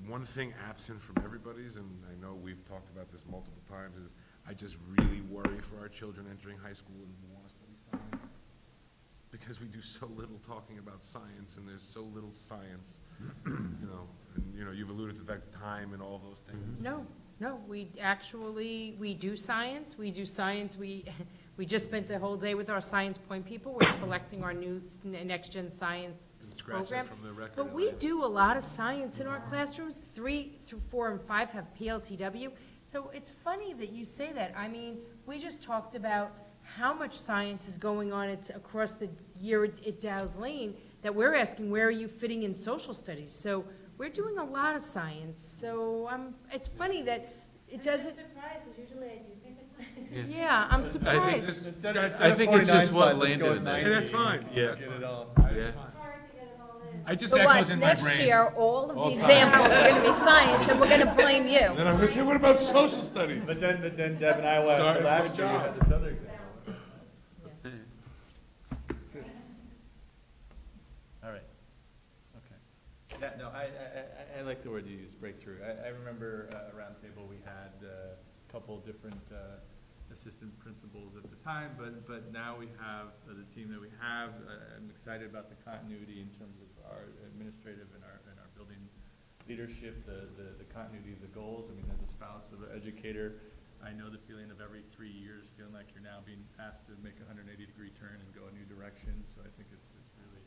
one thing absent from everybody's, and I know we've talked about this multiple times, is I just really worry for our children entering high school and who want to study science, because we do so little talking about science, and there's so little science, and you've alluded to the fact time and all those things. No, we do science, we just spent the whole day with our Science Point people. We're selecting our new next-gen science Scratch program. that from the record. But we do a lot of science in our classrooms. 3 through 4 and 5 have PLTW. So it's funny that you say that. I mean, we just talked about how much science is going on across the year at Dow's Lane, that we're asking, where are you fitting in social studies? So we're doing a lot of science. So it's funny that it doesn't. I'm surprised, because usually I do think of science. Yes. Yeah, I'm surprised. I think it's just what landed in Hey, there. that's fine. Yeah. Get it all. Yeah. It's hard to get it all in. I just So echoes watch, in my next brain. year, all of All the science. examples are gonna be science, and we're gonna blame you. Then I'm gonna say, what about social studies? But then Deb and I Sorry, it's my last year, we job. had this other example. All right, okay. Yeah, no, I like the word you used, breakthrough. I remember a round table we had a couple different assistant principals at the time, but now we have the team that we have. I'm excited about the continuity in terms of our administrative and our building leadership, the continuity of the goals. I mean, as a spouse of an educator, I know the feeling of every 3 years feeling like you're now being asked to make a 180-degree turn and go a new direction. So I think it's really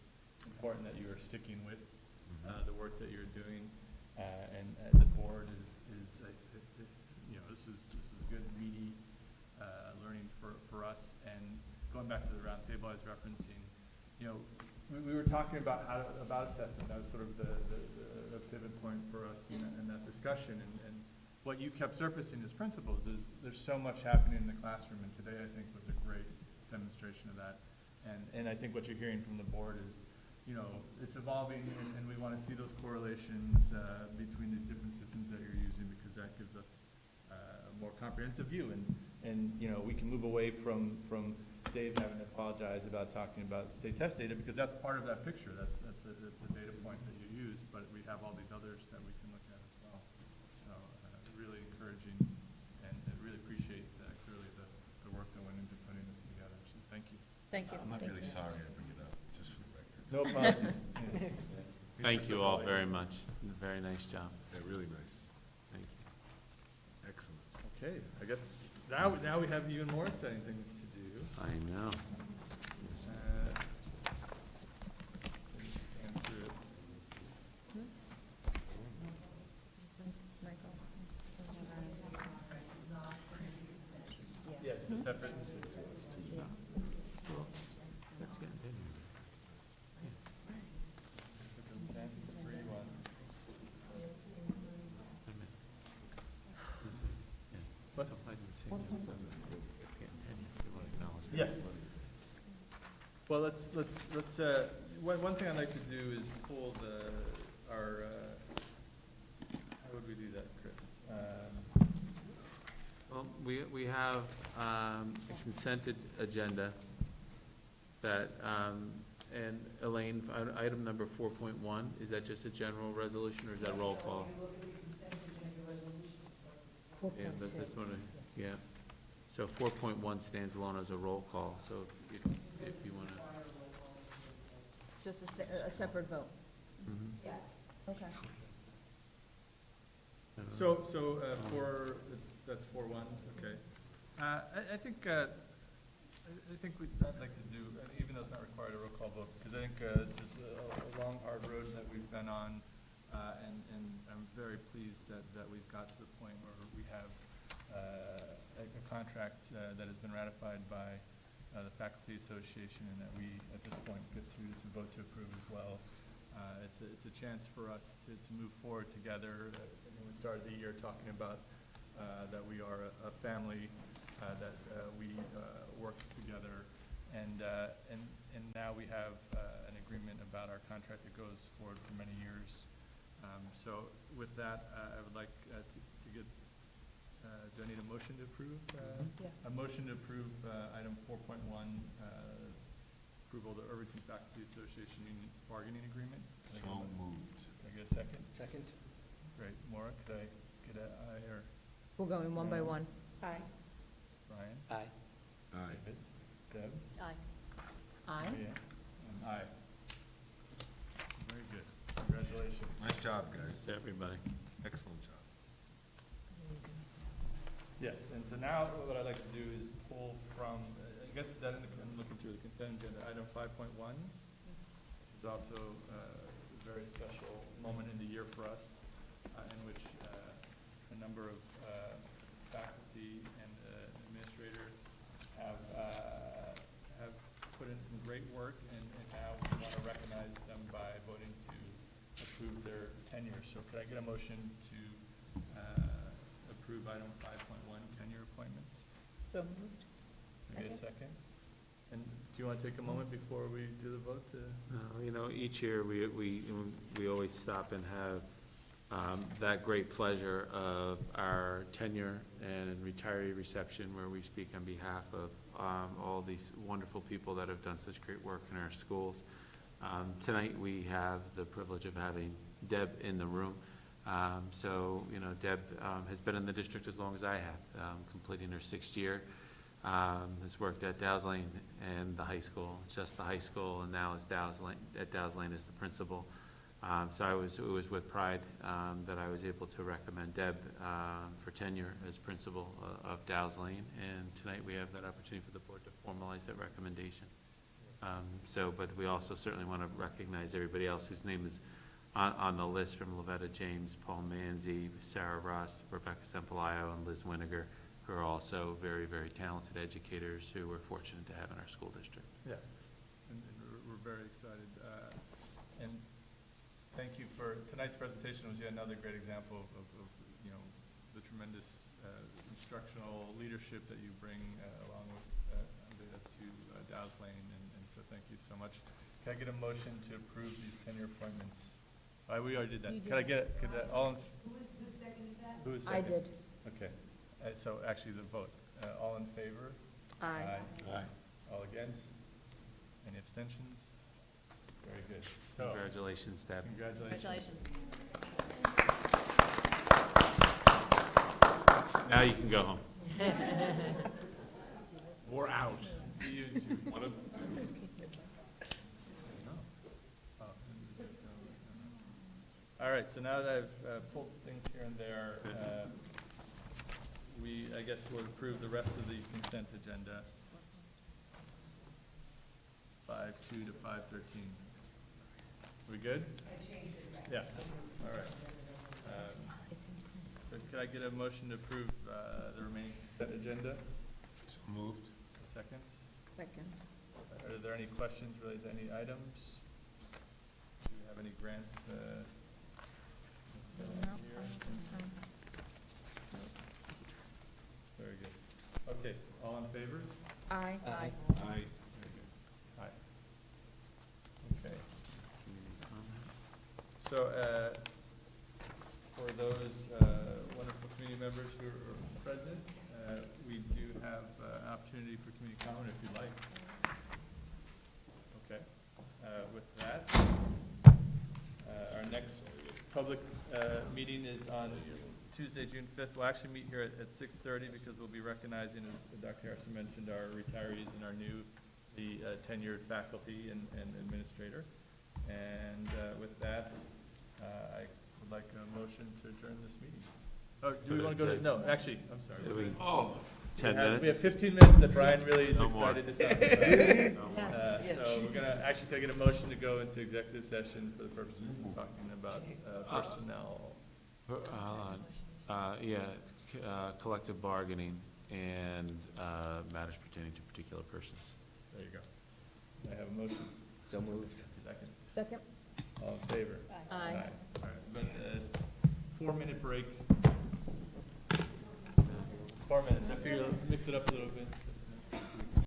important that you are sticking with the work that you're doing, and the board is you know, this is good, meaty learning for us. And going back to the roundtable I was referencing, you know, we were talking about about assessment. That was sort of the pivot point for us in that discussion. And what you kept surfacing as principals is there's so much happening in the classroom, and today I think was a great demonstration of that. And I think what you're hearing from the board is, you know, it's evolving, and we want to see those correlations between these different systems that you're using, because that gives us a more comprehensive view. And you know, we can move away from Dave having to apologize about talking about state test data, because that's part of that picture. That's a data point that you use, but we have all these others that we can look at as well. So really encouraging, and I really appreciate clearly the work that went into putting this together. So thank you. Thank you. I'm not really sorry I bring it up, just for the record. No apologies. Yeah. Thank you all very much. Very nice job. Yeah, really nice. Thank you. Excellent. Okay, I guess now we have even more exciting things to do. I know. Scan through it. Yes, it's a separate. That's good. Consent is a free one. What? Yes. Well, let's, one thing I'd like to do is pull our, how would we do that, Chris? Well, we have a consented agenda that, and Elaine, item number 4.1, is that just a general resolution, or is that roll call? Yeah, that's what yeah. So 4.1 stands alone as a roll call, so if you want to. Just a separate vote? Mhm. Okay. So, that's 4-1, okay. I think I'd like to do, even though it's not required a roll call vote, because I think this is a long, hard road that we've been on, and I'm very pleased that we've got to the point where we have a contract that has been ratified by the Faculty Association, and that we, at this point, get to vote to approve as well. It's a chance for us to move forward together. We started the year talking about that we are a family, that we work together, and now we have an agreement about our contract that goes forward for many years. So with that, I would like to get, do I need a motion to approve? Yeah. A motion to approve item 4.1, approval of the Irvington Faculty Association Union Bargaining Agreement. So moved. Can I get a second? Second? Great. Maura, could I get an aye, or We're going one by one. Aye. Brian? Aye. Aye. David? Deb? Aye. Aye. Yeah. And aye. Very good. Congratulations. Nice job, guys. To everybody. Excellent job. Yes, and so now what I'd like to do is pull from, I guess is that I'm looking through the consent agenda, item 5.1. This is also a very special moment in the year for us, in which a number of faculty and administrators have put in some great work, and now we want to recognize them by voting to approve their tenure. So could I get a motion to approve item 5.1, tenure appointments? So moved. Can I get a second? And do you want to take a moment before we do the vote to? You know, each year we always stop and have that great pleasure of our tenure and retiree reception, where we speak on behalf of all these wonderful people that have done such great work in our schools. Tonight we have the privilege of having Deb in the room. So, you know, Deb has been in the district as long as I have, completing her 6th year. has worked at Dow's Lane and the high school, just the high school, and now is at Dow's Lane as the principal. So it was with pride that I was able to recommend Deb for tenure as principal of Dow's Lane, and tonight we have that opportunity for the board to formalize that recommendation. But we also certainly want to recognize everybody else whose name is on the list, from Lavetta James, Paul Manzi, Sarah Ross, Rebecca Sempalayo, and Liz Winiger, who are also very, very talented educators who we're fortunate to have in our school district. Yeah, and we're very excited. And thank you for, tonight's presentation was yet another great example of the tremendous instructional leadership that you bring along with Amrita to Dow's Lane, and so thank you so much. Can I get a motion to approve these tenure appointments? We already did that. Could I get, all in? Who seconded that? Who was I second? did. Okay, so actually the vote. All in favor? Aye. Aye. All against? Any abstentions? Very good. So, Congratulations, Deb. congratulations. Now you can go home. Or out. See you in 2 weeks. One of All right, so now that I've pulled things here and there, I guess we'll approve the rest of the consent agenda. 5:2 to 5:13. We good? Yeah, all right. So could I get a motion to approve the remaining consent agenda? So moved. A second? Second. Are there any questions related to any items? Do we have any grants? here? Very good. Okay, all in favor? Aye. Aye. Aye. Aye. Okay. So, for those wonderful community members who are present, we do have an opportunity for community comment if you'd like. Okay. With that, our next public meeting is on Tuesday, June 5th. We'll actually meet here at 6:30 because we'll be recognizing, as Dr. Harrison mentioned, our retirees and our the tenured faculty and administrator. And with that, I would like a motion to adjourn this meeting. Oh, do we want to go to, no, actually, I'm sorry. 10 We minutes? have 15 minutes that Brian really is No more. excited to talk about. So we're gonna, actually, can I get a motion to go into executive session for the purposes of talking about personnel? Collective bargaining and matters pertaining to particular persons. There you go. I have a motion. So moved. Second. Second. All in favor? Aye. All right, but 4-minute break. 4 minutes. I figure, mix it up a little bit.